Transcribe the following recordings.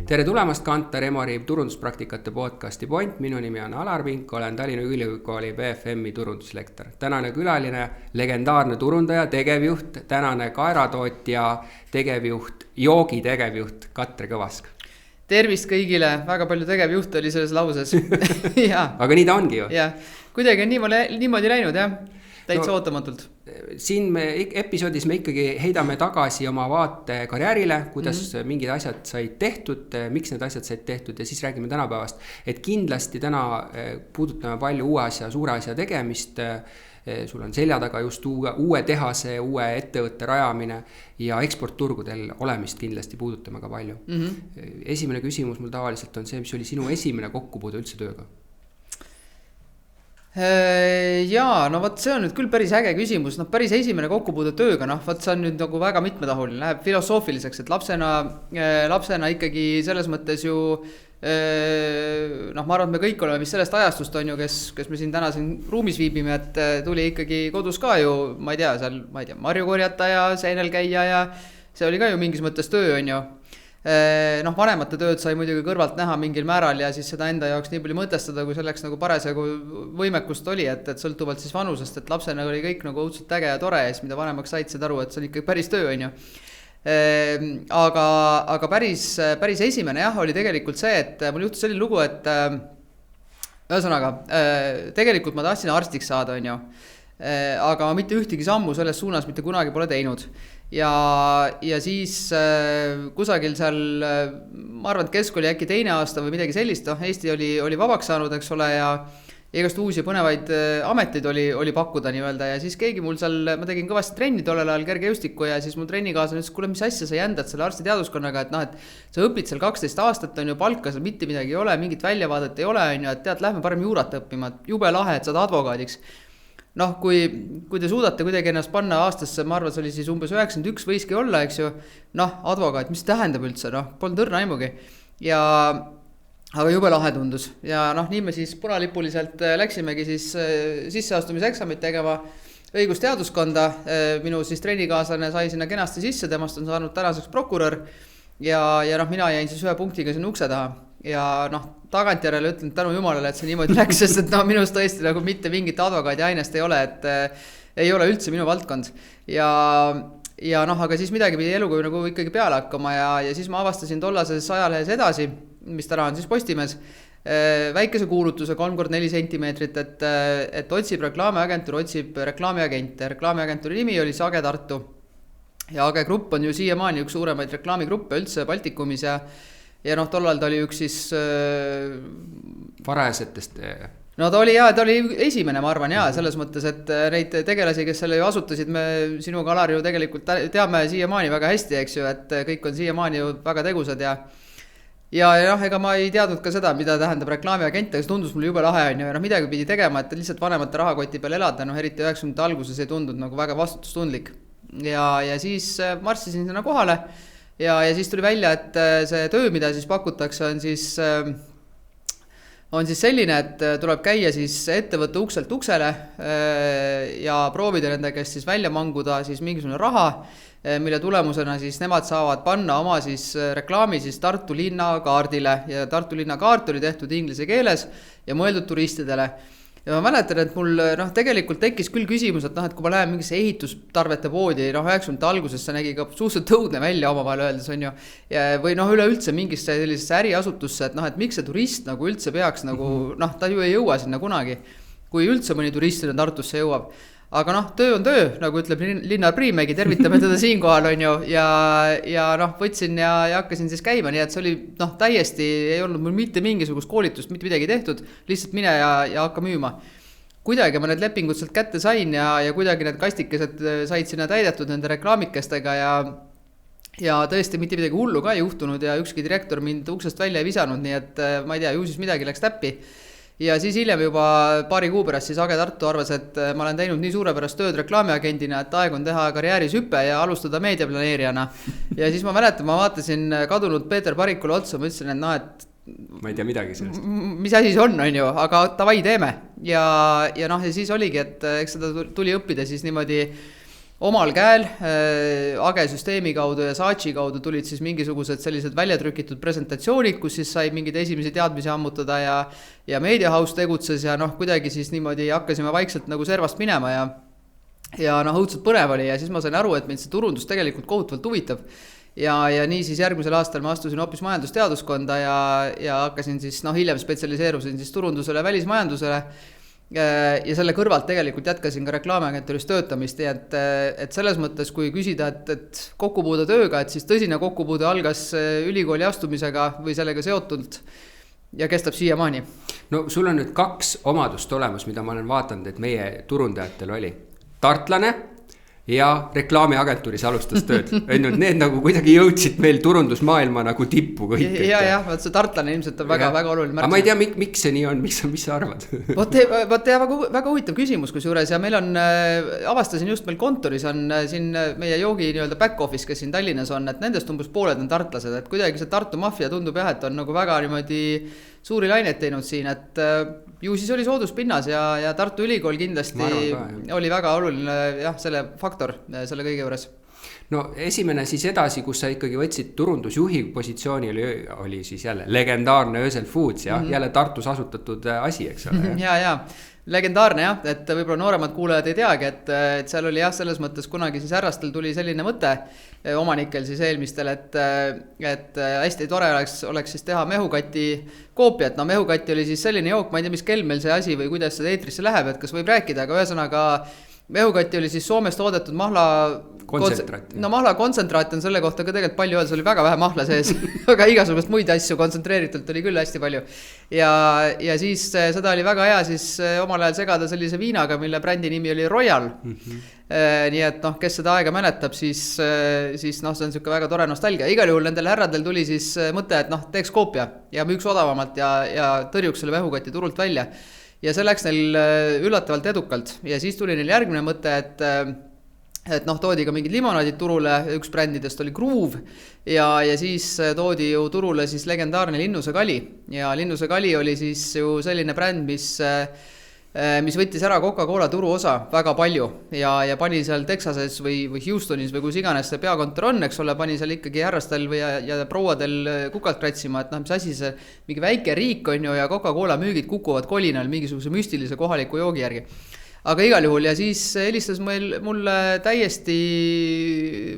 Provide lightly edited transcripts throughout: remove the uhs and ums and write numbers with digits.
Tere tulemast Kantar Emori turunduspraktikate podcasti Point. Minu nimi on Alar Vink, olen Tallinna Ülikooli BFM-i turunduslektor. Tänane külaline, legendaarne turundaja, tegevjuht, tänane kaeratootja, tegevjuht, joogi tegevjuht Katre Kõvask. Tervist kõigile, väga palju tegevjuhte oli selles lauses. Aga nii ta ongi ju. Ja, kuidagi on niimoodi läinud, jah. Täitsa ootamatult. Siin episoodis me ikkagi heidame tagasi oma vaate karjäärile, kuidas mingid asjad said tehtud, miks need asjad said tehtud ja siis räägime tänapäevast. Et kindlasti täna puudutame palju uue asja, suure asja tegemist. Sul on selja taga just uue tehase, uue ettevõtte rajamine ja eksportturgudel olemist kindlasti puudutame ka palju. Esimene küsimus mul tavaliselt on see, mis oli sinu esimene kokkupuude üldse tööga? Jaa, no võt see on nüüd küll päris äge küsimus, päris esimene kokkupuude tööga, võt see on nüüd nagu väga mitmetahuline, läheb filosoofiliseks, et lapsena ikkagi selles mõttes ju, ma arvan, et me kõik oleme vist sellest ajastust on ju, kes me siin täna siin ruumis viibime, et tuli ikkagi kodus ka ju, ma ei tea, marju korjata ja seenel käia ja see oli ka ju mingis mõttes töö on ju. Vanemate tööd sai muidugi kõrvalt näha mingil määral ja siis seda enda jaoks nii palju mõtestada, kui selleks nagu parasjagu võimekust oli, et sõltuvalt siis vanusest, et lapsena oli kõik nagu õudselt äge ja tore ja siis mida vanemaks said aru, et see on ikka päris töö on ju. Aga päris esimene jah, oli tegelikult see, et mul juhtus selline lugu, et ühesõnaga, tegelikult ma tahtsin arstiks saada on ju, aga mitte ühtegi sammu selles suunas mitte kunagi pole teinud. Ja siis kusagil seal, ma arvan, et keskkooli äkki teine aasta või midagi sellist, Eesti oli vabaks saanud, eks ole, ja igast uusi põnevaid ameteid oli pakkuda nii-öelda ja siis keegi mul seal, ma tegin kõvasti trenni tollel ajal kergejõustikku ja siis mul trennikaaslane ütles, kuule, mis asja sa jändad selle arstiteaduskonnaga, et et sa õpid seal 12 aastat on ju, palka seal mitte midagi ei ole, mingit väljavaadet ei ole, on ju, et tead, lähme parem juurat õppima, jube lahe, et saad advokaadiks. Kui te suudate kuidagi ennast panna aastasse, ma arvan, see oli siis umbes 91 võiski olla, eks ju, advokaat, mis tähendab üldse, polnud õrna aimugi aga jube lahe tundus ja nii me siis punalipuliselt läksimegi siis sisseastumiseksamit tegema õigusteaduskonda, minu siis trennikaaslane sai sinna kenasti sisse, temast on saanud tänaseks prokurör ja mina jäin siis ühe punktiga sinna ukse taha ja tagantjärele ütlen tänu jumalale, et see niimoodi läks, sest et minust tõesti nagu mitte mingit advokaadi ainest ei ole, et ei ole üldse minu valdkond ja aga siis midagi pidi eluga nagu ikkagi peale hakkama ja siis ma avastasin tollases ajalehes Edasi, mis täna on siis Postimees, väikese kuulutuse 3x4 sentimeetrit, et otsib reklaamiagentuur, otsib reklaamiagente. Reklaamiagentuuri nimi oli Age Tartu ja Age Grupp on ju siiamaani üks suuremaid reklaamigruppe üldse Baltikumis ja tollal ta oli üks siis varajasetest ta oli esimene, ma arvan, selles mõttes, et neid tegelasi, kes selle ju asutasid, me sinuga, Alar, ju tegelikult teame siiamaani väga hästi, eks ju, et kõik on siiamaani ju väga tegusad ja ega ma ei teadnud ka seda, mida tähendab reklaamiagente, kes tundus mulle jube lahe on ju, midagi pidi tegema, et lihtsalt vanemate rahakoti peal elada, eriti 90 alguses ei tundunud nagu väga vastutustundlik ja siis marssisin sinna kohale ja siis tuli välja, et see töö, mida siis pakutakse, on siis selline, et tuleb käia siis ettevõtte ukselt uksele ja proovida nende käest siis välja manguda siis mingisugune raha, mille tulemusena siis nemad saavad panna oma siis reklaami siis Tartu linna kaardile ja Tartu linna kaart oli tehtud inglise keeles ja mõeldud turistidele. Ja ma mäletan, et mul tegelikult tekkis küll küsimus, et kui ma lähen mingisse ehitustarvete poodi, 90 alguses see nägi ka suhteliselt õudne välja omavahel öeldes on ju, või üleüldse mingisse sellisesse äriasutusse, et miks see turist nagu üldse peaks nagu, ta ju ei jõua sinna kunagi, kui üldse mõni turist sinna Tartusse jõuab. Aga töö on töö, nagu ütleb Linnar Priimägi, tervitame teda siinkohal on ju ja võtsin ja hakkasin siis käima, nii et see oli täiesti, ei olnud mul mitte mingisugust koolitust, mitte midagi tehtud, lihtsalt mine ja hakka müüma. Kuidagi ma need lepingud sealt kätte sain ja kuidagi need kastikesed said sinna täidetud nende reklaamikestega ja tõesti mitte midagi hullu ka ei juhtunud ja ükski direktor mind uksest välja ei visanud, nii et ma ei tea, ju siis midagi läks täppi. Ja siis hiljem juba paari kuu pärast siis Age Tartu arvas, et ma olen teinud nii suurepärast tööd reklaamiagendina, et aeg on teha karjääris hüpe ja alustada meediaplaneerijana. Ja siis ma mäletan, ma vaatasin kadunud Peeter Parikule otsa, ma ütlesin, et ma ei tea midagi sellest. Mis asi see on ju, aga tavai teeme. Ja siis oligi, et eks seda tuli õppida siis niimoodi omal käel AGE süsteemi kaudu ja Saatchi kaudu tulid siis mingisugused sellised väljatrükitud presentatsioonid, kus siis sai mingeid esimesi teadmisi ammutada ja meediahaus tegutses ja noh, kuidagi siis niimoodi hakkasime vaikselt nagu servast minema ja noh, õudselt põnev oli ja siis ma sain aru, et mind see turundus tegelikult kohutavalt huvitab. Ja nii siis järgmisel aastal ma astusin hoopis majandusteaduskonda ja hakkasin siis noh, hiljem spetsialiseerusin siis turundusele, välismajandusele ja selle kõrvalt tegelikult jätkasin ka reklaamiagentuuris töötamist, et selles mõttes, kui küsida, et kokkupuude tööga, et siis tõsine kokkupuude algas ülikooli astumisega või sellega seotud ja kestab siiamaani. No sul on nüüd 2 omadust olemas, mida ma olen vaatanud, et meie turundajatel oli. Tartlane ja reklaamiagentuuris alustas tööd. Need nagu kuidagi jõudsid meil turundusmaailma nagu tippu kõik. Ja, vaat see tartlane ilmselt on väga oluline märk. Aga ma ei tea, miks see nii on, mis sa arvad? Vot väga huvitav küsimus kusjuures ja meil on, avastasin just meil kontoris on siin meie joogi nii-öelda back office, kes siin Tallinnas on, et nendest umbes pooled on tartlased, et kuidagi see Tartu maffia tundub jah, et on nagu väga niimoodi suuri lainet teinud siin, et ju siis oli sooduspinnas ja Tartu Ülikool kindlasti oli väga oluline jah, selle faktor selle kõige juures. No esimene siis edasi, kus sa ikkagi võtsid turundusjuhi positsiooni oli siis jälle legendaarne Ösel Foods ja jälle Tartus asutatud asi, eks ole. Ja, legendaarne jah, et võib-olla nooremad kuulajad ei teagi, et seal oli jah, selles mõttes kunagi siis härrastel tuli selline mõte omanikel siis eelmistel, et hästi tore oleks siis teha mehukati koopiat. No mehukati oli siis selline jook, ma ei tea, mis kell meil see asi või kuidas see eetrisse läheb, et kas võib rääkida, aga ühesõnaga mehukati oli siis Soomest toodetud mahla kontsentraat. No mahla kontsentraat on selle kohta ka tegelikult palju öelda, see oli väga vähe mahla sees, aga igasugust muid asju kontsentreeritult oli küll hästi palju. Ja siis seda oli väga hea siis omal ajal segada sellise viinaga, mille brändi nimi oli Royal. Nii et noh, kes seda aega mäletab, siis noh, see on siuke väga tore nostalgia. Igal juhul nendel härradel tuli siis mõte, et noh, teeks koopia ja müüks odavamalt ja tõrjuks selle mehukati turult välja. Ja see läks neil üllatavalt edukalt ja siis tuli neil järgmine mõte, et noh, toodi ka mingid limonaadid turule, üks brändidest oli Groove ja siis toodi ju turule siis legendaarne Linnuse Kali ja Linnuse Kali oli siis ju selline bränd, mis võttis ära Coca-Cola turuosa väga palju ja pani seal Texases või Houstonis või kus iganes see peakontor on, eks ole, pani seal ikkagi härrastel ja prouadel kukalt kratsima, et noh, mis asi see mingi väike riik on ju ja Coca-Cola müügid kukuvad kolinal mingisuguse müstilise kohaliku joogi järgi. Aga igal juhul ja siis helistas mulle täiesti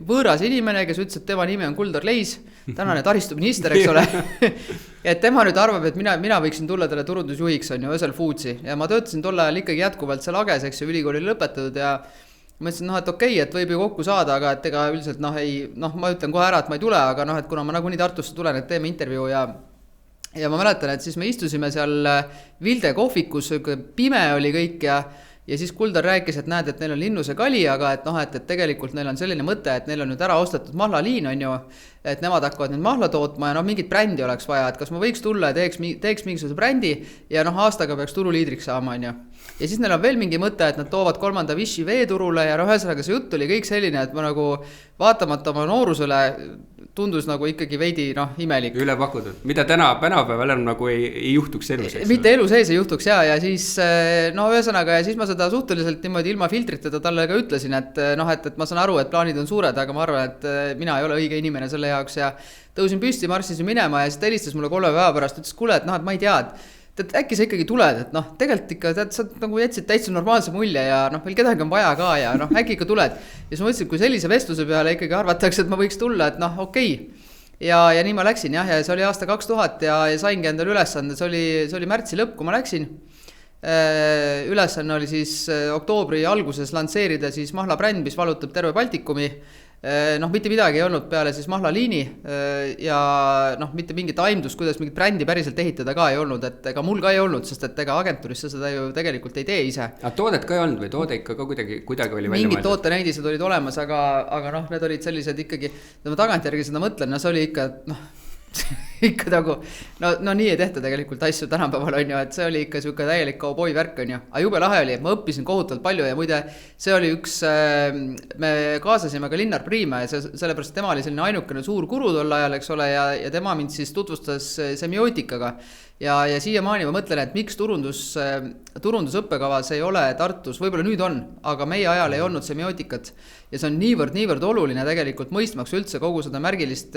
võõras inimene, kes ütles, et tema nimi on Kuldar Leis, tänane taristuminister, eks ole. Et tema nüüd arvab, et mina võiksin tulla talle turundusjuhiks on ju Ösel Foodsi ja ma töötasin tol ajal ikkagi jätkuvalt seal AGEs, eks ju, ülikooli lõpetatud ja ma ütlesin, et okei, et võib ju kokku saada, aga et ega üldiselt ma ütlen kohe ära, et ma ei tule, aga et kuna ma nagunii Tartusse tulen, et teeme intervjuu ja ma mäletan, et siis me istusime seal Vilde kohvikus, pime oli kõik ja siis Kuldar rääkis, et näed, et neil on Linnuse Kali, aga et tegelikult neil on selline mõte, et neil on nüüd ära ostetud mahlaliin, on ju, et nemad hakkavad nüüd mahla tootma ja mingit brändi oleks vaja, et kas ma võiks tulla ja teeks mingisuguse brändi ja aastaga peaks turuliidriks saama, on ju. Ja siis neil on veel mingi mõte, et nad toovad 3. Vichy veeturule ja ühesõnaga see jutt oli kõik selline, et ma nagu vaatamata oma noorusele tundus nagu ikkagi veidi imelik. Üle pakutud, mida tänapäeval nagu ei juhtuks elus. Mitte elu sees ei juhtuks ja siis ühesõnaga ja siis ma seda suhteliselt niimoodi ilma filtritada talle ka ütlesin, et ma saan aru, et plaanid on suured, aga ma arvan, et mina ei ole õige inimene selle jaoks ja tõusin püsti, marssisin minema ja siis ta helistas mulle 3 päeva pärast, ütles, kuule, et ma ei tea, et äkki sa ikkagi tuled, et tegelikult ikka sa nagu jätsid täitsa normaalse mulje ja veel kedagi on vaja ka ja äkki ikka tuled. Ja siis ma mõtlesin, et kui sellise vestluse peale ikkagi arvatakse, et ma võiks tulla, et okei. Ja nii ma läksin ja see oli aasta 2000 ja saingi endale ülesande, see oli märtsi lõpp, kui ma läksin. Ülesanne oli siis oktoobri alguses lansseerida siis mahlabränd, mis valutab terve Baltikumi. Mitte midagi ei olnud peale siis mahlaliini ja mitte mingit aimdust, kuidas mingit brändi päriselt ehitada ka ei olnud, et ega mul ka ei olnud, sest et ega agentuuris seda ju tegelikult ei tee ise. Aga toodet ka ei olnud või toode ikka ka kuidagi oli välja mingid tootenäidised olid olemas, aga need olid sellised ikkagi, ma tagantjärgi seda mõtlen, see oli ikka ikka nagu, no nii ei tehta tegelikult asju tänapäeval on ju, et see oli ikka siuke täielik kauboi värk on ju, aga jube lahe oli, ma õppisin kohutavalt palju ja muide see oli üks, me kaasasime ka Linnar Priime ja sellepärast tema oli selline ainukene suur guru tol ajal, eks ole, ja tema mind siis tutvustas semiootikaga ja siiamaani ma mõtlen, et miks turundusõppekavas ei ole Tartus, võib-olla nüüd on, aga meie ajal ei olnud semiootikat ja see on niivõrd oluline tegelikult mõistmaks üldse kogu seda märgilist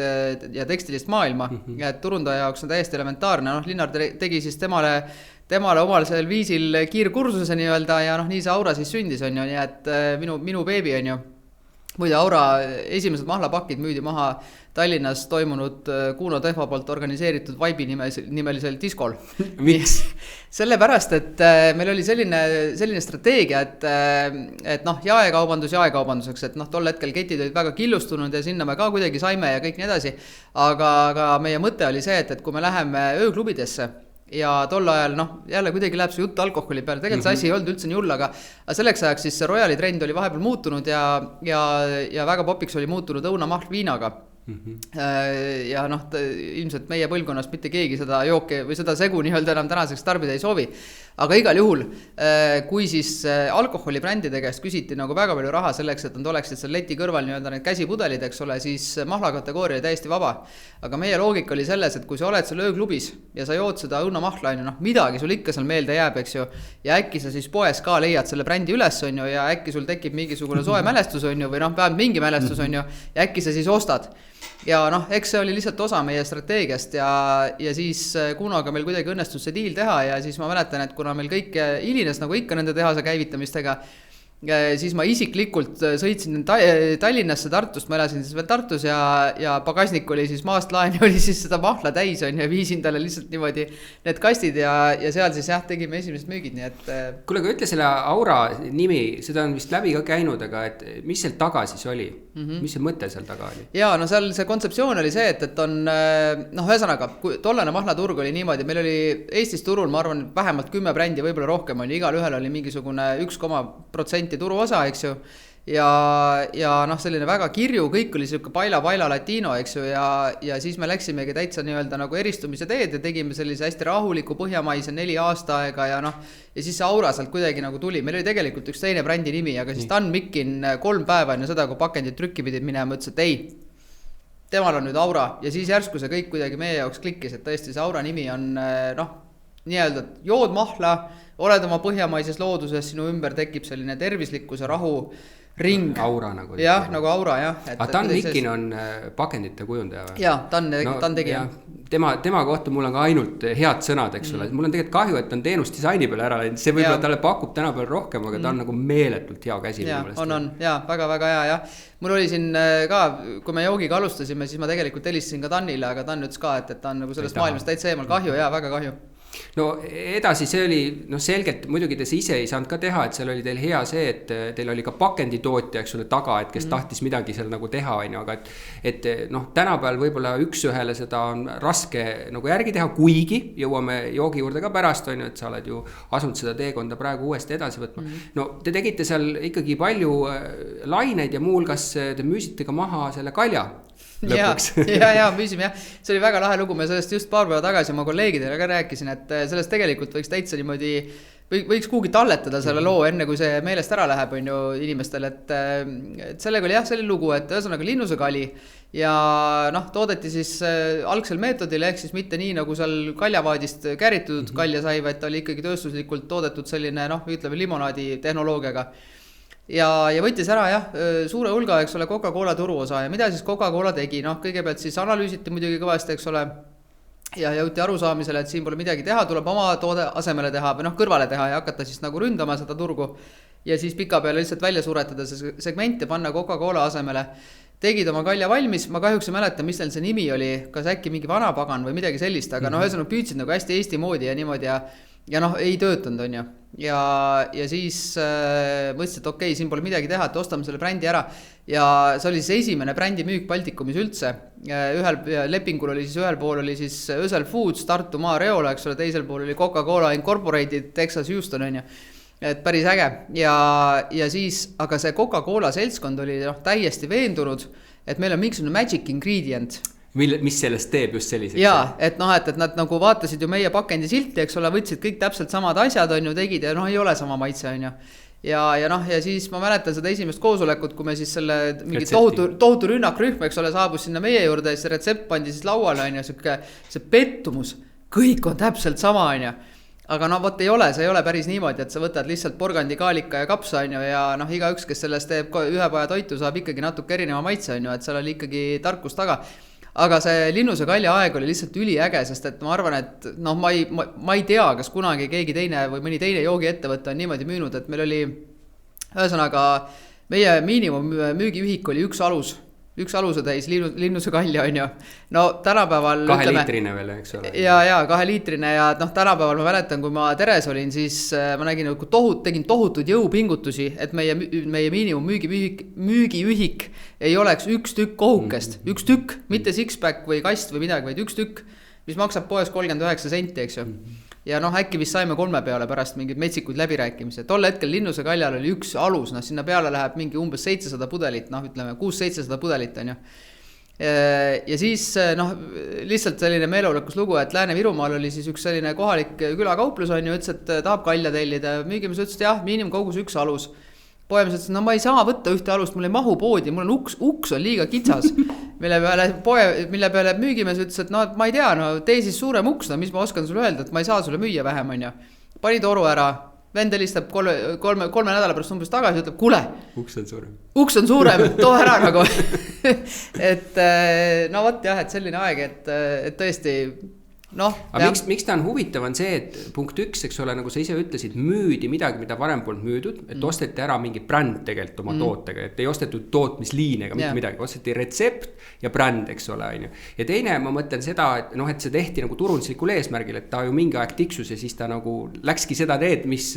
ja tekstilist maailma, et turundaja jaoks on täiesti elementaarne, Linnar tegi siis temale omal sellel viisil kiirkursuse nii-öelda ja nii see Aura siis sündis on ju, nii et minu beebi on ju. Muide Aura esimesed mahlapakid müüdi maha Tallinnas toimunud Kuno Tehva poolt organiseeritud Vibe'i nimelisel diskol. Miks? Sellepärast, et meil oli selline strateegia, et jaekaubanduseks, et tol hetkel ketid olid väga killustunud ja sinna me ka kuidagi saime ja kõik nii edasi. Aga meie mõte oli see, et kui me läheme ööklubidesse ja tol ajal, jälle kuidagi läheb see jutt alkoholi peale, tegelikult see asi ei olnud üldse nii hull, aga selleks ajaks siis see Royali trend oli vahepeal muutunud ja väga popiks oli muutunud õunamahl viinaga. Ja ilmselt meie põlvkonnast mitte keegi seda jooke või seda segu nii-öelda enam tänaseks tarbida ei soovi, aga igal juhul kui siis alkoholibrändide käest küsiti nagu väga palju raha selleks, et nad oleksid seal leti kõrval nii-öelda need käsipudelid, eks ole, siis mahlakategooria oli täiesti vaba, aga meie loogika oli selles, et kui sa oled seal ööklubis ja sa jood seda õunamahla, midagi sul ikka seal meelde jääb, eks ju, ja äkki sa siis poes ka leiad selle brändi üles, on ju, ja äkki sul tekib mingisugune soe mälestus, on ju, või vähemalt mingi mälestus, on ju, ja äkki sa siis ostad. Ja eks see oli lihtsalt osa meie strateegiast ja siis Kunoga meil kuidagi õnnestus see diil teha ja siis ma mäletan, et kuna meil kõik hilines nagu ikka nende tehase käivitamistega, siis ma isiklikult sõitsin Tallinnasse Tartust, ma elasin siis veel Tartus ja pagasnik oli siis maast laeni oli siis seda mahla täis on ja viisin talle lihtsalt niimoodi need kastid ja seal siis tegime esimesed müügid, nii et kuule, aga ütle selle Aura nimi, seda on vist läbi ka käinud, aga et mis seal taga siis oli? Mis see mõte seal taga oli? Jaa, seal see kontseptsioon oli see, et on ühesõnaga, tollane mahlaturg oli niimoodi, meil oli Eestis turul, ma arvan, vähemalt 10 brändi, võib-olla rohkem oli, igal ühel oli mingisugune 1% turuosa, eks ju, ja selline väga kirju, kõik oli selline paila latino, eks ju, ja siis me läksimegi täitsa nii-öelda nagu eristumise teed ja tegime sellise hästi rahuliku põhjamaise 4 aasta aega ja siis see Aura sealt kuidagi nagu tuli, meil oli tegelikult üks teine brändi nimi, aga siis Dan Mikkin 3 päeva enne seda, kui pakendid trükki pidid minema, ütles, et ei, temal on nüüd Aura ja siis järsku see kõik kuidagi meie jaoks klikkis, et tõesti see Aura nimi on nii-öelda jood mahla, oled oma põhjamaises looduses, sinu ümber tekib selline tervislikkuse rahu ring. Aura nagu. Jah, nagu Aura, jah. Aga Dan Mikkin on pakendite kujundaja või? Jah, Dan tegi. Tema kohta mul on ka ainult head sõnad, eks ole. Mul on tegelikult kahju, et on teenusdisaini peale ära läinud. See võib-olla talle pakub tänapäeval rohkem, aga ta on nagu meeletult hea käsi. Ja, väga hea, jah. Mul oli siin ka, kui me joogiga alustasime, siis ma tegelikult helistasin ka Danile, aga Dan ütles ka, et ta on nagu sellest maailmast täitsa eemal kahju ja väga kahju. No edasi see oli selgelt, muidugi te ise ei saanud ka teha, et seal oli teil hea see, et teil oli ka pakenditootja, eks ole, taga, et kes tahtis midagi seal nagu teha, aga et tänapäeval võib-olla üks-ühele seda on raske nagu järgi teha, kuigi jõuame joogi juurde ka pärast, on ju, et sa oled ju asunud seda teekonda praegu uuesti edasi võtma. No te tegite seal ikkagi palju laineid ja muulgas te müüsite ka maha selle kalja. Ja, müüsime jah, see oli väga lahe lugu, me sellest just paar päeva tagasi oma kolleegidele ka rääkisin, et sellest tegelikult võiks täitsa niimoodi, võiks kuhugi talletada selle loo enne, kui see meelest ära läheb, on ju inimestel, et sellega oli jah selline lugu, et ühesõnaga linnusekali ja toodeti siis algsel meetodil, ehk siis mitte nii nagu seal kaljavaadist käritud kalja sai, vaid ta oli ikkagi tööstuslikult toodetud selline, ütleme limonaadi tehnoloogiaga. Ja võttis ära suure hulga, eks ole, Coca-Cola turuosa ja mida siis Coca-Cola tegi, kõigepealt siis analüüsiti muidugi kõvasti, eks ole, ja jõuti arusaamisele, et siin pole midagi teha, tuleb oma toode asemele teha või kõrvale teha ja hakata siis nagu ründama seda turgu ja siis pika peale lihtsalt välja suretada see segment ja panna Coca-Cola asemele. Tegid oma kalja valmis, ma kahjuks ei mäleta, mis neil see nimi oli, kas äkki mingi vanapagan või midagi sellist, aga ühesõnaga püüdsid nagu hästi Eesti moodi ja niimoodi ja ei töötanud, on ju. Ja siis mõtlesin, et okei, siin pole midagi teha, et ostame selle brändi ära ja see oli siis esimene brändi müük Baltikumis üldse. Lepingul oli siis ühel pool oli siis Ösel Foods, Tartu Maareola, eks ole, teisel pool oli Coca-Cola Incorporated, Texas Houston, on ju. Et päris äge ja siis, aga see Coca-Cola seltskond oli täiesti veendunud, et meil on mingisugune magic ingredient. mis sellest teeb just selliseks? Jaa, et noh, et nad nagu vaatasid ju meie pakendisilti, eks ole, võtsid kõik täpselt samad asjad, on ju, tegid ja noh, ei ole sama maitse, on ju. Ja noh, ja siis ma mäletan seda esimest koosolekut, kui me siis selle mingi tohutu rünnakrühm, eks ole, saabus sinna meie juurde ja see retsept pandi siis lauale, on ju, see pettumus, kõik on täpselt sama, on ju. Aga no vot ei ole, see ei ole päris niimoodi, et sa võtad lihtsalt porgandi, kaalika ja kapsa, on ju, ja noh, igaüks, kes sellest teeb ühe paja toitu, saab ikkagi natuke erineva maitse, on ju, et seal oli ikkagi tarkus taga. Aga see Linnuse kalja aeg oli lihtsalt üliäge, sest et ma arvan, et noh, ma ei tea, kas kunagi keegi teine või mõni teine joogiettevõte on niimoodi müünud, et meil oli ühesõnaga meie miinimum müügiühik oli üks aluse täis Linnuse kalja, on ju. No tänapäeval 2 liitrine veel, eks ole. Ja 2 liitrine ja noh, tänapäeval ma mäletan, kui ma Teres olin, siis ma nägin, tegin tohutud jõupingutusi, et meie miinimum müügiühik ei oleks üks tükk kohukest, üks tükk, mitte six-pack või kast või midagi, vaid üks tükk, mis maksab poes 39 senti, eks ju. Ja noh, äkki vist saime 3 peale pärast mingid metsikuid läbirääkimise. Tol hetkel Linnuse kaljal oli üks alus, noh sinna peale läheb mingi umbes 700 pudelit, noh ütleme 600-700 pudelit on ju. Ja siis noh, lihtsalt selline meeleolekus lugu, et Lääne-Virumaal oli siis üks selline kohalik külakauplus on ju, ütles, et tahab kalja tellida. Müügimees ütles, et jah, miinimumkogus üks alus. Poemees ütles, no ma ei saa võtta ühte alust, mul ei mahu poodi, mul on uks on liiga kitsas, mille peale müügimees ütles, et no ma ei tea, no tee siis suurem uks, no mis ma oskan sulle öelda, et ma ei saa sulle müüa vähem, on ju. Pani toru ära, vend helistab kolme nädala pärast umbes tagasi, ütleb, kuule, uks on suurem, too ära nagu. Et no võt jah, et selline aeg, et tõesti noh. Aga miks ta on huvitav on see, et punkt 1, eks ole, nagu sa ise ütlesid, müüdi midagi, mida varem polnud müüdud, et osteti ära mingi bränd tegelikult oma tootega, et ei ostetud tootmisliine ega mitte midagi, osteti retsept ja bränd, eks ole, on ju. Ja teine, ma mõtlen seda, et noh, et see tehti nagu turunduslikul eesmärgil, et ta ju mingi aeg tiksus ja siis ta nagu läkski seda teed, mis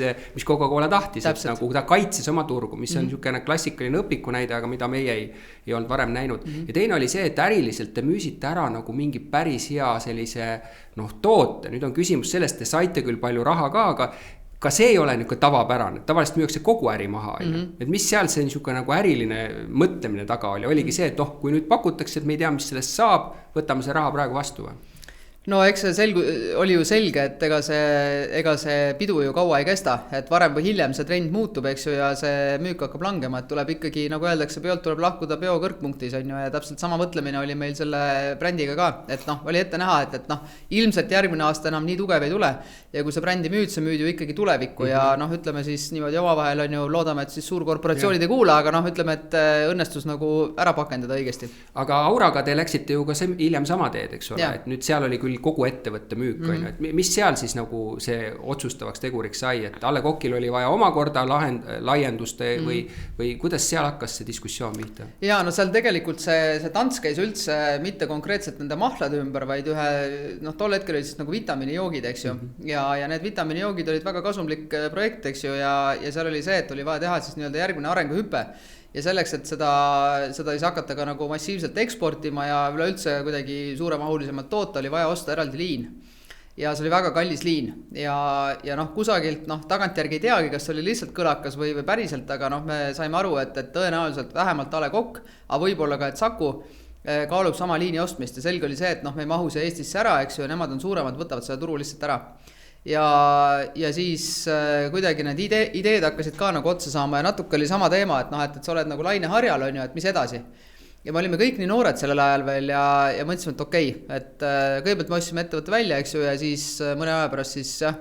Coca-Cola tahtis, et nagu ta kaitses oma turgu, mis on niisugune klassikaline õpiku näide, aga mida meie ei olnud varem näinud. Ja teine oli see, et äriliselt te müüsite ära nagu mingi päris hea sellise noh, toote, nüüd on küsimus sellest, te saite küll palju raha ka see ei ole niisugune tavapärane, tavaliselt müüakse kogu äri maha, et mis seal see niisugune nagu äriline mõtlemine taga oligi see, et noh, kui nüüd pakutakse, et me ei tea, mis sellest saab, võtame see raha praegu vastu või? No eks see oli ju selge, et ega see pidu ju kaua ei kesta, et varem või hiljem see trend muutub, eks ju, ja see müük hakkab langema, et tuleb ikkagi, nagu öeldakse, peolt tuleb lahkuda peo kõrgpunktis, on ju, ja täpselt sama mõtlemine oli meil selle brändiga ka, et noh, oli ette näha, et noh, ilmselt järgmine aasta enam nii tugev ei tule ja kui see brändi müüd, see müüd ju ikkagi tulevikku ja noh, ütleme siis niimoodi omavahel on ju, loodame, et siis suurkorporatsioonid ei kuule, aga noh, ütleme, et õnnestus nagu ära pakendada õigesti. Aga Auraga te läksite ju ka hiljem sama teed, eks ole, et nüüd seal oli küll kogu ettevõtte müük, on ju, et mis seal siis nagu see otsustavaks teguriks sai, et A. Le Coqil oli vaja omakorda laienduste või kuidas seal hakkas see diskussioon pihta? Ja no seal tegelikult see tants käis üldse mitte konkreetselt nende mahlade ümber, vaid ühe, noh tol hetkel olid siis nagu vitamiinijoogid, eks ju, ja need vitamiinijoogid olid väga kasumlik projekt, eks ju, ja seal oli see, et oli vaja teha siis nii-öelda järgmine arenguhüpe. Ja selleks, et seda siis hakata ka nagu massiivselt eksportima ja üleüldse kuidagi suuremahulisemalt toota, oli vaja osta eraldi liin. Ja see oli väga kallis liin. Ja noh, kusagilt noh, tagantjärgi ei teagi, kas see oli lihtsalt kõlakas või päriselt, aga noh, me saime aru, et tõenäoliselt vähemalt A. Le Coq, aga võib-olla ka, et Saku kaalub sama liini ostmist ja selge oli see, et noh, me ei mahu see Eestisse ära, eks ju, ja nemad on suuremad, võtavad seda turu lihtsalt ära. Ja siis kuidagi need ideed hakkasid ka nagu otsa saama ja natuke oli sama teema, et noh, et sa oled nagu laineharjal, on ju, et mis edasi. Ja me olime kõik nii noored sellel ajal veel ja mõtlesime, et okei, et kõigepealt me ostsime ettevõtte välja, eks ju, ja siis mõne aja pärast siis jah,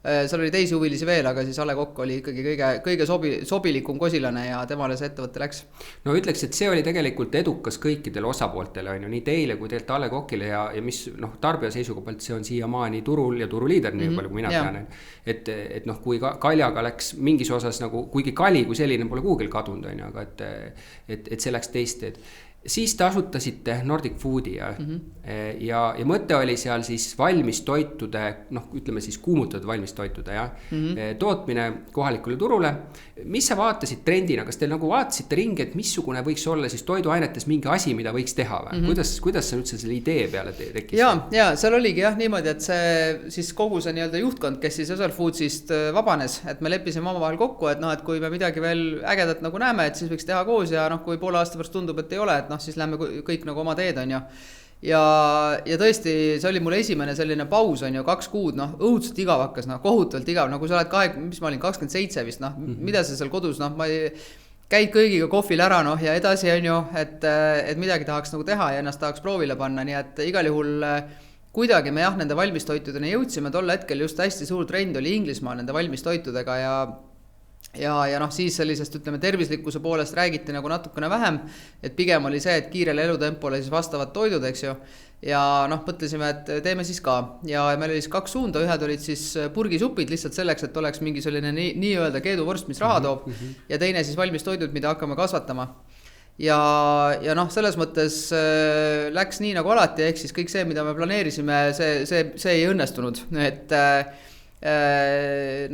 seal oli teisi huvilisi veel, aga siis A. Le Coq oli ikkagi kõige sobilikum kosilane ja temale see ettevõtte läks. No ütleks, et see oli tegelikult edukas kõikidele osapooltele, on ju, nii teile kui teilt A. Le Coqile ja mis noh, tarbija seisuga pealt see on siiamaani turul ja turuliider, nii palju kui mina tean. Et noh, kui Kaljaga läks mingis osas nagu, kuigi Kali kui selline pole Google kadunud, on ju, aga et see läks teist teed. Siis te asutasite Nordic Foodi ja mõte oli seal siis valmis toitude, noh ütleme siis kuumutatud valmis toitude tootmine kohalikule turule. Mis sa vaatasid trendina, kas teil nagu vaatasite ringi, et missugune võiks olla siis toiduainetes mingi asi, mida võiks teha või? Kuidas sa üldse selle idee peale tekkis? Ja seal oligi jah niimoodi, et see siis kogu see nii-öelda juhtkond, kes siis Ösel Foodsist vabanes, et me leppisime omavahel kokku, et noh, et kui me midagi veel ägedat nagu näeme, et siis võiks teha koos ja noh, kui poole aasta pärast tundub, et ei ole, et noh, siis lähme kõik nagu oma teed, on ju. ja tõesti, see oli mul esimene selline paus, on ju, 2 kuud, noh, õudselt igav hakkas, noh, kohutavalt igav, no kui sa oled mis ma olin, 27 vist, noh, mida sa seal kodus, noh, ma ei käid kõigiga kohvil ära, noh, ja edasi, on ju, et midagi tahaks nagu teha ja ennast tahaks proovile panna, nii et igal juhul kuidagi me jah, nende valmistoitudeni jõudsime, tol hetkel just hästi suur trend oli Inglismaa nende valmistoitudega ja noh, siis sellisest, ütleme, tervislikkuse poolest räägiti nagu natukene vähem, et pigem oli see, et kiirele elutempole siis vastavad toidud, eks ju, ja noh, mõtlesime, et teeme siis ka ja meil oli siis 2 suunda, ühed olid siis purgisupid lihtsalt selleks, et oleks mingi selline nii-öelda keeduvorst, mis raha toob ja teine siis valmis toidud, mida hakkame kasvatama. Ja noh, selles mõttes läks nii nagu alati, ehk siis kõik see, mida me planeerisime, see ei õnnestunud, et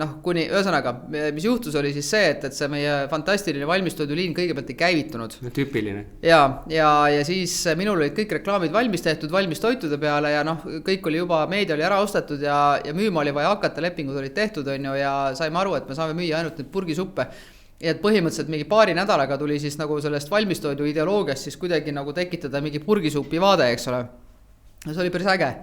noh, kuni ühesõnaga, mis juhtus oli siis see, et see meie fantastiline valmistoiduliin kõigepealt ei käivitunud. Tüüpiline. Ja siis minul olid kõik reklaamid valmis tehtud, valmis toitude peale ja noh, kõik oli juba, meedia oli ära ostetud ja müüma oli vaja hakata, lepingud olid tehtud, on ju, ja saime aru, et me saame müüa ainult need purgisuppe. Ja et põhimõtteliselt mingi 2 nädalaga tuli siis nagu sellest valmistoidu ideoloogiast siis kuidagi nagu tekitada mingi purgisupi vaade, eks ole. See oli päris äge.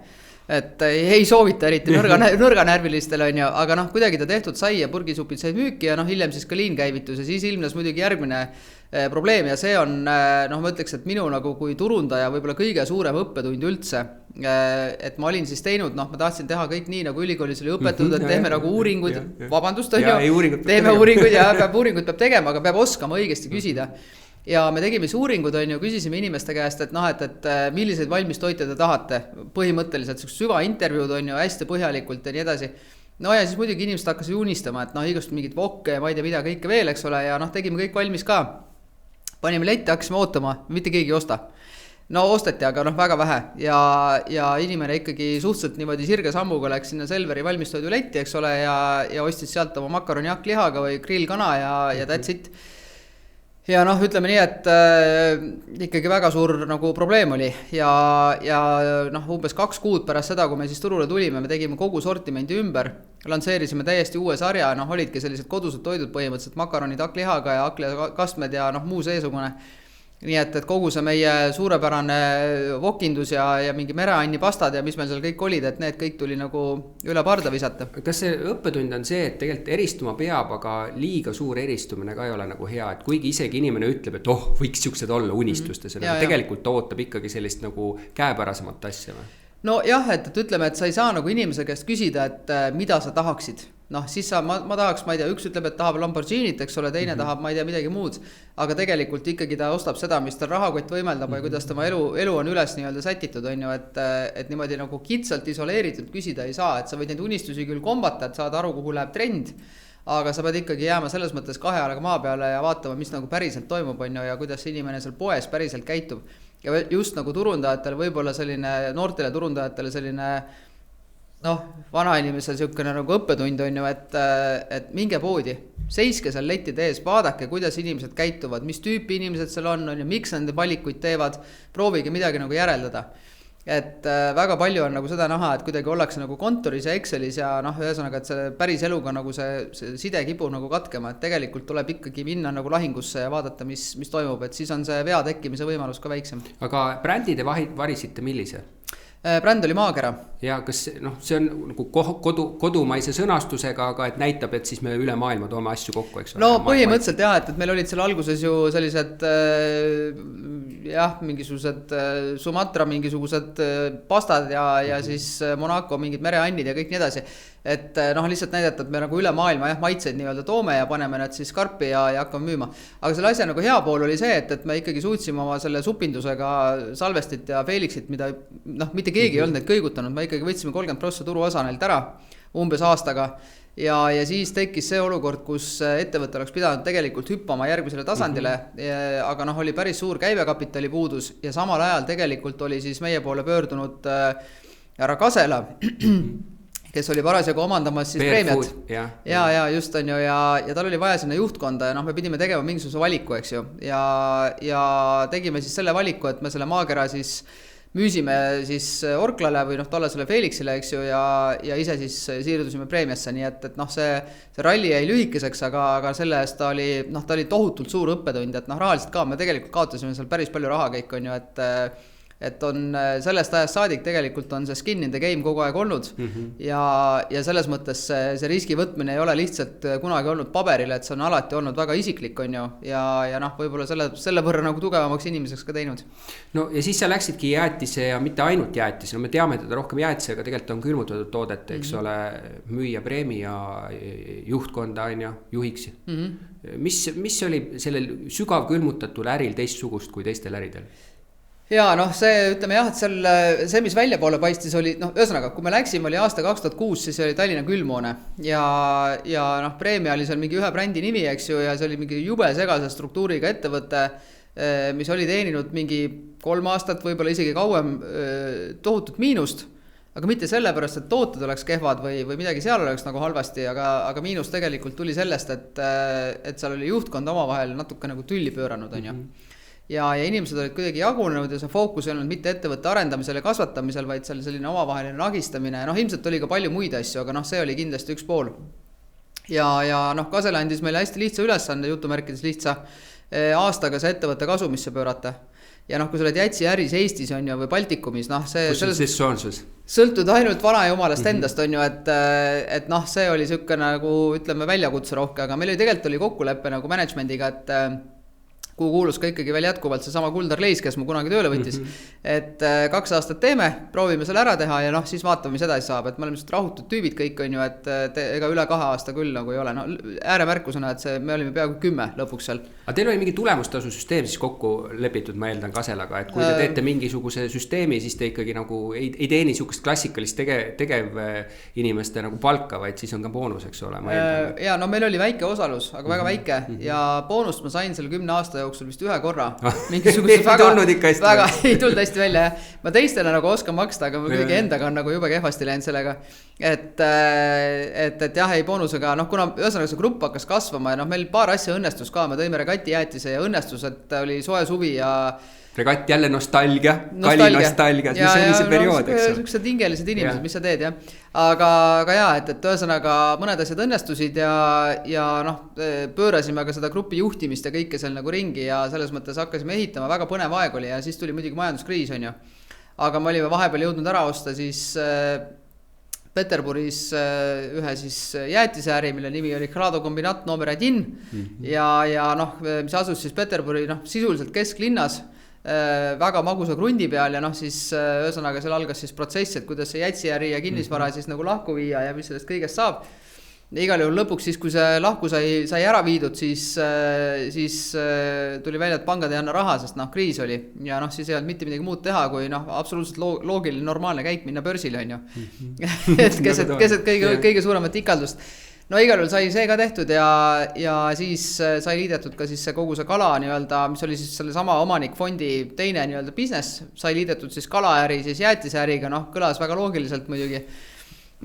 Et ei soovita eriti nõrganärvilistel, on ju, aga noh, kuidagi ta tehtud sai ja purgisupid said müüki ja noh, hiljem siis ka liin käivitus ja siis ilmnes muidugi järgmine probleem ja see on, noh, ma ütleks, et minu nagu kui turundaja võib-olla kõige suurem õppetund üldse, et ma olin siis teinud, noh, ma tahtsin teha kõik nii, nagu ülikoolis oli õpetud, et teeme nagu uuringuid, vabandust, on ju, teeme uuringuid ja uuringuid peab tegema, aga peab oskama õigesti küsida. Ja me tegime uuringud, on ju, küsisime inimeste käest, et noh, et milliseid valmistoite te tahate, põhimõtteliselt süva intervjuud, on ju, hästi põhjalikult ja nii edasi. No ja siis muidugi inimesed hakkasid unistama, et noh, igast mingid vokke ja ma ei tea mida kõike veel, eks ole, ja noh, tegime kõik valmis ka. Panime letti, hakkasime ootama, mitte keegi ei osta. No osteti, aga noh, väga vähe ja inimene ikkagi suhteliselt niimoodi sirge sammuga läks sinna Selveri valmistoidu letti, eks ole, ja ostis sealt oma makaroni hakklihaga või grillkana ja that's it. Ja noh, ütleme nii, et ikkagi väga suur nagu probleem oli ja noh, umbes 2 kuud pärast seda, kui me siis turule tulime, me tegime kogu sortimendi ümber, lansseerisime täiesti uue sarja, noh, olidki sellised kodused toidud põhimõtteliselt, makaronid hakklihaga ja hakklikastmed ja noh, muu seesugune. Nii et kogu see meie suurepärane vokindus ja mingi mereanni pastad ja mis meil seal kõik olid, et need kõik tuli nagu üle parda visata. Kas see õppetund on see, et tegelikult eristuma peab, aga liiga suur eristumine ka ei ole nagu hea, et kuigi isegi inimene ütleb, et võiks siuksed olla unistustes, tegelikult ootab ikkagi sellist nagu käepärasemat asja või? No jah, et ütleme, et sa ei saa nagu inimese käest küsida, et mida sa tahaksid. Noh, siis ma tahaks, ma ei tea, üks ütleb, et tahab Lamborghinit, eks ole, teine tahab, ma ei tea, midagi muud, aga tegelikult ikkagi ta ostab seda, mis tal rahakott võimeldab ja kuidas tema elu on üles nii-öelda sätitud, on ju, et niimoodi nagu kitsalt isoleeritud küsida ei saa, et sa võid neid unistusi küll kombata, et saada aru, kuhu läheb trend, aga sa pead ikkagi jääma selles mõttes 2 jalaga maa peale ja vaatama, mis nagu päriselt toimub, on ju, ja kuidas inimene seal poes päriselt käitub. Ja just nagu turundajatele, võib-olla selline noortele turundajatele selline noh, vanainimesel siukene nagu õppetund on ju, et minge poodi, seiske seal lettide ees, vaadake, kuidas inimesed käituvad, mis tüüpi inimesed seal on ja miks nende valikuid teevad, proovige midagi nagu järeldada. Et väga palju on nagu seda näha, et kuidagi ollakse nagu kontoris ja Excelis ja noh, ühesõnaga, et see päris eluga nagu see side kipub nagu katkema, et tegelikult tuleb ikkagi minna nagu lahingusse ja vaadata, mis toimub, et siis on see vea tekkimise võimalus ka väiksem. Aga brändide varisite millise? Bränd oli Maakera. Ja kas noh, see on nagu kodumaise sõnastusega, aga et näitab, et siis me üle maailma toome asju kokku, eks ole? No põhimõtteliselt jah, et meil olid seal alguses ju sellised jah, mingisugused Sumatra mingisugused pastad ja siis Monaco mingid mereannid ja kõik nii edasi. Et noh, lihtsalt näidata, et me nagu üle maailma maitseid nii-öelda toome ja paneme need siis karpi ja hakkame müüma. Aga selle asja nagu hea pool oli see, et me ikkagi suutsime oma selle supindusega Salvestit ja Felixit, mida noh, mitte keegi ei olnud neid kõigutanud, me ikkagi võtsime 30% turuosa neilt ära umbes aastaga ja siis tekkis see olukord, kus ettevõte oleks pidanud tegelikult hüppama järgmisele tasandile, aga noh, oli päris suur käibekapitali puudus ja samal ajal tegelikult oli siis meie poole pöördunud härra Kasela, kes oli parasjagu omandamas siis preemiat. Ja just on ju, ja tal oli vaja sinna juhtkonda ja noh, me pidime tegema mingisuguse valiku, eks ju, ja tegime siis selle valiku, et me selle Maakera siis müüsime siis Orklale või noh, talle selle Felixile, eks ju, ja ise siis siirdusime preemiasse, nii et noh, see ralli jäi lühikeseks, aga selle eest ta oli tohutult suur õppetund, et noh, rahaliselt ka, me tegelikult kaotasime seal päris palju raha kõik, on ju, et on sellest ajast saadik tegelikult on see skin in the game kogu aeg olnud ja selles mõttes see riski võtmine ei ole lihtsalt kunagi olnud paberil, et see on alati olnud väga isiklik, on ju, ja noh, võib-olla selle võrra nagu tugevamaks inimeseks ka teinud. No ja siis sa läksidki jäätise ja mitte ainult jäätise, no me teame teda rohkem jäätisega, tegelikult on külmutatud toodet, eks ole, müüa Premia juhtkonda, on ju, juhiks. Mis oli sellel sügav külmutatul äril teistsugust kui teistel äridel? Ja noh, see ütleme jah, et see, mis välja poole paistis oli, noh, ühesõnaga, kui me läksime, oli aasta 2006, siis oli Tallinna külmhoone ja noh, Premia oli seal mingi ühe brändi nimi, eks ju, ja see oli mingi jube segase struktuuriga ettevõte, mis oli teeninud mingi 3 aastat, võib-olla isegi kauem tohutut miinust, aga mitte sellepärast, et tooted oleks kehvad või midagi seal oleks nagu halvasti, aga miinus tegelikult tuli sellest, et seal oli juhtkond omavahel natuke nagu tülli pööranud, on ju. Ja inimesed olid kuidagi jagunenud ja see fookus ei olnud mitte ettevõtte arendamisel ja kasvatamisel, vaid seal selline omavaheline nagistamine. Noh, ilmselt oli ka palju muid asju, aga noh, see oli kindlasti üks pool. Ja noh, Kasela andis meile hästi lihtsa ülesande, jutumärkides lihtsa, aastaga see ettevõtte kasumisse pöörata. Ja noh, kui sa oled jätsi äris Eestis on ju või Baltikumis, noh see... Kus on siis soonsus? Sõltud ainult vana jumalast endast on ju, et noh, see oli siuke nagu, ütleme, väljakutse rohke, aga meil oli tegelikult oli kokkuleppe nagu managemendiga, et kuhu kuulus ka ikkagi veel jätkuvalt see sama Kuldar Leis, kes mu kunagi tööle võttis, et 2 aastat teeme, proovime selle ära teha ja noh, siis vaatame, mis edasi saab, et me oleme rahutud tüübid kõik on ju, et ega üle 2 aasta küll nagu ei ole, no ääremärkusena, et me olime peaaegu 10 lõpuks seal. Aga teil oli mingi tulemustasu süsteem siis kokku lepitud, ma eeldan Kaselaga, et kui te teete mingisuguse süsteemi, siis te ikkagi nagu ei teeni sihukest klassikalist tegev inimeste nagu palka, vaid siis on ka boonus, eks ole, ma eeldan. Ja no meil oli väike osalus, aga väga väike ja boonust ma sain selle 10 aasta jooksul vist 1 korra. Ei tulnud ikka hästi. Väga ei tulnud hästi välja, jah. Ma teistele nagu oskan maksta, aga ma kuidagi endaga on nagu jube kehvasti läinud sellega. Et jah, ei boonusega, noh kuna ühesõnaga see grupp hakkas kasvama ja noh, meil paar asja õnnestus ka, me tõime regati jäätise ja õnnestus, et oli soe suvi ja regatt jälle nostalgia, kali nostalgia, mis oli see periood, eks ole. Siuksed hingelised inimesed, mis sa teed, jah. Aga jaa, et ühesõnaga mõned asjad õnnestusid ja noh, pöörasime ka seda grupi juhtimist ja kõike seal nagu ringi ja selles mõttes hakkasime ehitama, väga põnev aeg oli ja siis tuli muidugi majanduskriis, on ju. Aga me olime vahepeal jõudnud ära osta siis Peterburis ühe siis jäätiseäri, mille nimi oli Krado Kombinat Nomer 1 ja noh, mis asus siis Peterburi sisuliselt kesklinnas, väga magusa grundi peal ja noh, siis ühesõnaga seal algas siis protsess, et kuidas see jätsiäri ja kinnisvara siis nagu lahku viia ja mis sellest kõigest saab. Ja igal juhul lõpuks siis, kui see lahku sai ära viidud, siis tuli välja, et pangad ei anna raha, sest noh, kriis oli ja noh, siis ei olnud mitte midagi muud teha, kui noh, absoluutselt loogiline, normaalne käik minna börsile, on ju. Et keset kõige suuremat ikaldust. No igal juhul sai see ka tehtud ja siis sai liidetud ka siis see kogu see kala nii-öelda, mis oli siis selle sama omanikfondi teine nii-öelda business, sai liidetud siis kalaäri, siis jäätisäriga, noh, kõlas väga loogiliselt muidugi.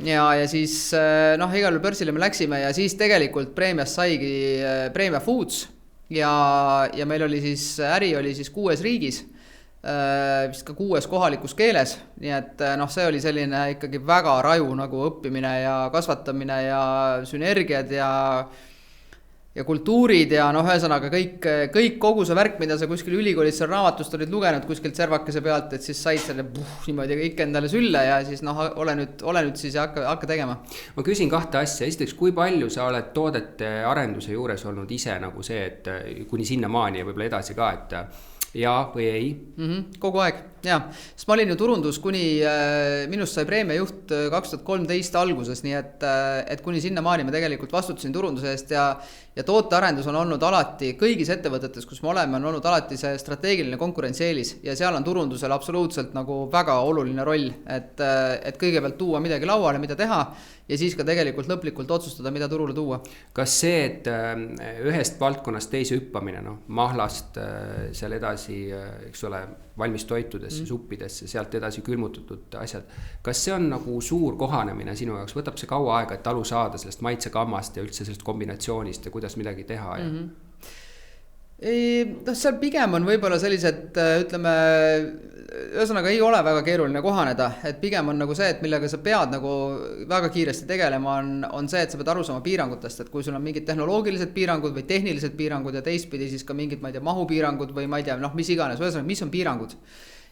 Ja siis noh, igal juhul börsile me läksime ja siis tegelikult Premiast saigi Premia Foods ja meil oli siis, äri oli siis 6 riigis, vist ka 6 kohalikus keeles, nii et noh, see oli selline ikkagi väga raju nagu õppimine ja kasvatamine ja sünergiad ja kultuurid ja noh, ühesõnaga kõik kogu see värk, mida sa kuskil ülikoolis seal raamatust olid lugenud kuskilt servakese pealt, et siis said selle niimoodi kõik endale sülle ja siis noh, ole nüüd siis ja hakka tegema. Ma küsin 2 asja, esiteks, kui palju sa oled toodete arenduse juures olnud ise nagu see, et kuni sinna maani ja võib-olla edasi ka, et jaa või ei? Kogu aeg, jaa. Sest ma olin ju turundus kuni, minust sai Premia juht 2013 alguses, nii et kuni sinna maani ma tegelikult vastutasin turunduse eest ja tootearendus on olnud alati kõigis ettevõtetes, kus me oleme, on olnud alati see strateegiline konkurentsieelis ja seal on turundusel absoluutselt nagu väga oluline roll, et kõigepealt tuua midagi lauale, mida teha ja siis ka tegelikult lõplikult otsustada, mida turule tuua. Kas see, et ühest valdkonnast teise hüppamine, noh, mahlast seal edasi, eks ole, valmis toitudesse, suppidesse, sealt edasi külmutatud asjad. Kas see on nagu suur kohanemine sinu jaoks? Võtab see kaua aega, et alu saada sellest maitsekammast ja üldse sellest kombinatsioonist ja kuidas midagi teha? No seal pigem on võib-olla sellised, ütleme, ühesõnaga ei ole väga keeruline kohaneda, et pigem on nagu see, et millega sa pead nagu väga kiiresti tegelema, on see, et sa pead aru saama piirangutest, et kui sul on mingid tehnoloogilised piirangud või tehnilised piirangud ja teistpidi siis ka mingid, ma ei tea, mahupiirangud või ma ei tea, noh, mis iganes, ühesõnaga, mis on piirangud.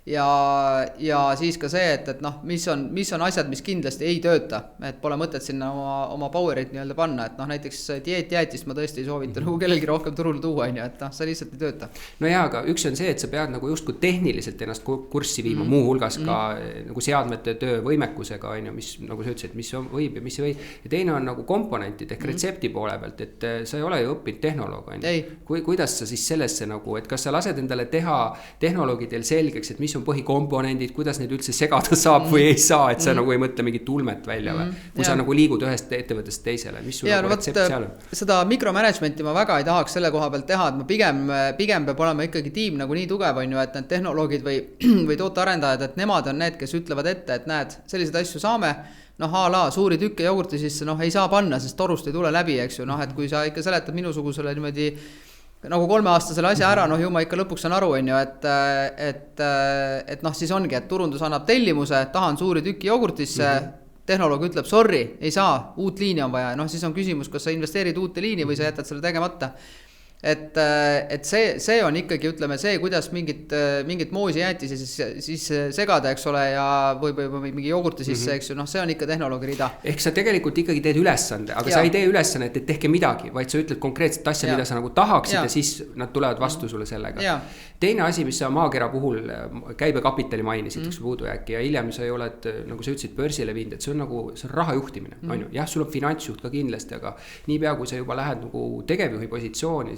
ja siis ka see, et noh, mis on asjad, mis kindlasti ei tööta, et pole mõtet sinna oma power'it nii-öelda panna, et noh, näiteks dieetjäätist ma tõesti ei soovita nagu kellelgi rohkem turul tuua, on ju, et noh, see lihtsalt ei tööta. No jaa, aga üks on see, et sa pead nagu justkui tehniliselt ennast kurssi viima, muuhulgas ka nagu seadmete töövõimekusega, on ju, mis nagu sa ütlesid, mis võib ja mis ei või. Ja teine on nagu komponentid ehk retsepti poole pealt, et sa ei ole ju õppinud tehnoloog, on ju. Kuidas sa siis sellesse nagu, et kas sa lased endale teha tehnoloogidel selgeks, et mis on põhikomponendid, kuidas neid üldse segada saab või ei saa, et sa nagu ei mõtle mingit ulmet välja või? Kui sa nagu liigud ühest ettevõttest teisele, mis sul nagu retsept seal on? Seda mikromanagementi ma väga ei tahaks selle koha pealt teha, et ma pigem peab olema ikkagi tiim nagu nii tugev, on ju, et need tehnoloogid või tootearendajad, et nemad on need, kes ütlevad ette, et näed, selliseid asju saame, noh, suuri tükke jogurti sisse, noh, ei saa panna, sest torust ei tule läbi, eks ju, noh, et kui sa ikka seletad minusugusele niimoodi nagu 3-aastasele asja ära, noh, ju ma ikka lõpuks saan aru, on ju, et noh, siis ongi, et turundus annab tellimuse, tahan suuri tüki jogurtisse, tehnoloog ütleb, sorry, ei saa, uut liini on vaja, noh, siis on küsimus, kas sa investeerid uute liini või sa jätad selle tegemata. Et see on ikkagi, ütleme, see, kuidas mingit moosi jäätisi siis segada, eks ole, ja või mingi jogurti sisse, eks ju, noh, see on ikka tehnoloogi rida. Ehk sa tegelikult ikkagi teed ülesande, aga sa ei tee ülesannet, et tehke midagi, vaid sa ütled konkreetset asja, mida sa nagu tahaksid ja siis nad tulevad vastu sulle sellega. Teine asi, mis sa maakera puhul käibekapitali mainisid, eks puudujääki ja hiljem sa ei oled, nagu sa ütlesid, börsile viinud, et see on nagu see on raha juhtimine, on ju. Jah, sul on finantsjuht ka kindlasti, aga niipea kui sa juba lähed nagu tegevjuhi positsiooni,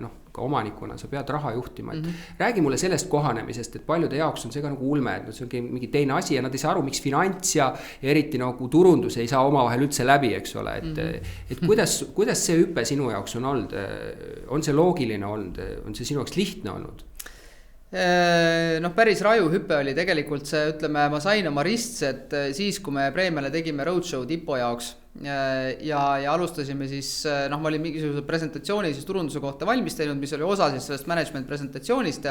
noh, ka omanikuna, sa pead raha juhtima. Räägi mulle sellest kohanemisest, et paljude jaoks on see ka nagu ulme, et see on mingi teine asi ja nad ei saa aru, miks finants ja eriti nagu turundus ei saa omavahel üldse läbi, eks ole. Et kuidas see hüpe sinu jaoks on olnud? On see loogiline olnud? On see sinu jaoks lihtne olnud? Noh, päris raju hüpe oli tegelikult see, ütleme, ma sain oma ristsed siis, kui me Preemiale tegime roadshow Tipo jaoks ja alustasime siis, noh, ma olin mingisuguse presentatsiooni siis turunduse kohta valmis teinud, mis oli osa siis sellest management presentatsioonist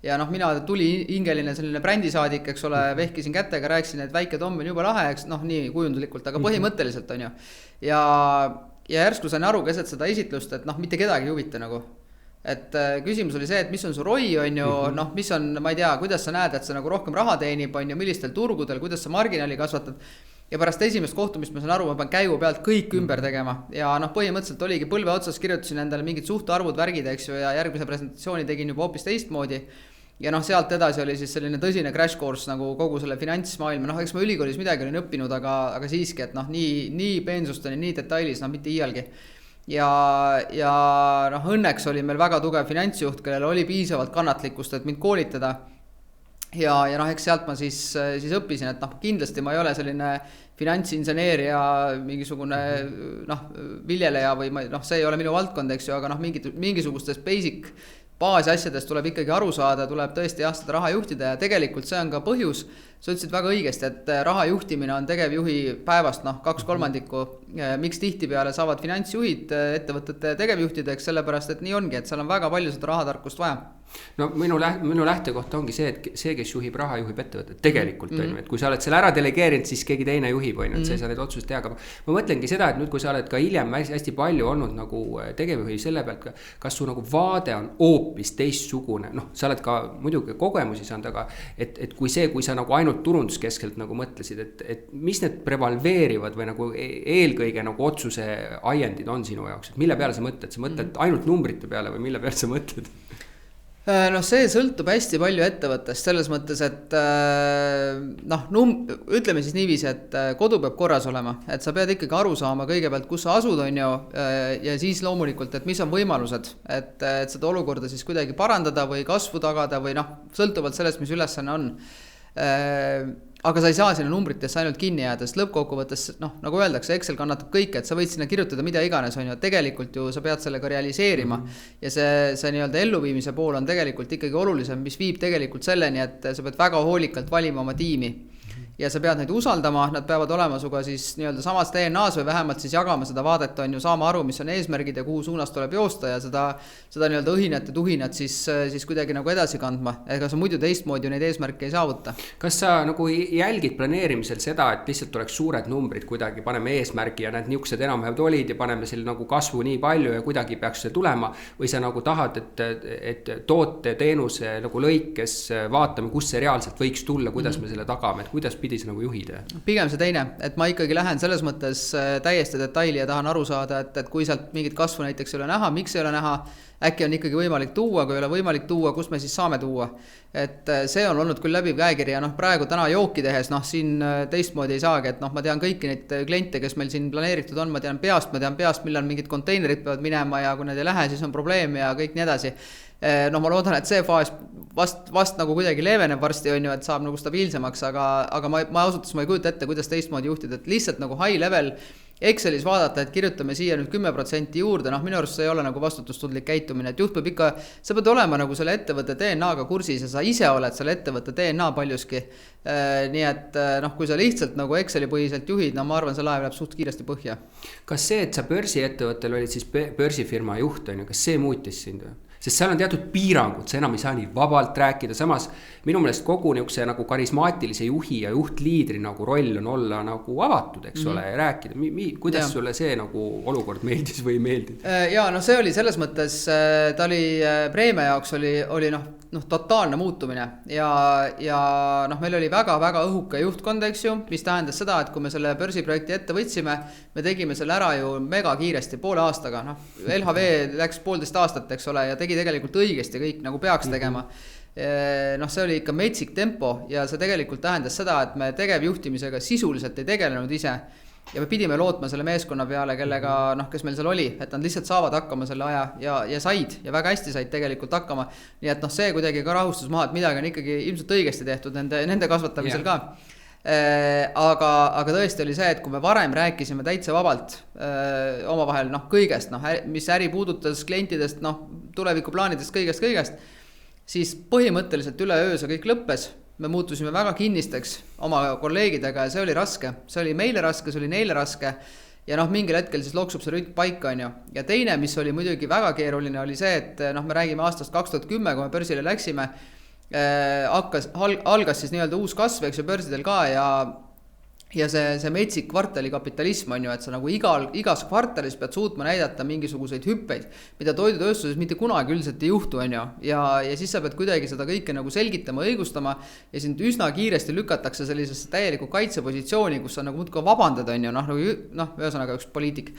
ja noh, mina tuli hingeline selline brändisaadik, eks ole, vehkisin kätega, rääkisin, et väike Tom on juba lahe, eks, noh, nii kujundlikult, aga põhimõtteliselt on ju. Ja järsku sain aru keset seda esitlust, et noh, mitte kedagi ei huvita nagu. Et küsimus oli see, et mis on su ROI, on ju, noh, mis on, ma ei tea, kuidas sa näed, et sa nagu rohkem raha teenib, on ju, millistel turgudel, kuidas sa marginaali kasvatad. Ja pärast esimest kohtumist ma saan aru, ma pean käigu pealt kõik ümber tegema. Ja noh, põhimõtteliselt oligi põlve otsas, kirjutasin endale mingid suhtarvud, värgid, eks ju, ja järgmise presentatsiooni tegin juba hoopis teistmoodi. Ja noh, sealt edasi oli siis selline tõsine crash course nagu kogu selle finantsmaailma. Noh, eks ma ülikoolis midagi olin õppinud, aga siiski, et noh, nii peensusteni, nii detailis, noh, mitte iialgi. Ja noh, õnneks oli meil väga tugev finantsjuht, kellel oli piisavalt kannatlikkust, et mind koolitada. Ja noh, eks sealt ma siis õppisin, et noh, kindlasti ma ei ole selline finantsinseneer ja mingisugune noh, viljeleja või noh, see ei ole minu valdkond, eks ju, aga noh, mingisugustes basic baasasjadest tuleb ikkagi aru saada, tuleb tõesti seda raha juhtida ja tegelikult see on ka põhjus, sa ütlesid väga õigesti, et raha juhtimine on tegevjuhi päevast 2/3, miks tihtipeale saavad finantsjuhid ettevõtete tegevjuhtideks, sellepärast et nii ongi, et seal on väga palju seda rahatarkust vaja. No minu lähtekoht ongi see, et see, kes juhib raha, juhib ettevõtet tegelikult on ju, et kui sa oled selle ära delegeerinud, siis keegi teine juhib on ju, et sa ei saa neid otsuseid teha, aga ma mõtlengi seda, et nüüd kui sa oled ka hiljem hästi palju olnud nagu tegevjuhi selle pealt, kas su nagu vaade on hoopis teistsugune, noh, sa oled ka muidugi kogemusi saanud, aga et kui sa nagu ainult turunduskeskelt nagu mõtlesid, et mis need prevalveerivad või nagu eelkõige nagu otsuse ajendid on sinu jaoks, et mille peale sa mõtled ainult numbrite peale või mille peale sa mõtled? No see sõltub hästi palju ettevõttest selles mõttes, et noh, ütleme siis niiviisi, et kodu peab korras olema, et sa pead ikkagi aru saama kõigepealt, kus sa asud on ju ja siis loomulikult, et mis on võimalused, et seda olukorda siis kuidagi parandada või kasvu tagada või noh, sõltuvalt sellest, mis ülesanne on. Aga sa ei saa sinna numbritesse ainult kinni jääda, sest lõppkokkuvõttes, noh, nagu öeldakse, Excel kannatab kõike, et sa võid sinna kirjutada mida iganes on ju, tegelikult ju sa pead sellega realiseerima ja see nii-öelda elluviimise pool on tegelikult ikkagi olulisem, mis viib tegelikult selleni, et sa pead väga hoolikalt valima oma tiimi ja sa pead neid usaldama, nad peavad olema suga siis nii-öelda samas DNA-s või vähemalt siis jagama seda vaadet, on ju, saama aru, mis on eesmärgid ja kuhu suunas tuleb joosta ja seda nii-öelda õhinat ja tuhinat siis kuidagi nagu edasi kandma, ega sa muidu teistmoodi neid eesmärke ei saavuta. Kas sa nagu jälgid planeerimisel seda, et lihtsalt oleks suured numbrid kuidagi, paneme eesmärgi ja need niisugused enam-vähem olid ja paneme selle nagu kasvu nii palju ja kuidagi peaks see tulema, või sa nagu tahad, et toote, teenuse nagu lõikes vaatame, kus see reaalselt võiks tulla, kuidas me selle tagame, et kuidas pidi see nagu juhid? Pigem see teine, et ma ikkagi lähen selles mõttes täiesti detaili ja tahan aru saada, et kui sealt mingit kasvu näiteks ei ole näha, miks ei ole näha, äkki on ikkagi võimalik tuua, kui ei ole võimalik tuua, kus me siis saame tuua. Et see on olnud küll läbiv käekiri ja praegu täna jooki tehes, siin teistmoodi ei saagi, et ma tean kõiki neid kliente, kes meil siin planeeritud on, ma tean peast, millal mingid konteinerid peavad minema ja kui need ei lähe, siis on probleem ja kõik nii edasi. Ma loodan, et see faas vast nagu kuidagi leeveneb varsti, on ju, et saab nagu stabiilsemaks, aga ma ausalt ma ei kujuta ette, kuidas teistmoodi juhtida, et lihtsalt nagu high level Excelis vaadata, et kirjutame siia nüüd 10% juurde, minu arust see ei ole nagu vastutustundlik käitumine, et juht peab ikka, sa pead olema nagu selle ettevõtte DNA-ga kursis ja sa ise oled selle ettevõtte DNA paljuski. Nii et kui sa lihtsalt nagu Exceli põhiselt juhid, ma arvan, see laev läheb suht kiiresti põhja. Kas see, et sa börsiettevõttel olid siis börsifirma juht, on ju, kas see muutis sind? Sest seal on teatud piirangud, sa enam ei saa nii vabalt rääkida, samas minu meelest kogu niisuguse nagu karismaatilise juhi ja juhtliidri nagu roll on olla nagu avatud, eks ole, ja rääkida. Kuidas sulle see nagu olukord meeldis või ei meeldinud? Ja see oli selles mõttes, ta oli preemia jaoks oli totaalne muutumine ja meil oli väga-väga õhuke juhtkond, eks ju, mis tähendas seda, et kui me selle börsiprojekti ette võtsime, me tegime selle ära ju mega kiiresti, poole aastaga, LHV läks 1,5 aastat, eks ole, ja tegi tegelikult õigesti kõik nagu peaks tegema. See oli ikka metsik tempo ja see tegelikult tähendas seda, et me tegevjuhtimisega sisuliselt ei tegelenud ise ja me pidime lootma selle meeskonna peale, kellega, kes meil seal oli, et nad lihtsalt saavad hakkama selle aja ja said ja väga hästi said tegelikult hakkama. Nii et see kuidagi ka rahustus maha, et midagi on ikkagi ilmselt õigesti tehtud nende kasvatamisel ka. Aga tõesti oli see, et kui me varem rääkisime täitsa vabalt omavahel kõigest, mis äri puudutas klientidest, tulevikuplaanidest, kõigest, siis põhimõtteliselt üle öö see kõik lõppes. Me muutusime väga kinnisteks oma kolleegidega ja see oli raske. See oli meile raske, see oli neile raske ja mingil hetkel siis loksub see rütm paika, on ju. Ja teine, mis oli muidugi väga keeruline, oli see, et me räägime aastast 2010, kui me börsile läksime, algas siis nii-öelda uus kasv, eks ju, börsidel ka ja see metsik kvartali kapitalism on ju, et sa nagu igas kvartalis pead suutma näidata mingisuguseid hüppeid, mida toidutööstuses mitte kunagi üldiselt ei juhtu, on ju, ja siis sa pead kuidagi seda kõike nagu selgitama, õigustama ja sind üsna kiiresti lükatakse sellisesse täieliku kaitsepositsiooni, kus sa nagu muudkui vabandad, on ju, ühesõnaga üks poliitik,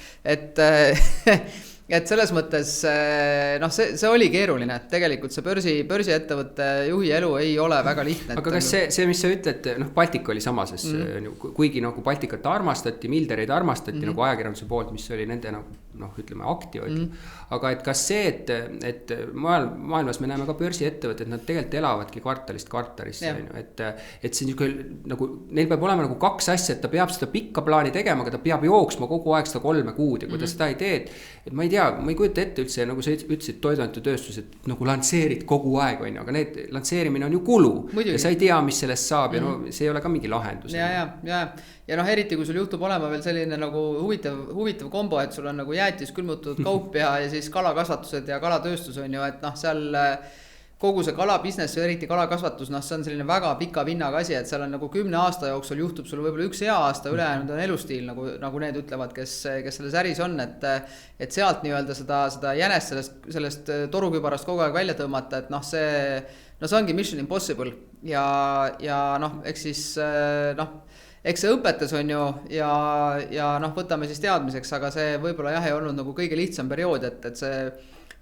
et selles mõttes see oli keeruline, tegelikult see börsiettevõtte juhi elu ei ole väga lihtne. Aga kas see, mis sa ütled, Baltic oli sama, sest kuigi nagu Baltikat armastati, Mildereid armastati nagu ajakirjanduse poolt, mis oli nende ütleme aktivad. Aga et kas see, et maailmas me näeme ka börsiettevõtted, et nad tegelikult elavadki kvartalist kvartalisse, et see nagu, neil peab olema nagu kaks asja, et ta peab seda pikka plaani tegema, aga ta peab jooksma kogu aeg seda 3 kuud ja kui ta seda ei teed, et ma ei tea, ma ei kujuta ette üldse, nagu sa ütlesid toiduainetööstus, et nagu lansseerid kogu aeg, on ju, aga need lansseerimine on ju kulu. Muidugi. Ja sa ei tea, mis sellest saab ja see ei ole ka mingi lahendus. Ja eriti kui sul juhtub olema veel selline nagu huvitav kombo, et sul on nagu jäätis külmutatud kaup ja siis kalakasvatused ja kalatööstus on ju, et seal kogu see kalabusiness, eriti kalakasvatus, see on selline väga pika vinnaga asi, et seal on nagu 10 aasta jooksul juhtub sul võib-olla üks hea aasta, ülejäänud on elustiil, nagu need ütlevad, kes selles äris on, et sealt nii-öelda seda jänest sellest torukübarast kogu aeg välja tõmmata, et see ongi mission impossible ja eks siis eks see õpetas on ju ja võtame siis teadmiseks, aga see võib-olla ei olnud nagu kõige lihtsam periood, et see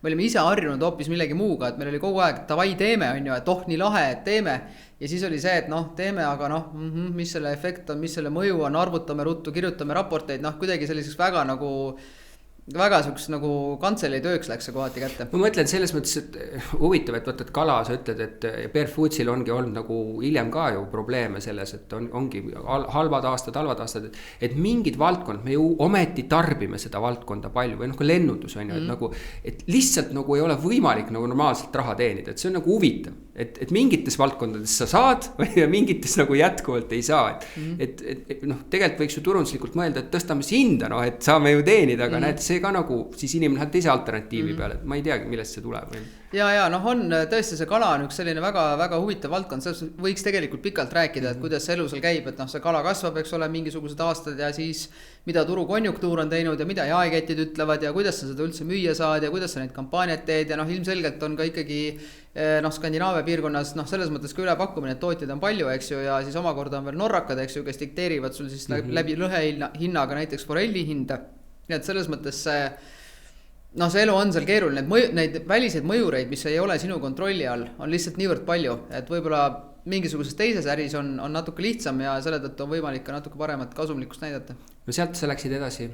me olime ise harjunud hoopis millegi muuga, et meil oli kogu aeg davai teeme on ju, et nii lahe, et teeme ja siis oli see, et teeme, aga mis selle efekt on, mis selle mõju on, arvutame ruttu, kirjutame raporteid, kuidagi selliseks väga nagu väga siuks nagu kantselei tööks läks see kohati kätte. ma mõtlen selles mõttes, et huvitav, et võtad kala, sa ütled, et Bear Foodsil ongi olnud nagu hiljem ka ju probleeme selles, et ongi halvad aastad, et mingid valdkond, me ju ometi tarbime seda valdkonda palju või noh, ka lennundus on ju, et nagu, et lihtsalt nagu ei ole võimalik nagu normaalselt raha teenida, et see on nagu huvitav, et mingites valdkondades sa saad ja mingites nagu jätkuvalt ei saa, et noh, tegelikult võiks ju turunduslikult mõelda, et tõstame hinda, noh, et saame ju teenida, aga näed, see ka nagu, siis inimene läheb teise alternatiivi peale, et ma ei teagi, millest see tuleb. Ja noh, on tõesti see kala on üks selline väga huvitav valdkond, selles võiks tegelikult pikalt rääkida, et kuidas see elu seal käib, et noh, see kala kasvab, eks ole, mingisugused aastad ja siis mida turukonjunktuur on teinud ja mida jaeketid ütlevad ja kuidas sa seda üldse müüa saad ja kuidas sa neid kampaaniaid teed ja noh, ilmselgelt on ka ikkagi noh, Skandinaavia piirkonnas noh, selles mõttes ka ülepakkumine, et tootjaid on palju, eks ju, ja siis omakorda on veel norrakad, eks ju, kes dikteerivad sul siis läbi lõhe hinnaga näiteks forelli hinda. Ja et selles mõttes see noh, see elu on seal keeruline, neid väliseid mõjureid, mis ei ole sinu kontrolli all, on lihtsalt niivõrd palju, et võib-olla mingisuguses teises äris on natuke lihtsam ja selle tõttu on võimalik ka natuke paremat kasumlikkust näidata. No sealt sa läksid edasi?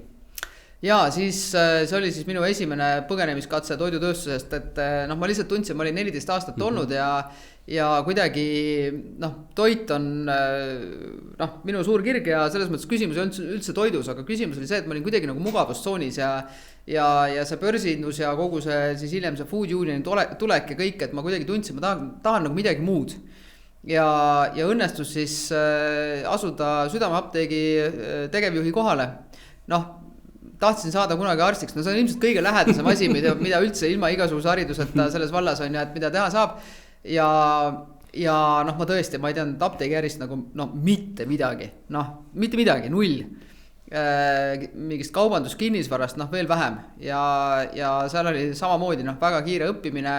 Ja siis see oli siis minu esimene põgenemiskatse toidutööstusest, et noh, ma lihtsalt tundsin, ma olin 14 aastat olnud ja kuidagi noh, toit on noh, minu suur kirg ja selles mõttes küsimus ei olnud üldse toidus, aga küsimus oli see, et ma olin kuidagi nagu mugavustsoonis ja see börsiindus ja kogu see siis hiljem see Food Unioni tulek ja kõik, et ma kuidagi tundsin, ma tahan nagu midagi muud. Ja õnnestus siis asuda Südameapteegi tegevjuhi kohale. Noh, tahtsin saada kunagi arstiks, no see on ilmselt kõige lähedasem asi, mida üldse ilma igasuguse hariduseta selles vallas on ja et mida teha saab. Ja noh, ma tõesti, ma ei teadnud apteegi ärist nagu no, mitte midagi, null. Mingist kaubanduskinnisvarast, noh veel vähem ja seal oli samamoodi noh, väga kiire õppimine,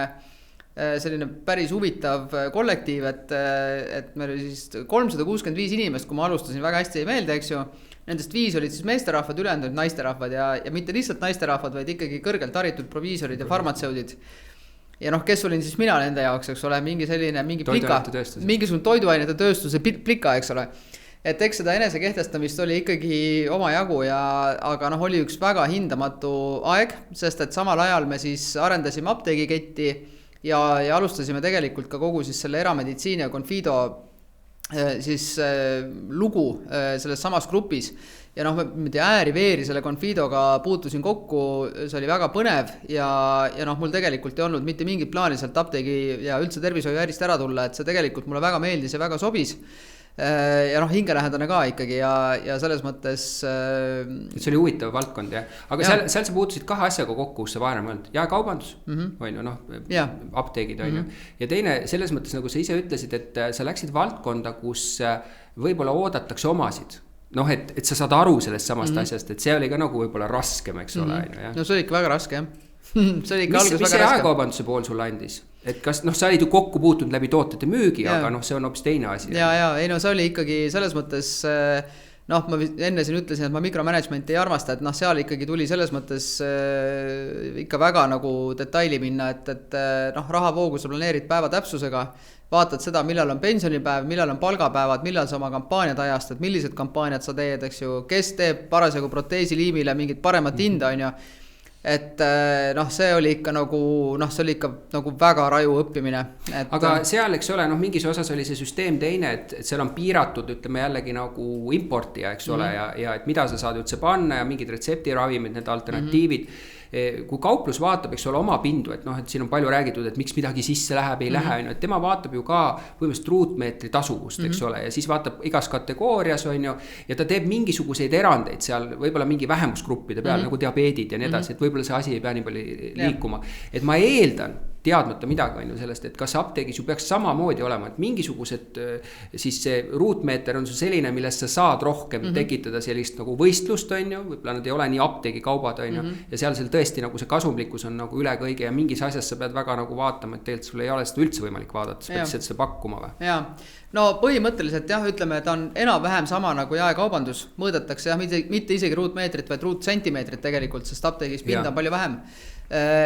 selline päris huvitav kollektiiv, et meil oli siis 365 inimest, kui ma alustasin, väga hästi ei meelde, eks ju. Nendest 5 olid siis meesterahvad, ülejäänud olid naisterahvad ja mitte lihtsalt naisterahvad, vaid ikkagi kõrgelt haritud proviisorid ja farmatseudid. Ja noh, kes olin siis mina nende jaoks, eks ole, mingisugune toiduainete tööstuse plika, eks ole. Et eks seda enese kehtestamist oli ikkagi oma jagu aga noh, oli üks väga hindamatu aeg, sest et samal ajal me siis arendasime apteegiketti ja alustasime tegelikult ka kogu siis selle erameditsiini ja Confido siis lugu selles samas grupis ja noh, ääri-veeri selle Confidoga puutusin kokku, see oli väga põnev ja noh, mul tegelikult ei olnud mitte mingit plaani sealt apteegi ja üldse tervishoiu äärist ära tulla, et see tegelikult mulle väga meeldis ja väga sobis ja noh, hingelähedane ka ikkagi ja selles mõttes see oli huvitav valdkond, jah. Aga seal sa puutusid 2 asjaga kokku, kus sa varem olnud. Jaekaubandus, on ju, noh, apteegid, on ju. Ja teine, selles mõttes, nagu sa ise ütlesid, et sa läksid valdkonda, kus võib-olla oodatakse omasid. Noh, et sa saad aru sellest samast asjast, et see oli ka nagu võib-olla raskem, eks ole. No see oli ikka väga raske, jah. Mis see jaekaubanduse pool sulle andis? Et kas, noh, sa olid ju kokku puutunud läbi tootete müügi, aga noh, see on hoopis teine asi. Ei no see oli ikkagi selles mõttes, noh, ma enne siin ütlesin, et ma mikromanagementi ei armasta, et noh, seal ikkagi tuli selles mõttes ikka väga nagu detaili minna, et noh, rahavoogu sa planeerid päeva täpsusega, vaatad seda, millal on pensionipäev, millal on palgapäevad, millal sa oma kampaaniad ajastad, millised kampaaniad sa teed, eks ju, kes teeb parasjagu proteesiliimile mingit paremat hinda, on ju. Et noh, see oli ikka nagu, noh, see oli ikka nagu väga raju õppimine. Aga seal, eks ole, noh, mingis osas oli see süsteem teine, et seal on piiratud, ütleme jällegi nagu importija, eks ole, ja et mida sa saad üldse panna ja mingid retseptiravimid, need alternatiivid. Kui kauplus vaatab, eks ole, oma pindu, et noh, et siin on palju räägitud, et miks midagi sisse läheb, ei lähe, et tema vaatab ju ka põhimõtteliselt ruutmeetri tasuvust, eks ole, ja siis vaatab igas kategoorias, on ju, ja ta teeb mingisuguseid erandeid seal, võib-olla mingi vähemusgruppide peal, nagu diabeedid ja nii edasi, et võib-olla see asi ei pea nii palju liikuma. Et ma eeldan, teadmata midagi on ju sellest, et kas apteegis ju peaks samamoodi olema, et mingisugused siis see ruutmeeter on selline, millest sa saad rohkem tekitada sellist nagu võistlust, on ju, võib-olla nad ei ole nii apteegi kaubad, on ju, ja seal tõesti nagu see kasumlikkus on nagu üle kõige ja mingis asjas sa pead väga nagu vaatama, et tegelikult sul ei ole seda üldse võimalik vaadata, sa pead lihtsalt seda pakkuma või? Jaa, no põhimõtteliselt jah, ütleme, et on enam-vähem sama nagu jaekaubandus, mõõdetakse jah, mitte isegi ruutmeetrit, vaid ruutsentimeetrit tegelikult, sest apteegis pinda on palju vähem.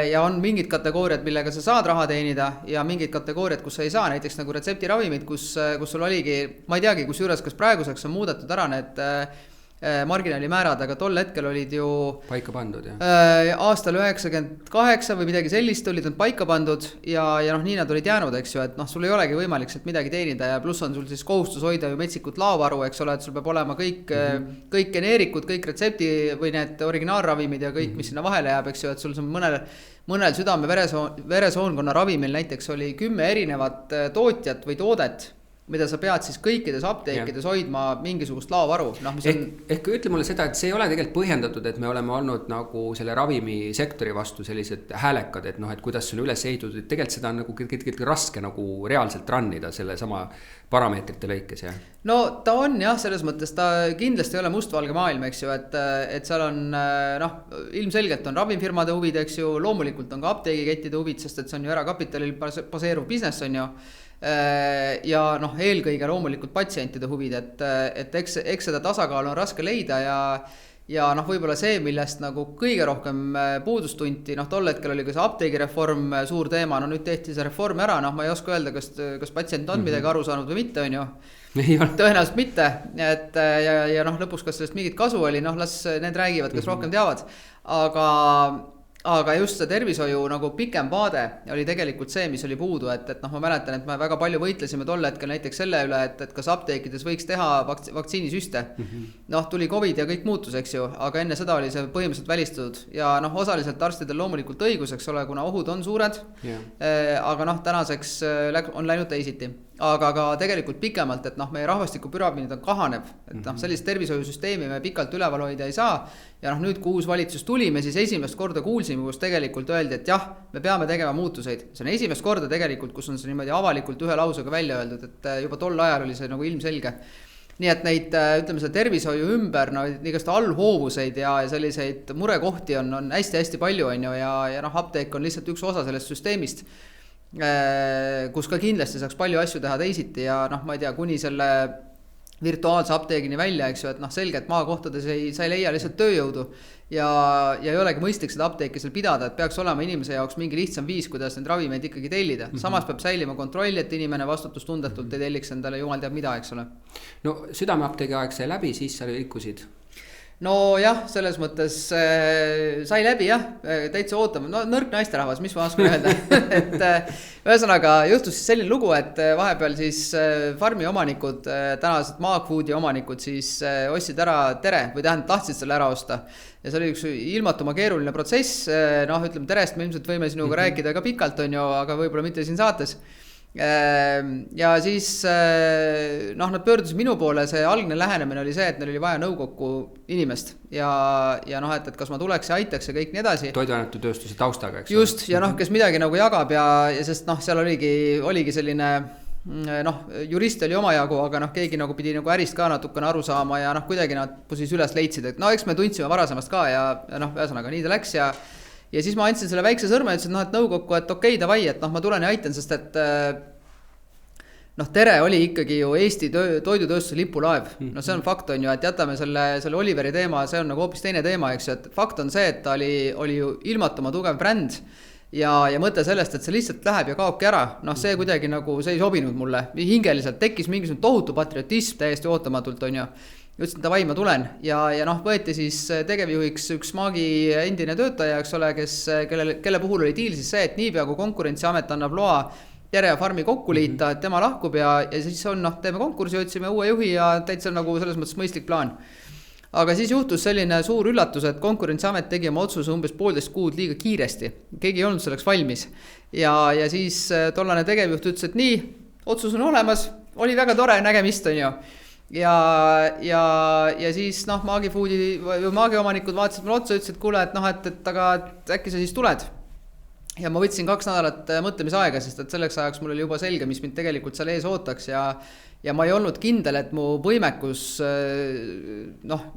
Ja on mingid kategooriad, millega sa saad raha teenida ja mingid kategooriad, kus sa ei saa, näiteks nagu retseptiravimid, kus sul oligi, ma ei teagi, kus juures, kas praeguseks on muudetud ära need marginaalimäärad, aga tol hetkel olid ju paika pandud, jah. Aastal 98 või midagi sellist olid nad paika pandud ja noh, nii nad olid jäänud, eks ju, et noh, sul ei olegi võimalik sealt midagi teenida ja pluss on sul siis kohustus hoida ju metsikut laovaru, eks ole, et sul peab olema kõik geneerikud, kõik retsepti või need originaalravimid ja kõik, mis sinna vahele jääb, eks ju, et sul on mõnel südame-veresoonkonna ravimil näiteks oli 10 erinevat tootjat või toodet, mida sa pead siis kõikides apteekides hoidma mingisugust laovaru. No, mis on... ehk ütle mulle seda, et see ei ole tegelikult põhjendatud, et me oleme olnud nagu selle ravimisektori vastu sellised häälekad, et noh, et kuidas see on üles ehitatud, et tegelikult seda on nagu raske nagu reaalselt rannida selle sama parameetrite lõikes, jah? No ta on jah, selles mõttes ta kindlasti ei ole mustvalge maailm, eks ju, et seal on noh, ilmselgelt on ravimfirmade huvid, eks ju, loomulikult on ka apteegikettide huvid, sest et see on ju erakapitalil baseeruv business on ju. Ja noh, eelkõige loomulikult patsientide huvid, et eks seda tasakaalu on raske leida ja noh, võib-olla see, millest nagu kõige rohkem puudust tunti, noh tol hetkel oli ka see apteegireform suur teema, no nüüd tehti see reform ära, noh ma ei oska öelda, kas patsient on midagi aru saanud või mitte, on ju. Tõenäoliselt mitte, et ja noh, lõpuks kas sellest mingit kasu oli, noh las need räägivad, kes rohkem teavad, aga just see tervishoiu nagu pikem vaade oli tegelikult see, mis oli puudu, et noh, ma mäletan, et me väga palju võitlesime tol hetkel näiteks selle üle, et kas apteekides võiks teha vaktsiinisüste. Noh, tuli COVID ja kõik muutus, eks ju, aga enne seda oli see põhimõtteliselt välistatud ja noh, osaliselt arstidel loomulikult õigus, eks ole, kuna ohud on suured, aga noh, tänaseks on läinud teisiti. Aga ka tegelikult pikemalt, et noh, meie rahvastikupüramiid on kahanev, et noh, sellist tervishoiusüsteemi me pikalt üleval hoida ei saa ja noh, nüüd kui uus valitsus tuli, me siis esimest korda kuulsime, kus tegelikult öeldi, et jah, me peame tegema muutuseid. See on esimest korda tegelikult, kus on see niimoodi avalikult ühe lausega välja öeldud, et juba tol ajal oli see nagu ilmselge. Nii et neid, ütleme see tervishoiu ümber, no igast allhoovuseid ja selliseid murekohti on hästi-hästi palju, on ju, ja noh, apteek on lihtsalt üks osa sellest süsteemist, kus ka kindlasti saaks palju asju teha teisiti ja noh, ma ei tea, kuni selle virtuaalse apteegini välja, eks ju, et noh, selge, et maakohtades sa ei leia lihtsalt tööjõudu ja ei olegi mõistlik seda apteeki seal pidada, et peaks olema inimese jaoks mingi lihtsam viis, kuidas need ravimeid ikkagi tellida. Samas peab säilima kontrolli, et inimene vastutustundetult ei telliks endale jumal teab mida, eks ole. No südameapteegi aeg sai läbi, siis sa liikusid? No jah, selles mõttes sai läbi jah, täitsa ootama, no nõrk naisterahvas, mis ma oskan öelda, et ühesõnaga juhtus siis selline lugu, et vahepeal siis farmi omanikud, tänased Maagfoodi omanikud siis ostsid ära Tere või tähendab tahtsid selle ära osta ja see oli üks ilmatuma keeruline protsess, noh ütleme Terest me ilmselt võime sinuga rääkida ka pikalt on ju, aga võib-olla mitte siin saates. Ja siis noh, nad pöördusid minu poole, see algne lähenemine oli see, et neil oli vaja nõukokku inimest ja noh, et kas ma tuleks ja aitaks ja kõik nii edasi. Toiduainete tööstuse taustaga, eks? Just, ja noh, kes midagi nagu jagab ja sest noh, seal oligi selline noh, jurist oli omajagu, aga noh, keegi nagu pidi nagu ärist ka natukene aru saama ja noh, kuidagi nad siis üles leidsid, et no eks me tundsime varasemast ka ja noh, ühesõnaga nii ta läks ja siis ma andsin selle väikse sõrme ja ütlesin, noh, et nõukokku, et okei, davai, et noh, ma tulen ja aitan, sest et noh, Tere oli ikkagi ju Eesti toidutööstuse lipulaev. No see on fakt on ju, et jätame selle Oliveri teema, see on nagu hoopis teine teema, eks ju, et fakt on see, et ta oli ju ilmatuma tugev bränd ja mõte sellest, et see lihtsalt läheb ja kaobki ära, noh see kuidagi nagu, see ei sobinud mulle, hingeliselt tekkis mingisugune tohutu patriotism täiesti ootamatult on ju. Ütlesin, davai, ma tulen ja noh, võeti siis tegevjuhiks üks Maagi endine töötaja, eks ole, kelle puhul oli diil siis see, et niipea kui Konkurentsiamet annab loa Tere ja farmi kokku liita, et tema lahkub ja siis on noh, teeme konkursi, otsime uue juhi ja täitsa nagu selles mõttes mõistlik plaan. Aga siis juhtus selline suur üllatus, et Konkurentsiamet tegi oma otsuse umbes 1,5 kuud liiga kiiresti. Keegi ei olnud selleks valmis. Ja siis tollane tegevjuht ütles, et nii, otsus on olemas, oli väga tore nägemist on ju. Ja siis noh, Maagi omanikud vaatasid mulle otsa, ütlesid, et kuule, et noh, et aga äkki sa siis tuled. Ja ma võtsin 2 nädalat mõtlemisaega, sest et selleks ajaks mul oli juba selge, mis mind tegelikult seal ees ootaks ja ma ei olnud kindel, et mu võimekus, noh,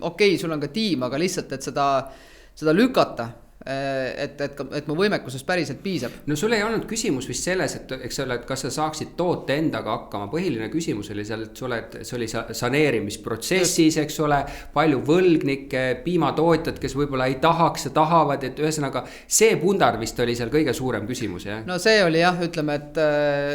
okei, sul on ka tiim, aga lihtsalt, et seda lükata et mu võimekusest päriselt piisab. No sul ei olnud küsimus vist selles, et eks ole, et kas sa saaksid toote endaga hakkama, põhiline küsimus oli seal, et see oli saneerimisprotsessis, eks ole, palju võlgnikke, piimatootjad, kes võib-olla ei tahaks ja tahavad, et ühesõnaga see pundar vist oli seal kõige suurem küsimus, jah? No see oli jah, ütleme, et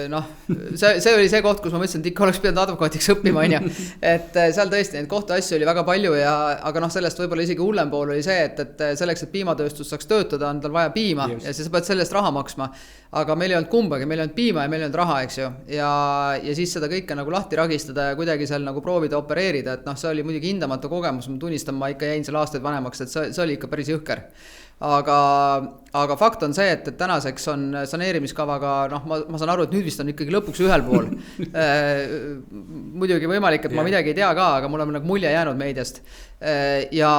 noh, see oli see koht, kus ma mõtlesin, et ikka oleks pidanud advokaatiks õppima, on ju. Et seal tõesti neid kohtuasju oli väga palju aga noh, sellest võib-olla isegi hullem pool oli see, et selleks, et piimatööstus saaks töötada, on tal vaja piima ja siis sa pead selle eest raha maksma. Aga meil ei olnud kumbagi, meil ei olnud piima ja meil ei olnud raha, eks ju. Ja siis seda kõike nagu lahti ragistada ja kuidagi seal nagu proovida opereerida, et noh, see oli muidugi hindamatu kogemus, ma tunnistan, ma ikka jäin seal aastaid vanemaks, et see oli ikka päris jõhker. Aga fakt on see, et tänaseks on saneerimiskavaga, noh, ma saan aru, et nüüd vist on ikkagi lõpuks ühel pool. Muidugi võimalik, et ma midagi ei tea ka, aga mul on nagu mulje jäänud meediast. Ja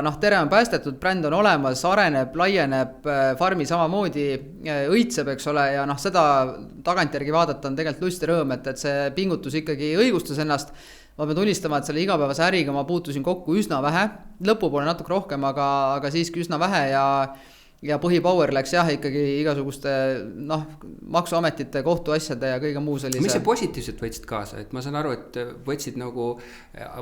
noh, tere on päästetud, bränd on olemas, areneb, laieneb, farmi samamoodi õitseb, eks ole, ja noh, seda tagantjärgi vaadata on tegelikult lust ja rõõm, et see pingutus ikkagi õigustas ennast. Ma pean tunnistama, et selle igapäevase äriga ma puutusin kokku üsna vähe, lõpupoole natuke rohkem, aga siiski üsna vähe ja põhipower läks jah ikkagi igasuguste noh, maksuametite, kohtuasjade ja kõige muu sellise. Mis see positiivselt võtsid kaasa? Et ma saan aru, et võtsid nagu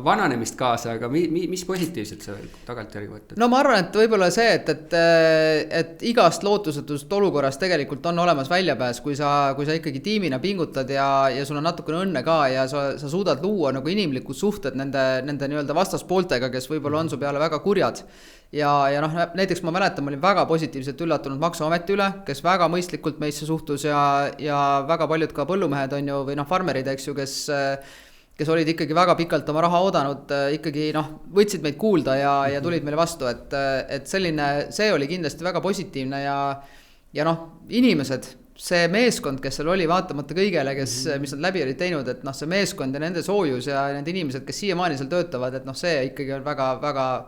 vananemist kaasa, aga mis positiivselt see tagantjärgi võtta? No ma arvan, et võib-olla see, et igast lootusetust olukorrast tegelikult on olemas väljapääs, kui sa ikkagi tiimina pingutad ja sul on natukene õnne ka ja sa suudad luua nagu inimlikud suhted nende nii-öelda vastaspooltega, kes võib-olla on su peale väga kurjad. Ja noh, näiteks ma mäletan, ma olin väga positiivselt üllatunud maksuameti üle, kes väga mõistlikult meisse suhtus ja väga paljud ka põllumehed on ju, või noh, farmerid, eks ju, kes olid ikkagi väga pikalt oma raha oodanud, ikkagi noh, võtsid meid kuulda ja tulid meile vastu, et selline, see oli kindlasti väga positiivne ja noh, inimesed, see meeskond, kes seal oli vaatamata kõigele, mis nad läbi olid teinud, et noh, see meeskond ja nende soojus ja nende inimesed, kes siiamaani seal töötavad, et noh, see ikkagi on väga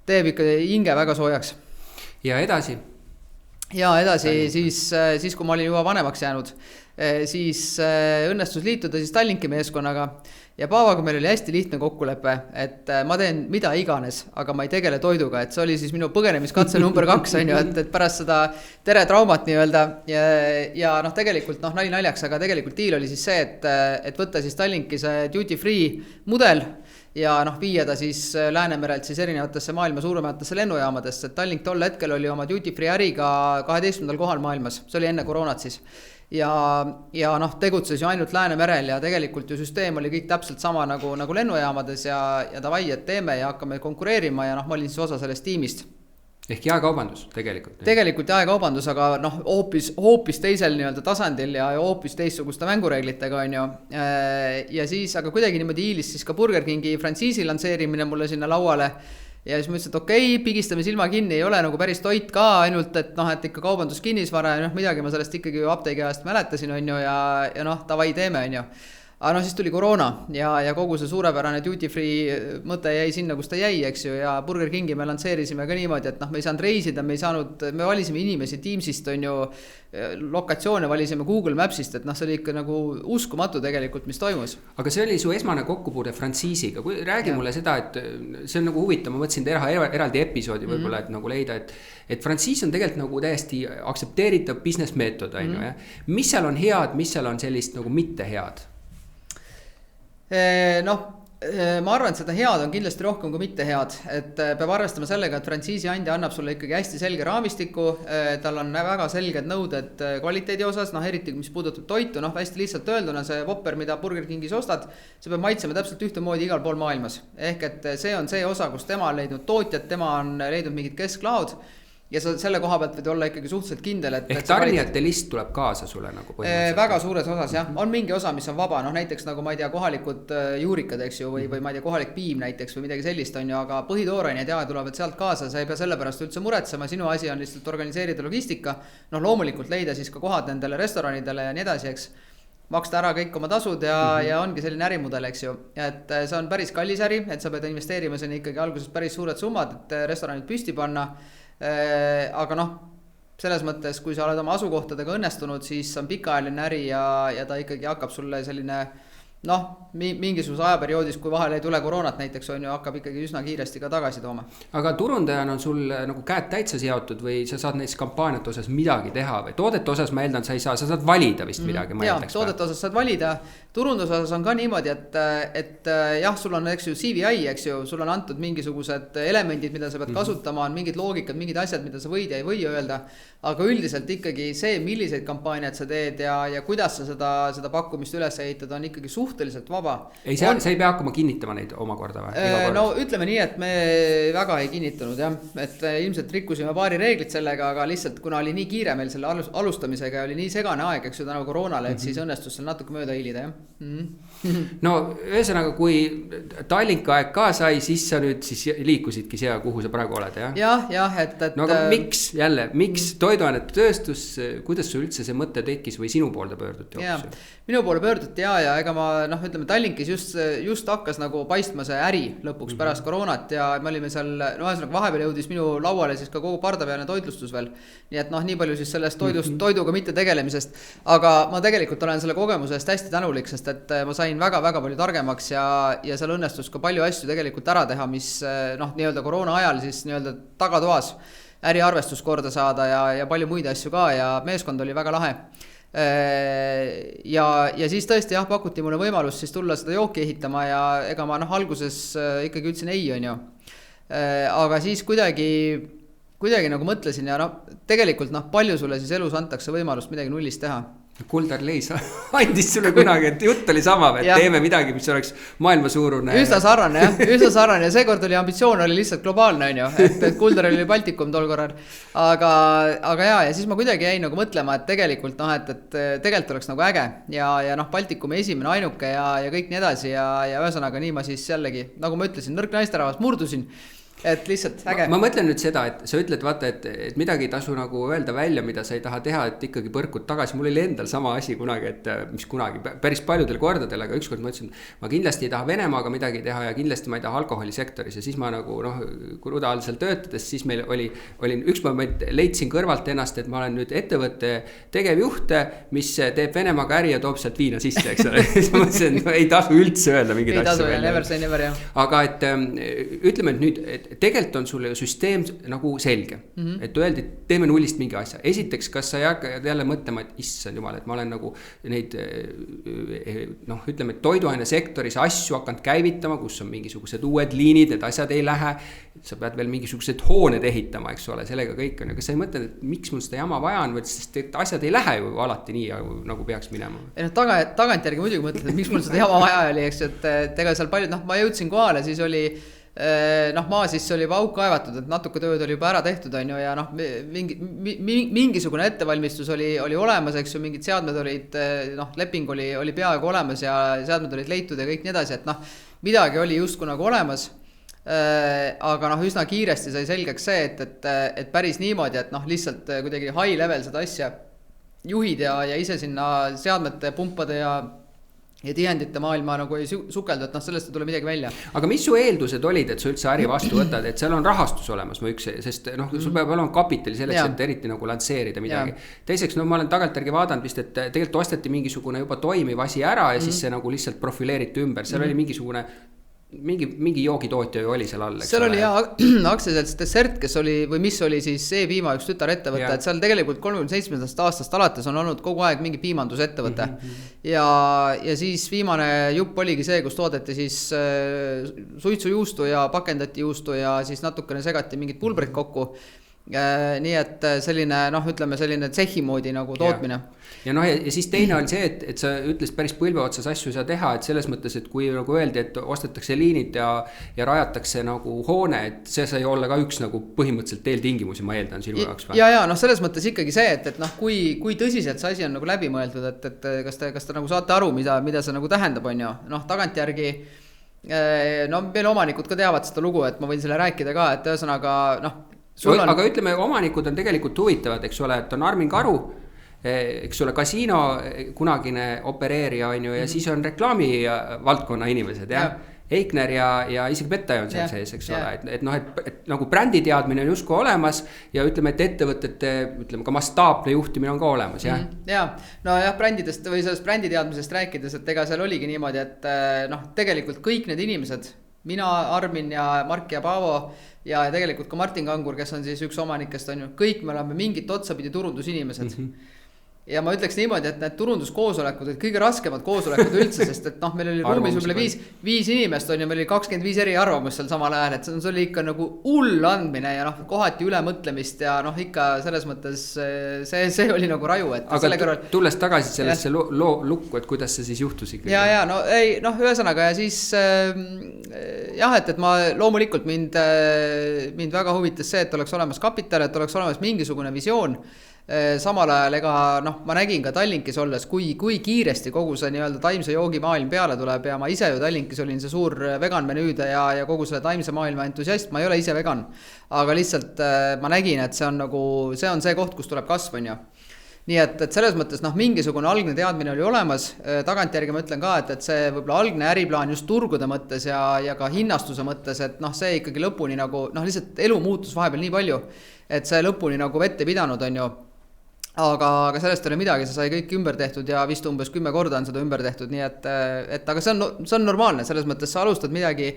teeb ikka hinge väga soojaks. Ja edasi? Ja edasi, siis kui ma olin juba vanemaks jäänud, siis õnnestus liituda siis Tallinki meeskonnaga ja Paavaga meil oli hästi lihtne kokkulepe, et ma teen mida iganes, aga ma ei tegele toiduga, et see oli siis minu põgenemiskatse number 2, on ju, et pärast seda tere traumat nii-öelda ja noh, tegelikult noh, nali naljaks, aga tegelikult deal oli siis see, et võtta siis Tallinki see duty free mudel ja noh, viia ta siis Läänemerelt siis erinevatesse maailma suurematesse lennujaamadesse, et Tallink tol hetkel oli oma duty free äriga 12. kohal maailmas, see oli enne koroonat siis. Ja noh, tegutses ju ainult Läänemerel ja tegelikult ju süsteem oli kõik täpselt sama nagu lennujaamades ja davai, et teeme ja hakkame konkureerima ja noh, ma olin siis osa sellest tiimist. Ehk jaekaubandus tegelikult? Tegelikult jaekaubandus, aga noh, hoopis teisel nii-öelda tasandil ja hoopis teistsuguste mängureeglitega on ju. Ja siis, aga kuidagi niimoodi hiilis siis ka Burger Kingi frantsiisi lansseerimine mulle sinna lauale. Ja siis ma ütlesin, et okei, pigistame silma kinni, ei ole nagu päris toit ka, ainult et noh, et ikka kaubandus kinnisvara ja noh, midagi ma sellest ikkagi apteegi ajast mäletasin on ju ja noh, davai teeme on ju. Aga noh, siis tuli koroona ja kogu see suurepärane duty free mõte jäi sinna, kus ta jäi, eks ju, ja Burger Kingi me lansseerisime ka niimoodi, et noh, me ei saanud reisida, me valisime inimesi Teamsist, on ju, lokatsioone valisime Google Mapsist, et noh, see oli ikka nagu uskumatu tegelikult, mis toimus. Aga see oli su esmane kokkupuude frantsiisiga, räägi mulle seda, et see on nagu huvitav, ma mõtlesin teha eraldi episoodi võib-olla, et nagu leida, et frantsiis on tegelikult nagu täiesti aktsepteeritav business meetod, on ju, mis seal on head, mis seal on sellist nagu mitte head? Noh, ma arvan, et seda head on kindlasti rohkem kui mitte head, et peab arvestama sellega, et frantsiisi andja annab sulle ikkagi hästi selge raamistiku, tal on väga selged nõuded kvaliteedi osas, noh eriti mis puudutab toitu, noh hästi lihtsalt öelduna see Whopper, mida Burger Kingis ostad, see peab maitsema täpselt ühtemoodi igal pool maailmas, ehk et see on see osa, kus tema on leidnud tootjad, tema on leidnud mingid kesklaod ja selle koha pealt võid olla ikkagi suhteliselt kindel, et ehk tarnijate list tuleb kaasa sulle nagu põhimõtteliselt? Väga suures osas jah, on mingi osa, mis on vaba, noh näiteks nagu ma ei tea, kohalikud juurikad, eks ju, või ma ei tea, kohalik piim näiteks või midagi sellist on ju, aga põhitoorained ja tulevad sealt kaasa, sa ei pea selle pärast üldse muretsema, sinu asi on lihtsalt organiseerida logistika, noh loomulikult leida siis ka kohad nendele restoranidele ja nii edasi, eks, maksta ära kõik oma tasud ja ongi selline ärimudel, eks ju, et see on päris kallis äri, et sa pead investeerima sinna ikkagi alguses päris suured summad, et restoranid püsti panna. Aga noh, selles mõttes, kui sa oled oma asukohtadega õnnestunud, siis on pikaajaline äri ja ta ikkagi hakkab sulle selline noh, mingisuguse ajaperioodis, kui vahele ei tule koroonat näiteks on ju, hakkab ikkagi üsna kiiresti ka tagasi tooma. Aga turundajana on sul nagu käed täitsa seotud või sa saad näiteks kampaaniate osas midagi teha või toodete osas ma eeldan, sa saad valida vist midagi. Ja, toodete osas saad valida. Turunduse osas on ka niimoodi, et jah, sul on eks ju CVI, eks ju, sul on antud mingisugused elemendid, mida sa pead kasutama, on mingid loogikad, mingid asjad, mida sa võid ja ei või öelda, aga üldiselt ikkagi see, milliseid kampaaniad sa teed ja kuidas sa seda pakkumist üles ehitad, on ikkagi suhteliselt vaba. Ei, sa ei pea hakkama kinnitama neid omakorda või? No ütleme nii, et me väga ei kinnitanud jah, et ilmselt rikkusime paari reeglit sellega, aga lihtsalt kuna oli nii kiire meil selle alustamisega ja oli nii segane aeg, eks ju tänu koroonale, et siis õnnestus seal natuke mööda hiilida jah. No ühesõnaga, kui Tallinka aeg ka sai, siis sa nüüd siis liikusidki siia, kuhu sa praegu oled jah? Jah, et no aga miks toiduainete tööstus, kuidas sul üldse see mõte tekkis või sinu poolde pöörduti? Minu poole pöörduti ja ega ma ütleme Tallinkis just hakkas nagu paistma see äri lõpuks pärast koroonat ja me olime seal, vahepeal jõudis minu lauale siis ka kogu pardapealne toitlustus veel. Nii et nii palju siis sellest toiduga mitte tegelemisest, aga ma tegelikult olen selle kogemuse eest hästi tänulik, sest et ma sain väga-väga palju targemaks ja seal õnnestus ka palju asju tegelikult ära teha, mis nii-öelda koroona ajal siis nii-öelda tagatoas äriarvestus korda saada ja palju muid asju ka ja meeskond oli väga lahe. Ja siis tõesti jah, pakuti mulle võimalus siis tulla seda jooki ehitama ja ega ma alguses ikkagi ütlesin ei on ju. Aga siis kuidagi nagu mõtlesin ja tegelikult palju sulle siis elus antakse võimalust midagi nullist teha. Kuldar Leis andis sulle kunagi, et jutt oli sama, et teeme midagi, mis oleks maailmasuurune. Üsna sarnane ja seekord oli ambitsioon oli lihtsalt globaalne on ju, et Kuldar oli Baltikum tol korral. Aga ja siis ma kuidagi jäin nagu mõtlema, et tegelikult et tegelikult oleks nagu äge ja Baltikumi esimene ainuke ja kõik nii edasi ja ühesõnaga nii ma siis jällegi, nagu ma ütlesin, nõrk naisterahvas murdusin. Et lihtsalt äge. Ma mõtlen nüüd seda, et sa ütled vaata, et midagi ei tasu nagu öelda välja, mida sa ei taha teha, et ikkagi põrkud tagasi. Mul oli endal sama asi kunagi, et mis kunagi päris paljudel kordadel, aga ükskord ma ütlesin, ma kindlasti ei taha Venemaaga midagi teha ja kindlasti ma ei taha alkoholisektoris ja siis ma nagu Kruda all seal töötades, siis meil oli üks moment leidsin kõrvalt ennast, et ma olen nüüd ettevõtte tegevjuht, mis teeb Venemaaga äri ja toob sealt viina sisse, eks ole. Siis ma mõtlesin, et ei tasu üldse öelda mingid asju välja. Aga et ütleme nüüd, et tegelikult on sulle süsteem nagu selge, et öeldi, et teeme nullist mingi asja. Esiteks, kas sa ei hakka jälle mõtlema, et issand jumal, et ma olen nagu neid ütleme, et toiduaine sektoris asju hakanud käivitama, kus on mingisugused uued liinid, need asjad ei lähe, sa pead veel mingisugused hooned ehitama, eks ole, sellega kõik on. Ja kas sa ei mõtle, et miks mul seda jama vaja on, sest asjad ei lähe ju alati nii, nagu peaks minema? Tagantjärgi muidugi mõtled, et miks mul seda jama vaja oli, eks, et ega seal paljud, ma jõudsin kohale, siis oli maa siis oli juba auk kaevatud, et natuke tööd oli juba ära tehtud on ju ja mingisugune ettevalmistus oli olemas, eks ju, mingid seadmed olid, leping oli peaaegu olemas ja seadmed olid leitud ja kõik nii edasi, et midagi oli justkui nagu olemas, aga üsna kiiresti sai selgeks see, et päris niimoodi, et lihtsalt kuidagi high level seda asja juhid ja ise sinna seadmete, pumpade ja tihendite maailma nagu ei sukeldu, et sellest ei tule midagi välja. Aga mis su eeldused olid, et sa üldse äri vastu võtad, et seal on rahastus olemas, sest sul peab olema kapitali selleks, et eriti nagu lansseerida midagi. Teiseks, ma olen tagantjärgi vaadanud vist, et tegelikult osteti mingisugune juba toimiv asi ära ja siis see nagu lihtsalt profileeriti ümber, seal oli mingisugune mingi joogitootja ju oli seal all. Seal oli aktsiaselts Dessert, kes oli või mis oli siis E-piima üks tütarettevõte, et seal tegelikult 37. aastast alates on olnud kogu aeg mingi piimandusettevõte ja siis viimane jupp oligi see, kus toodeti siis suitsujuustu ja pakendati juustu ja siis natukene segati mingid pulbrid kokku. Nii et selline, ütleme selline tsehi moodi nagu tootmine. Ja siis teine oli see, et sa ütlesid päris põlve otsas asju saa teha, et selles mõttes, et kui nagu öeldi, et ostetakse liinid ja rajatakse nagu hoone, et see sai olla ka üks nagu põhimõtteliselt eeltingimusi, ma eeldan sinu jaoks. Ja selles mõttes ikkagi see, et kui tõsiselt see asi on nagu läbi mõeldud, et kas te nagu saate aru, mida see nagu tähendab on ju, tagantjärgi meil omanikud ka teavad seda lugu, et ma võin selle rääkida ka, et ühesõnaga aga ütleme, omanikud on tegelikult huvitavad, eks ole, et on Armin Karu, eks ole, kasiino kunagine opereerija on ju ja siis on reklaami valdkonna inimesed jah. Eikner ja isegi Pettaja on seal sees, eks ole, et noh, et nagu brändi teadmine on justkui olemas ja ütleme, et ettevõtete, ütleme ka mastaapne juhtimine on ka olemas, jah? Ja, no jah, brändidest või sellest brändi teadmisest rääkides, et ega seal oligi niimoodi, et noh, tegelikult kõik need inimesed, mina, Armin ja Mark ja Paavo ja tegelikult ka Martin Kangur, kes on siis üks omanikest, on ju, kõik me oleme mingit otsapidi turundusinimesed. Ja ma ütleks niimoodi, et need turunduskoosolekud, et kõige raskemad koosolekud üldse, sest et noh, meil oli ruumis võib-olla viis inimest on ja meil oli 25 eri arvamust seal samal ajal, et see oli ikka nagu hull andmine ja noh, kohati ülemõtlemist ja noh, ikka selles mõttes see oli nagu raju, et aga kõrval... tulles tagasi sellesse lukku, et kuidas see siis juhtus ikkagi? Ja, no ei, noh, ühesõnaga ja siis jah, et ma loomulikult mind väga huvitas see, et oleks olemas kapital, et oleks olemas mingisugune visioon. Samal ajal ega noh, ma nägin ka Tallinkis olles, kui kiiresti kogu see nii-öelda taimse joogi maailm peale tuleb ja ma ise ju Tallinkis olin see suur vegan menüüde ja kogu selle taimse maailma entusiast, ma ei ole ise vegan, aga lihtsalt ma nägin, et see on see koht, kus tuleb kasv, on ju. Nii et selles mõttes noh, mingisugune algne teadmine oli olemas, tagantjärgi ma ütlen ka, et see võib-olla algne äriplaan just turgude mõttes ja ka hinnastuse mõttes, et noh, see ikkagi lõpuni nagu, noh lihtsalt elu muutus vahepeal nii palju, et see lõpuni nagu vette pidanud, on ju. Aga sellest ei ole midagi, see sai kõik ümber tehtud ja vist umbes 10 korda on seda ümber tehtud, nii et aga see on normaalne, selles mõttes sa alustad midagi,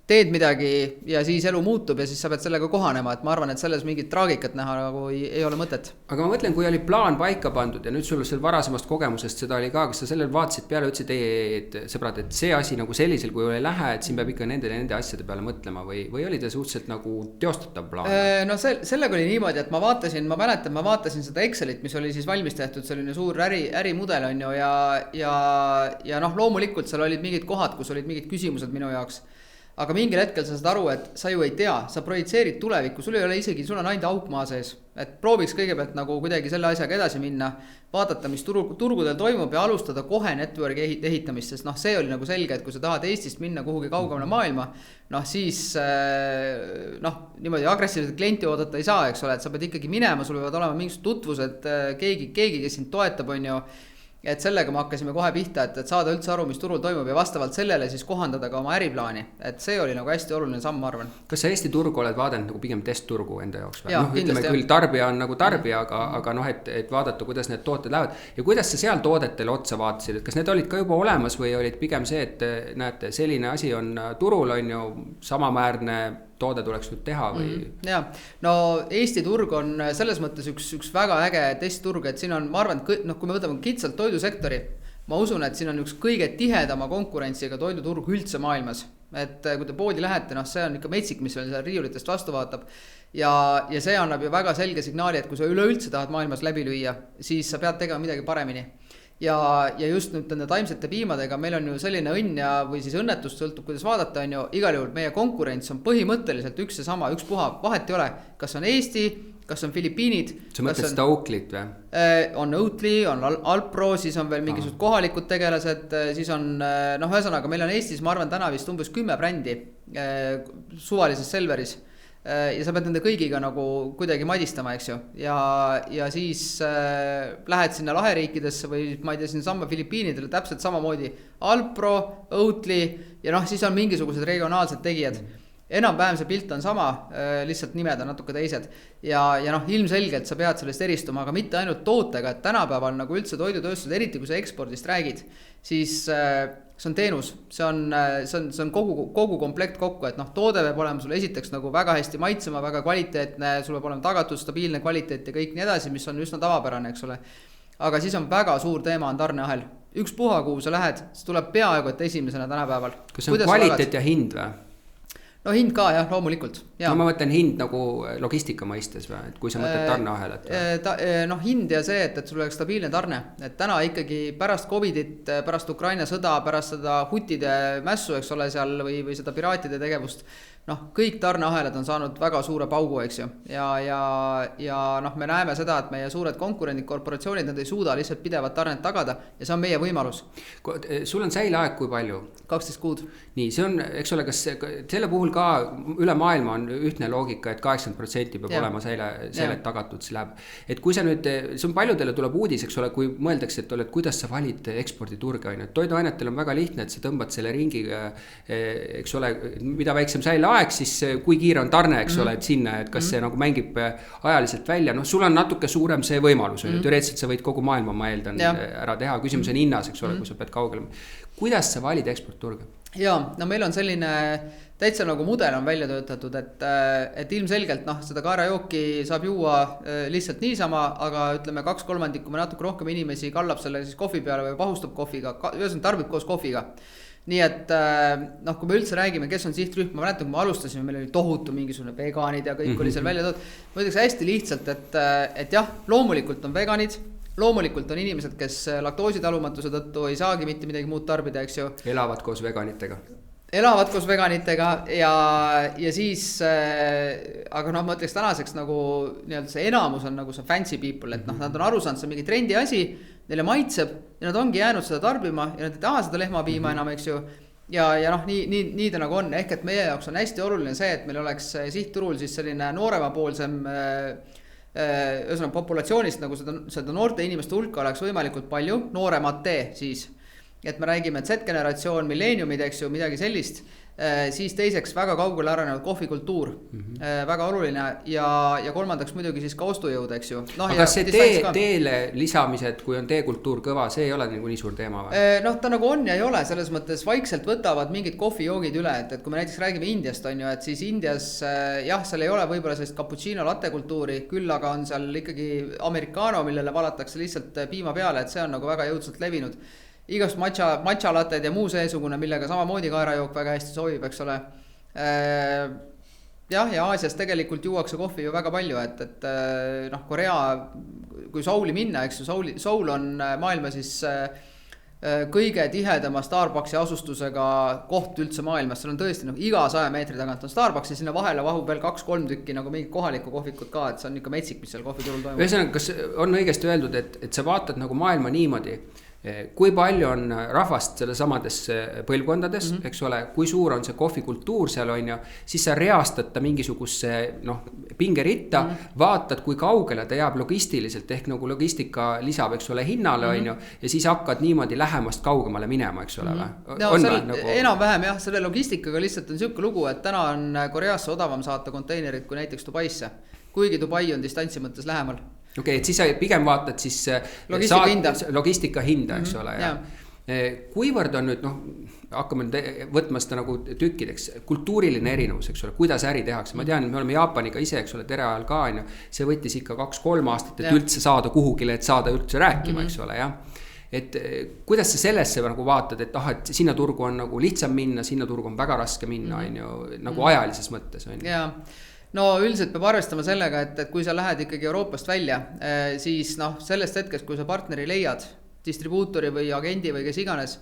teed midagi ja siis elu muutub ja siis sa pead sellega kohanema, et ma arvan, et selles mingit traagikat näha nagu ei ole mõtet. Aga ma mõtlen, kui oli plaan paika pandud ja nüüd sul seal varasemast kogemusest seda oli ka, kas sa sellel vaatasid peale, ütlesid, et sõbrad, et see asi nagu sellisel kui ei lähe, et siin peab ikka nende asjade peale mõtlema või oli ta suhteliselt nagu teostatav plaan? No sellega oli niimoodi, et ma vaatasin seda Excelit, mis oli siis valmis tehtud, selline suur ärimudel on ju ja noh, loomulikult seal olid mingid kohad, kus olid mingid küsimused minu jaoks. Aga mingil hetkel sa saad aru, et sa ju ei tea, sa projitseerid tulevikku, sul ei ole isegi, sul on ainult auk maa sees. Et prooviks kõigepealt nagu kuidagi selle asjaga edasi minna, vaadata, mis turgudel toimub ja alustada kohe networki ehitamist, sest noh, see oli nagu selge, et kui sa tahad Eestist minna kuhugi kaugemale maailma, noh siis noh, niimoodi agressiivselt klienti oodata ei saa, eks ole, et sa pead ikkagi minema, sul võivad olema mingisugused tutvused, keegi, kes sind toetab, on ju. Et sellega me hakkasime kohe pihta, et saada üldse aru, mis turul toimub ja vastavalt sellele siis kohandada ka oma äriplaani. Et see oli nagu hästi oluline samm, ma arvan. Kas sa Eesti turgu oled vaadanud nagu pigem testturgu enda jaoks? Ja, noh, ütleme küll, tarbija on nagu tarbija, aga noh, et vaadata, kuidas need tooted lähevad. Ja kuidas sa seal toodetele otsa vaatasid? Et kas need olid ka juba olemas või olid pigem see, et näete, selline asi on turul, on ju samamäärne toode tuleks nüüd teha või? Ja, no Eesti turg on selles mõttes üks väga äge testturg, et siin on, ma arvan, et noh, kui me võtame kitsalt toidusektori, ma usun, et siin on üks kõige tihedama konkurentsiga toiduturg üldse maailmas. Et kui te poodi lähete, noh, see on ikka metsik, mis veel seal riiulitest vastu vaatab. Ja see annab ju väga selge signaali, et kui sa üleüldse tahad maailmas läbi lüüa, siis sa pead tegema midagi paremini. Ja just nüüd nende taimsete piimadega meil on ju selline õnn või siis õnnetust sõltub, kuidas vaadata, on ju igal juhul meie konkurents on põhimõtteliselt üks ja sama, üks puha, vahet ei ole, kas on Eesti, kas on Filipiinid. Sa mõtled seda Oatly't või? On Oatly, on Alpro, siis on veel mingisugused kohalikud tegelased, siis on, noh, ühesõnaga meil on Eestis, ma arvan, täna vist umbes 10 brändi suvalises Selveris. Ja sa pead nende kõigiga nagu kuidagi madistama, eks ju. Ja siis lähed sinna laheriikidesse või ma ei tea, sinna samma Filipiinidele täpselt samamoodi Alpro, Oatly ja noh, siis on mingisugused regionaalsed tegijad. Enam-vähem see pilt on sama, lihtsalt nimed on natuke teised. Ja noh, ilmselgelt sa pead sellest eristuma, aga mitte ainult tootega, et tänapäeval nagu üldse toidutööstused, eriti kui sa ekspordist räägid, siis see on teenus, see on kogu komplekt kokku, et noh, toode peab olema sul esiteks nagu väga hästi maitsema, väga kvaliteetne, sul peab olema tagatud stabiilne kvaliteet ja kõik nii edasi, mis on üsna tavapärane, eks ole. Aga siis on väga suur teema on tarneahel. Üks puha, kuhu sa lähed, see tuleb peaaegu, et esimesena tänapäeval. Kas see on kvaliteet ja hind või? No hind ka jah, loomulikult. No ma mõtlen hind nagu logistika mõistes või, et kui sa mõtled tarneahelat? No hind ja see, et sul oleks stabiilne tarne. Et täna ikkagi pärast Covidit, pärast Ukraina sõda, pärast seda hutide mässu, eks ole seal või seda piraatide tegevust, noh, kõik tarneahelad on saanud väga suure paugu, eks ju. Ja noh, me näeme seda, et meie suured konkurendid, korporatsioonid, nad ei suuda lihtsalt pidevat tarnet tagada ja see on meie võimalus. Sul on säileaeg kui palju? 12 kuud. Nii, see on, eks ole, kas selle puhul ka üle maailma on ühtne loogika, et 80% peab olema säilet tagatud, see läheb. Et kui sa nüüd, see on paljudele tuleb uudis, eks ole, kui mõeldakse, et kuidas sa valid eksporditurge, on ju. Toiduainetel on väga lihtne, et sa tõmbad selle ringiga, eks ole, mida väiksem säileaeg, siis kui kiire on tarne, eks ole, et sinna, et kas see nagu mängib ajaliselt välja, noh, sul on natuke suurem see võimalus, teoreetiliselt sa võid kogu maailma, ma eeldan, ära teha, küsimus on hinnas, eks ole, kui sa pead kaugele. Kuidas sa valid eksportturge? Jaa, no meil on selline täitsa nagu mudel on välja töötatud, et ilmselgelt noh, seda kaerajooki saab juua lihtsalt niisama, aga ütleme 2/3 või natuke rohkem inimesi kallab selle siis kohvi peale või pahustab kohviga, ühesõnaga tarbib koos kohviga. Nii et noh, kui me üldse räägime, kes on sihtrühm, ma mäletan, kui me alustasime, meil oli tohutu mingisugune veganid ja kõik oli seal välja toodud. Ma ütleks hästi lihtsalt, et jah, loomulikult on veganid, loomulikult on inimesed, kes laktoositalumatuse tõttu ei saagi mitte midagi muud tarbida, eks ju. Elavad koos veganitega ja siis, aga noh, ma ütleks tänaseks nagu nii-öelda see enamus on nagu see fancy people, et noh, nad on aru saanud, see on mingi trendi asi, neile maitseb ja nad ongi jäänud seda tarbima ja nad ei taha seda lehmapiima enam, eks ju. Ja noh, nii ta nagu on, ehk et meie jaoks on hästi oluline see, et meil oleks sihtturul siis selline nooremapoolsem ühesõnaga populatsioonist nagu seda noorte inimeste hulka oleks võimalikult palju, nooremate siis. Et me räägime, et Z-generatsioon, milleeniumid, eks ju, midagi sellist, siis teiseks väga kaugele arenenud kohvikultuur, väga oluline ja kolmandaks muidugi siis ka ostujõud, eks ju. No, aga see teele lisamised, kui on teekultuur kõva, see ei ole nagu nii suur teema või? Noh, ta nagu on ja ei ole, selles mõttes vaikselt võtavad mingid kohvijoogid üle, et kui me näiteks räägime Indiast, on ju, et siis Indias jah, seal ei ole võib-olla sellist cappuccino latte kultuuri, küll aga on seal ikkagi americano, millele valatakse lihtsalt piima peale, et see on nagu väga jõudsalt levinud. Igast matcha latted ja muu seesugune, millega samamoodi kaerajook väga hästi sobib, eks ole. Jah, ja Aasias tegelikult juuakse kohvi ju väga palju, et noh, Korea, kui Souli minna, eks ju, Soul on maailma siis kõige tihedama Starbucksi asustusega koht üldse maailmas. Seal on tõesti noh, iga 100 meetri tagant on Starbucks ja sinna vahele vahub veel 2-3 tükki nagu mingi kohalikku kohvikut ka, et see on ikka metsik, mis seal kohviturul toimub. Ühesõnaga, kas on õigesti öeldud, et sa vaatad nagu maailma niimoodi, kui palju on rahvast selle samades põlvkondades, eks ole, kui suur on see kohvikultuur seal on ju, siis sa reastad ta mingisuguse pingeritta, vaatad, kui kaugele ta jääb logistiliselt, ehk nagu logistika lisab, eks ole, hinnale on ju, ja siis hakkad niimoodi lähemast kaugemale minema, eks ole. No, enam-vähem jah, selle logistikaga lihtsalt on siuke lugu, et täna on Koreasse odavam saata konteinerid kui näiteks Dubaisse, kuigi Dubai on distantsi mõttes lähemal. Okei, et siis sa pigem vaatad siis logistika hinda, eks ole. Ja. Kuivõrd on nüüd, hakkame võtma seda nagu tükkideks, kultuuriline erinevus, eks ole, kuidas äri tehakse. Ma tean, me oleme Jaapaniga ise, eks ole, tere ajal ka, see võttis ikka 2-3 aastat, et üldse saada kuhugile, et saada üldse rääkima, eks ole, jah. Et kuidas sa sellesse nagu vaatad, et et sinna turgu on nagu lihtsam minna, sinna turgu on väga raske minna, on ju, nagu ajalises mõttes, on ju. Jaa. No üldiselt peab arvestama sellega, et kui sa lähed ikkagi Euroopast välja, siis sellest hetkest, kui sa partneri leiad, distribuutori või agendi või kes iganes,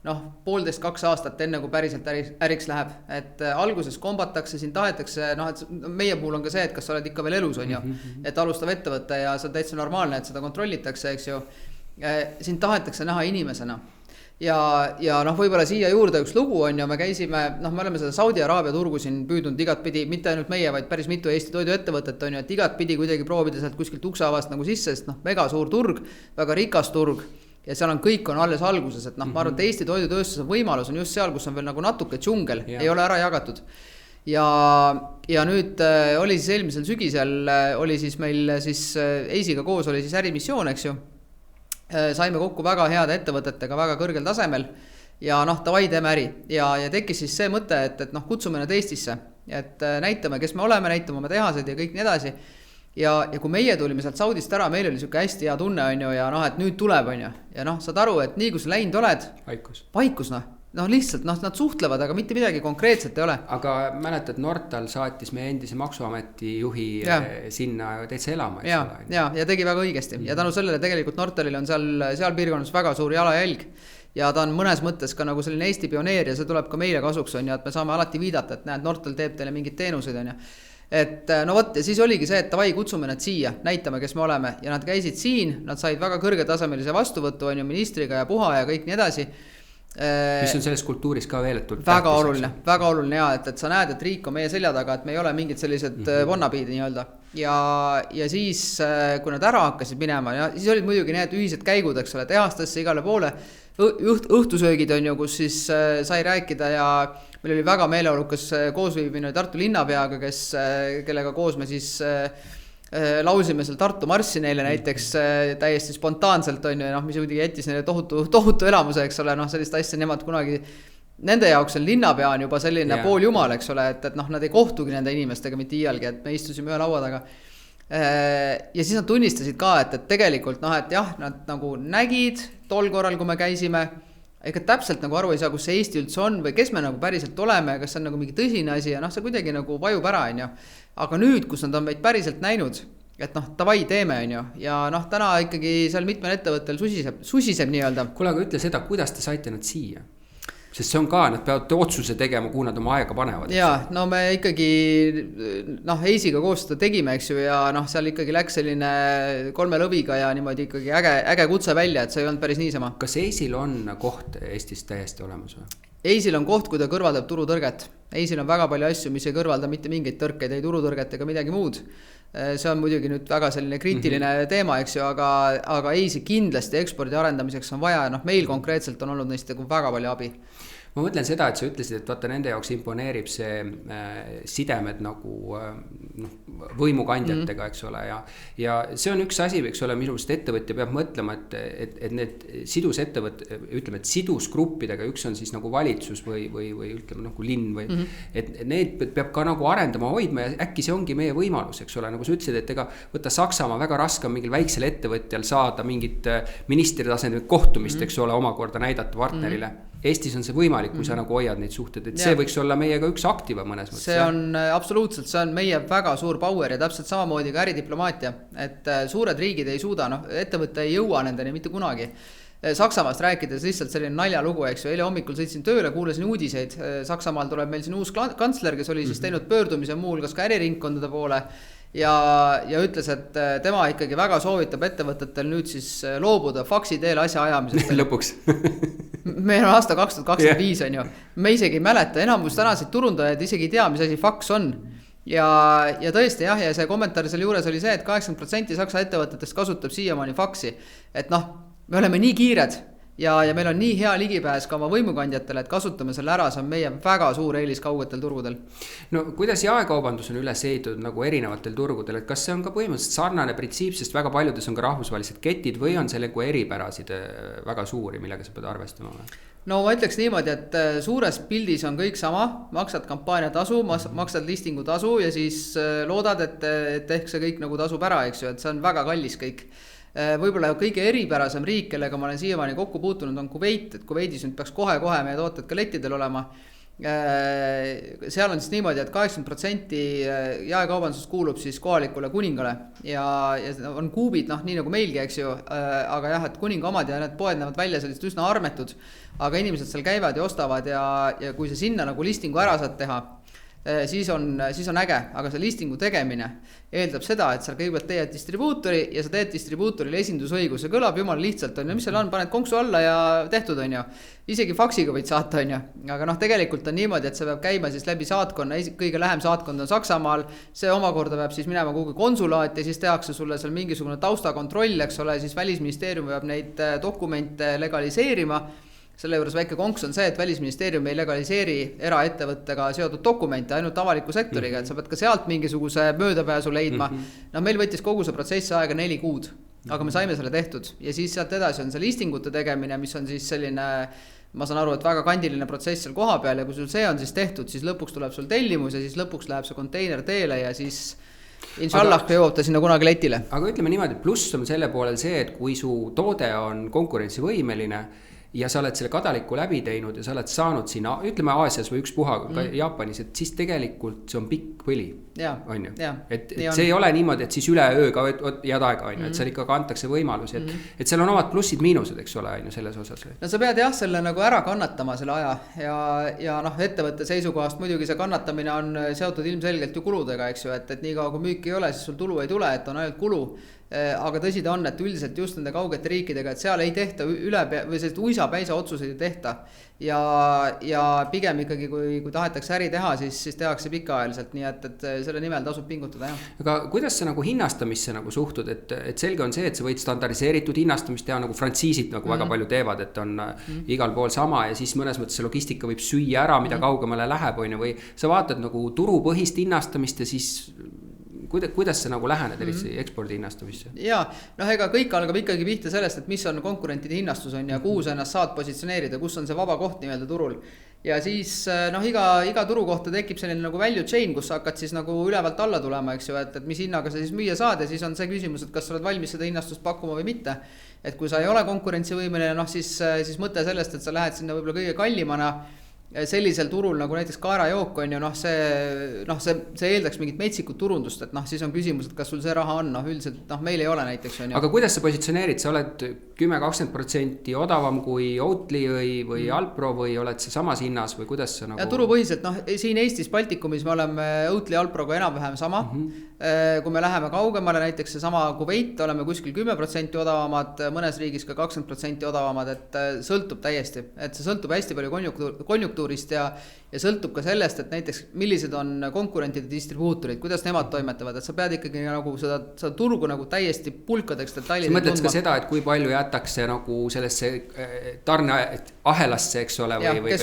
1,5-2 aastat enne, kui päriselt äriks läheb. Et alguses kombatakse, siin tahetakse, et meie puhul on ka see, et kas sa oled ikka veel elus, on ju, et alustav ettevõte ja see on täitsa normaalne, et seda kontrollitakse, eks ju. Siin tahetakse näha inimesena. Ja võib-olla siia juurde üks lugu on ju, me käisime, me oleme seda Saudi Araabia turgu siin püüdnud igat pidi, mitte ainult meie, vaid päris mitu Eesti toiduettevõtet on ju, et igat pidi kuidagi proovida sealt kuskilt ukseavast nagu sisse, sest mega suur turg, väga rikas turg ja seal on kõik on alles alguses, et ma arvan, et Eesti toidutööstuse võimalus on just seal, kus on veel nagu natuke džungel, ei ole ära jagatud. Ja nüüd oli siis eelmisel sügisel, oli siis meil siis Eisiga koos oli siis ärimissioon, eks ju. Saime kokku väga heade ettevõtetega väga kõrgel tasemel ja davai teeme äri ja tekkis siis see mõte, et kutsume nad Eestisse, et näitame, kes me oleme, näitame oma tehased ja kõik nii edasi ja kui meie tulime sealt Saudist ära, meil oli siuke hästi hea tunne on ju ja et nüüd tuleb on ju ja saad aru, et nii kui sa läinud oled paikus lihtsalt, nad suhtlevad, aga mitte midagi konkreetset ei ole. Aga mäletad, Nortal saatis meie endise maksuameti juhi sinna täitsa elama. Ja tegi väga õigesti. Ja tänu sellele tegelikult Nortalil on seal piirkonnas väga suur jalajälg. ja ta on mõnes mõttes ka nagu selline Eesti pioneer ja see tuleb ka meile kasuks, on ju, et me saame alati viidata, et näed, Nortal teeb teile mingeid teenuseid, on ju. Et no vot, ja siis oligi see, et davai, kutsume nad siia, näitame, kes me oleme ja nad käisid siin, nad said väga kõrgetasemelise vastuvõttu, on ju, ministriga ja puha ja kõik nii edasi. Mis on selles kultuuris ka veel, et väga oluline ja, et sa näed, et riik on meie selja taga, et me ei ole mingid sellised vonnapiidi nii-öelda. Ja siis, kui nad ära hakkasid minema, ja siis olid muidugi need ühised käigud, eks ole, tehastesse igale poole, õhtusöögid on ju, kus siis sai rääkida ja meil oli väga meeleolukas koosviibimine Tartu linnapeaga, kellega koos me siis lausime seal Tartu marssi neile näiteks täiesti spontaanselt on ju, noh, mis muidugi jättis neile tohutu elamuse, eks ole, noh, sellist asja nemad kunagi, nende jaoks on linnapea on juba selline pooljumal, eks ole, et noh, nad ei kohtugi nende inimestega mitte iialgi, et me istusime ühe laua taga. Ja siis nad tunnistasid ka, et tegelikult noh, et jah, nad nagu nägid tol korral, kui me käisime, ega täpselt nagu aru ei saa, kus see Eesti üldse on või kes me nagu päriselt oleme, kas see on nagu mingi tõsine asi ja noh, see kuidagi nagu vajub ära, on ju. Aga nüüd, kus nad on meid päriselt näinud, et noh, davai teeme, on ju. Ja noh, täna ikkagi seal mitmel ettevõttel susiseb nii-öelda. Kuule, aga ütle seda, kuidas te saite nad siia? Sest see on ka, nad peavad otsuse tegema, kuhu nad oma aega panevad. Jaa, no me ikkagi noh, Eisiga koos seda tegime, eks ju, ja noh, seal ikkagi läks selline 3 lõviga ja niimoodi ikkagi äge kutse välja, et see ei olnud päris niisama. Kas Eisil on koht Eestis täiesti olemas või? Eisil on koht, kui ta kõrvaldab turutõrget. Eisil on väga palju asju, mis ei kõrvalda mitte mingeid tõrkeid, ei turutõrget ega midagi muud. See on muidugi nüüd väga selline kriitiline teema, eks ju, aga Eisi kindlasti ekspordi arendamiseks on vaja, noh, meil konkreetselt on olnud neist väga palju abi. Ma mõtlen seda, et sa ütlesid, et vaata nende jaoks imponeerib see sidemed nagu võimukandjatega, eks ole, ja see on üks asi, eks ole, minu meelest ettevõtja peab mõtlema, et need ütleme, et sidusgruppidega, üks on siis nagu valitsus või ütleme nagu linn või, et need peab ka nagu arendama, hoidma ja äkki see ongi meie võimalus, eks ole, nagu sa ütlesid, et ega võtta Saksamaa väga raske on mingil väiksel ettevõtjal saada mingit ministritasemel kohtumist, eks ole, omakorda näidata partnerile. Eestis on see võimalik, kui sa nagu hoiad neid suhted, et see võiks olla meiega üks aktiva mõnes mõttes. See on absoluutselt, see on meie väga suur power ja täpselt samamoodi ka äridiplomaatia, et suured riigid ei suuda, noh, ettevõtte ei jõua nendeni mitte kunagi. Saksamaast rääkides lihtsalt selline naljalugu, eks ju, eile hommikul sõitsin tööle, kuulasin uudiseid, Saksamaal tuleb meil siin uus kantsler, kes oli siis teinud pöördumise muu hulgas ka äriringkondade poole ja ütles, et tema ikkagi väga soovitab ettevõtetel nüüd siis loobuda faksi teel asja ajamisest. Lõpuks. Meil on aasta 2025 on ju. Me isegi ei mäleta, enamus tänaseid turundajaid isegi ei tea, mis asi faks on. Ja tõesti jah, ja see kommentaar selle juures oli see, et 80% Saksa ettevõtetest kasutab siiamaani faksi. Et noh, me oleme nii kiired ja meil on nii hea ligipääs ka oma võimukandjatele, et kasutame selle ära, see on meie väga suur eelis kaugetel turgudel. No kuidas jaekaubandus on üles ehitatud nagu erinevatel turgudel, et kas see on ka põhimõtteliselt sarnane printsiip, sest väga paljudes on ka rahvusvahelised ketid või on selle eripärasid väga suuri, millega sa pead arvestama? No ma ütleks niimoodi, et suures pildis on kõik sama, maksad kampaaniatasu, maksad listingu tasu ja siis loodad, et ehk see kõik nagu tasub ära, eks ju, et see on väga kallis kõik. Võib-olla kõige eripärasem riik, kellega ma olen siiamaani kokku puutunud, on Kuveit, et Kuveidis nüüd peaks kohe meie tooted ka lettidel olema. Seal on siis niimoodi, et 80% jaekaubandusest kuulub siis kohalikule kuningale ja on kuubid, noh, nii nagu meilgi, eks ju, aga jah, et kuninga omad ja need poed näevad välja sellised üsna armetud, aga inimesed seal käivad ja ostavad ja kui see sinna nagu listingu ära saad teha, siis on äge, aga see listingu tegemine eeldab seda, et sa kõigepealt teed distribuutori ja sa teed distribuutorile esindusõiguse, kõlab jumal lihtsalt on ju, mis seal on, paned konksu alla ja tehtud on ju, isegi faksiga võid saata on ju, aga noh, tegelikult on niimoodi, et see peab käima siis läbi saatkonna, kõige lähem saatkond on Saksamaal, see omakorda peab siis minema kuhugi konsulaat ja siis tehakse sulle seal mingisugune taustakontroll, eks ole, siis välisministeerium peab neid dokumente legaliseerima. Selle juures väike konks on see, et välisministeerium ei legaliseeri eraettevõttega seotud dokumente ainult avaliku sektoriga, et sa pead ka sealt mingisuguse möödapääsu leidma. No meil võttis kogu see protsess aega 4 kuud, aga me saime selle tehtud ja siis sealt edasi on see listingute tegemine, mis on siis selline, ma saan aru, et väga kandiline protsess seal koha peal ja kui sul see on siis tehtud, siis lõpuks tuleb sul tellimus ja siis lõpuks läheb see konteiner teele ja siis inshallah jõuab ta sinna kunagi letile. Aga ütleme niimoodi, pluss on selle poolel see, et kui su toode on konkurentsivõimeline ja sa oled selle kadaliku läbi teinud ja sa oled saanud sinna, ütleme Aasias või ükspuha ka Jaapanis, et siis tegelikult see on pikk põli, on ju. Et see ei ole niimoodi, et siis üleöö ka jääd aega, on ju, et seal ikka antakse võimalusi, et seal on omad plussid-miinused, eks ole, on ju, selles osas. No sa pead jah selle nagu ära kannatama selle aja ja noh, ettevõtte seisukohast muidugi see kannatamine on seotud ilmselgelt ju kuludega, eks ju, et nii kaua kui müüki ei ole, siis sul tulu ei tule, et on ainult kulu. Aga tõsi ta on, et üldiselt just nende kaugete riikidega, et seal ei tehta või sellist uisapäisa otsuseid ei tehta ja pigem ikkagi, kui tahetakse äri teha, siis tehakse pikaajaliselt, nii et selle nimel tasub pingutada, jah. Aga kuidas sa nagu hinnastamisse nagu suhtud, et selge on see, et sa võid standardiseeritud hinnastamist teha, nagu frantsiisid nagu väga palju teevad, et on igal pool sama ja siis mõnes mõttes see logistika võib süüa ära, mida kaugemale läheb, on ju, või sa vaatad nagu turupõhist hinnastamist ja siis kuidas sa nagu lähened eriti ekspordi hinnastamisse? Jaa, noh ega kõik algab ikkagi pihta sellest, et mis on konkurentide hinnastus on ja kuhu sa ennast saad positsioneerida, kus on see vaba koht nii-öelda turul. Ja siis noh, iga turu kohta tekib selline nagu value chain, kus sa hakkad siis nagu ülevalt alla tulema, eks ju, et mis hinnaga sa siis müüa saad ja siis on see küsimus, et kas sa oled valmis seda hinnastust pakkuma või mitte. Et kui sa ei ole konkurentsivõimeline, noh siis mõte sellest, et sa lähed sinna võib-olla kõige kallimana sellisel turul nagu näiteks kaerajook on ju, noh see eeldaks mingit metsikut turundust, et noh siis on küsimus, et kas sul see raha on, noh üldiselt noh meil ei ole näiteks on ju. Aga kuidas sa positsioneerid, sa oled 10-20% odavam kui Oatly või Alpro või oled sa samas hinnas või kuidas sa nagu? Ja turupõhiselt, noh siin Eestis Baltikumis me oleme Oatly Alproga enam-vähem sama. Kui me läheme kaugemale, näiteks see sama Kuveit, oleme kuskil 10% odavamad, mõnes riigis ka 20% odavamad, et sõltub täiesti, et see sõltub hästi palju konjunktuurist ja sõltub ka sellest, et näiteks millised on konkurentide distribuutorid, kuidas nemad toimetavad, et sa pead ikkagi nagu seda turgu nagu täiesti pulkadeks detailideks tundma. Sa mõtled ka seda, et kui palju jätakse nagu sellesse tarneahelasse, eks ole, või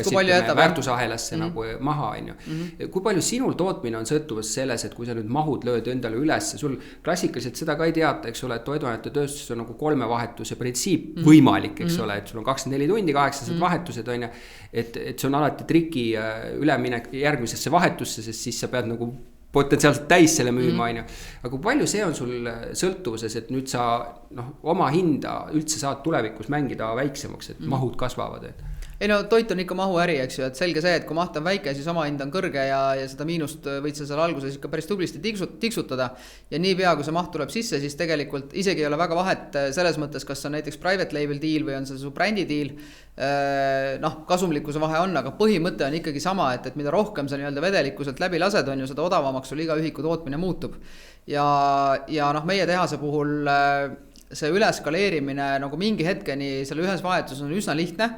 väärtusahelasse nagu maha, on ju. Kui palju sinul tootmine on sõltuvus selles, et kui sa nüüd mahud lööd endale üles, sul klassikaliselt seda ka ei teata, eks ole, et toiduainete tööstus on nagu 3 vahetuse printsiip võimalik, eks ole, et sul on 24 tundi, 800 vahetused, on ju, et see on alati triki üleminek järgmisesse vahetusse, sest siis sa pead nagu potentsiaalselt täis selle müüma, on ju. Aga kui palju see on sul sõltuvuses, et nüüd sa oma hinda üldse saad tulevikus mängida väiksemaks, et mahud kasvavad, et ei no toit on ikka mahuäri, eks ju, et selge see, et kui maht on väike, siis oma hind on kõrge ja seda miinust võid sa seal alguses ikka päris tublisti tiksutada ja nii pea, kui see maht tuleb sisse, siis tegelikult isegi ei ole väga vahet selles mõttes, kas on näiteks private label deal või on see su brändi deal, kasumlikkuse vahe on, aga põhimõte on ikkagi sama, et mida rohkem sa nii-öelda vedelikuselt läbi lased, on ju, seda odavamaks sul iga ühiku tootmine muutub ja meie tehase puhul see üleskaleerimine nagu mingi hetkeni selle ühes vahetuses on üsna lihtne,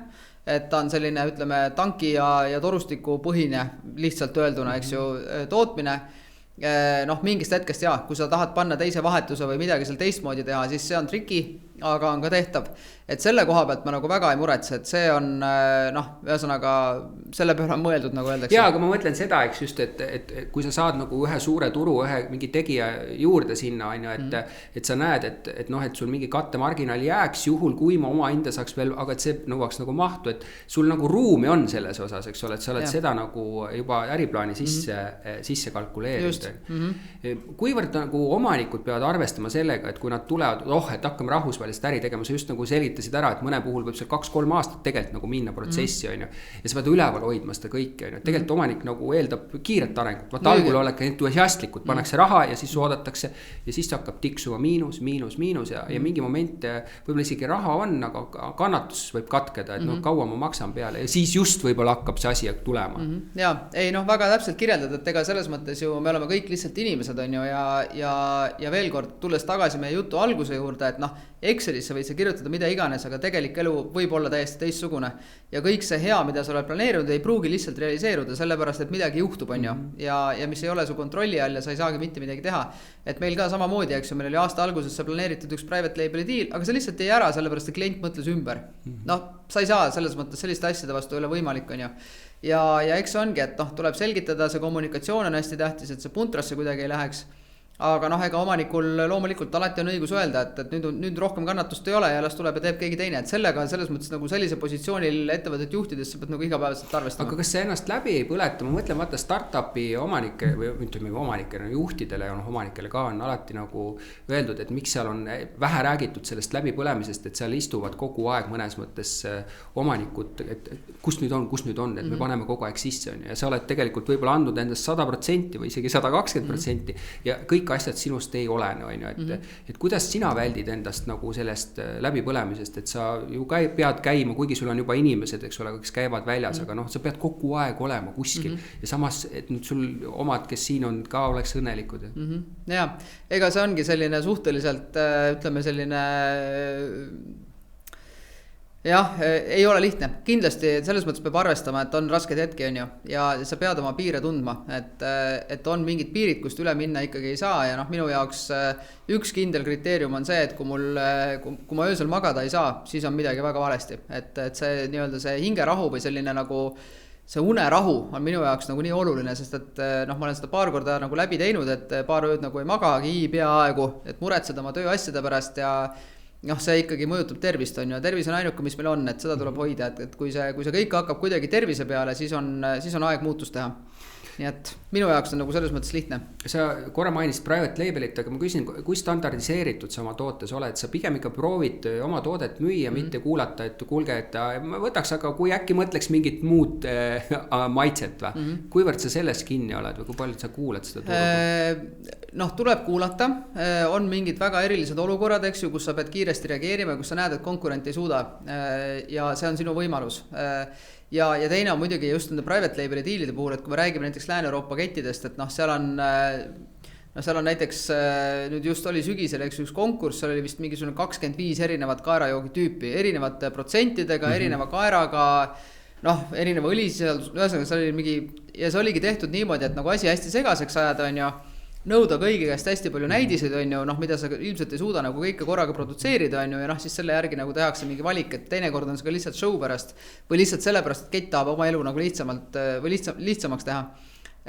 et ta on selline, ütleme, tanki ja torustiku põhine lihtsalt öelduna, eks ju, tootmine. Mingist hetkest kui sa tahad panna teise vahetuse või midagi seal teistmoodi teha, siis see on triki, aga on ka tehtav. Et selle koha pealt ma nagu väga ei muretse, et see on, ühesõnaga selle peale on mõeldud, nagu öeldakse. Jaa, aga ma mõtlen seda, eks just, et kui sa saad nagu ühe suure turu, ühe mingi tegija juurde sinna, on ju, et sa näed, et sul mingi kattemarginaal jääks juhul, kui ma oma hinda saaks veel, aga et see nõuaks nagu mahtu, et sul nagu ruumi on selles osas, eks ole, et sa oled seda nagu juba äriplaani sisse kalkuleerinud. Kuivõrd nagu omanikud peavad arvestama sellega, et kui nad tulevad, et hakkame rahvusvahelist äri tegema, sa just nagu selgitasid ära, et mõne puhul võib seal 2-3 aastat tegelikult nagu minna protsessi, on ju, ja sa pead üleval hoidma seda kõike, on ju, tegelikult omanik nagu eeldab kiiret arengut, vaata algul oled entusiastlikud, pannakse raha ja siis oodatakse ja siis hakkab tiksuma miinus ja mingi moment võib-olla isegi raha on, aga kannatus võib katkeda, et kaua ma maksan peale ja siis just võib-olla hakkab see asi tulema. Jaa, ei väga täpselt kirjeldad, et ega selles mõttes ju me oleme kõik lihtsalt inimesed, on ju, ja veel kord, tulles tagasi meie jutu alguse juurde, et Excelisse võid sa kirjutada mida iganes, aga tegelik elu võib olla täiesti teistsugune ja kõik see hea, mida sa oled planeerinud, ei pruugi lihtsalt realiseeruda, sellepärast, et midagi juhtub, on ju, ja mis ei ole su kontrolli all ja sa ei saagi mitte midagi teha. Et meil ka samamoodi, eks ju, meil oli aasta alguses sa planeeritud üks private label'i deal, aga see lihtsalt jäi ära, sellepärast, et klient mõtles ümber. Sa ei saa selles mõttes selliste asjade vastu ei ole võimalik, on ju. Ja eks ongi, et tuleb selgitada, see kommunikatsioon on hästi tähtis, et see puntrasse kuidagi ei läheks. aga noh, ega omanikul loomulikult alati on õigus öelda, et nüüd rohkem kannatust ei ole ja las tuleb ja teeb keegi teine, et sellega selles mõttes nagu sellise positsioonil ettevõtet juhtides sa pead nagu igapäevaselt arvestama. aga kas see ennast läbi ei põleta, ma mõtlen, vaata startup'i omanike või ütleme omanikele, juhtidele ja omanikele ka on alati nagu öeldud, et miks seal on vähe räägitud sellest läbipõlemisest, et seal istuvad kogu aeg mõnes mõttes omanikud, et kus nüüd on, et me paneme kogu aeg sisse on, ja sa oled tegelikult võib-olla andnud endast 100% või isegi 120% ja kõik asjad sinust ei olene, on ju, et kuidas sina väldid endast nagu sellest läbipõlemisest, et sa ju pead käima, kuigi sul on juba inimesed, eks ole, kes käivad väljas, aga noh, sa pead kogu aeg olema kuskil ja samas, et nüüd sul omad, kes siin on, ka oleks õnnelikud. Ja, ega see ongi selline suhteliselt, ütleme selline jah, ei ole lihtne. Kindlasti selles mõttes peab arvestama, et on rasked hetki, on ju, ja sa pead oma piire tundma, et on mingid piirid, kust üle minna ikkagi ei saa ja noh, minu jaoks üks kindel kriteerium on see, et kui ma öösel magada ei saa, siis on midagi väga valesti, et see nii-öelda see hingerahu või selline nagu see unerahu on minu jaoks nagu nii oluline, sest et noh, ma olen seda paar korda nagu läbi teinud, et paar ööd nagu ei magagi peaaegu, et muretseda oma tööasjade pärast ja noh, see ikkagi mõjutab tervist, on ju, tervis on ainuke, mis meil on, et seda tuleb hoida, et kui see kõik hakkab kuidagi tervise peale, siis on aeg muutust teha. Nii et minu jaoks on nagu selles mõttes lihtne. Sa korra mainisid private labelit, aga ma küsin, kui standardiseeritud sa oma tootes oled, sa pigem ikka proovid oma toodet müüa, mitte kuulata, et kuulge, et ma võtaks, aga kui äkki mõtleks mingit muud maitset või? Kuivõrd sa selles kinni oled või kui palju sa kuulad seda toodet? Noh, tuleb kuulata, on mingid väga erilised olukorrad, eks ju, kus sa pead kiiresti reageerima, kus sa näed, et konkurent ei suuda ja see on sinu võimalus. Ja teine on muidugi just nende private label'i diilide puhul, et kui me räägime näiteks Lääne-Euroopa kettidest, et noh, seal on näiteks, nüüd just oli sügisel, eks üks konkurss, seal oli vist mingisugune 25 erinevat kaerajoogi tüüpi, erinevate protsentidega, erineva kaeraga, noh, erineva õlisisaldus, ühesõnaga seal oli mingi, ja see oligi tehtud niimoodi, et nagu asi hästi segaseks ajada, on ju, nõuda kõigi käest hästi palju näidiseid, on ju, noh, mida sa ilmselt ei suuda nagu kõike korraga produtseerida, on ju, ja noh, siis selle järgi nagu tehakse mingi valik, et teinekord on see ka lihtsalt show pärast või lihtsalt sellepärast, et kett tahab oma elu nagu lihtsamaks teha.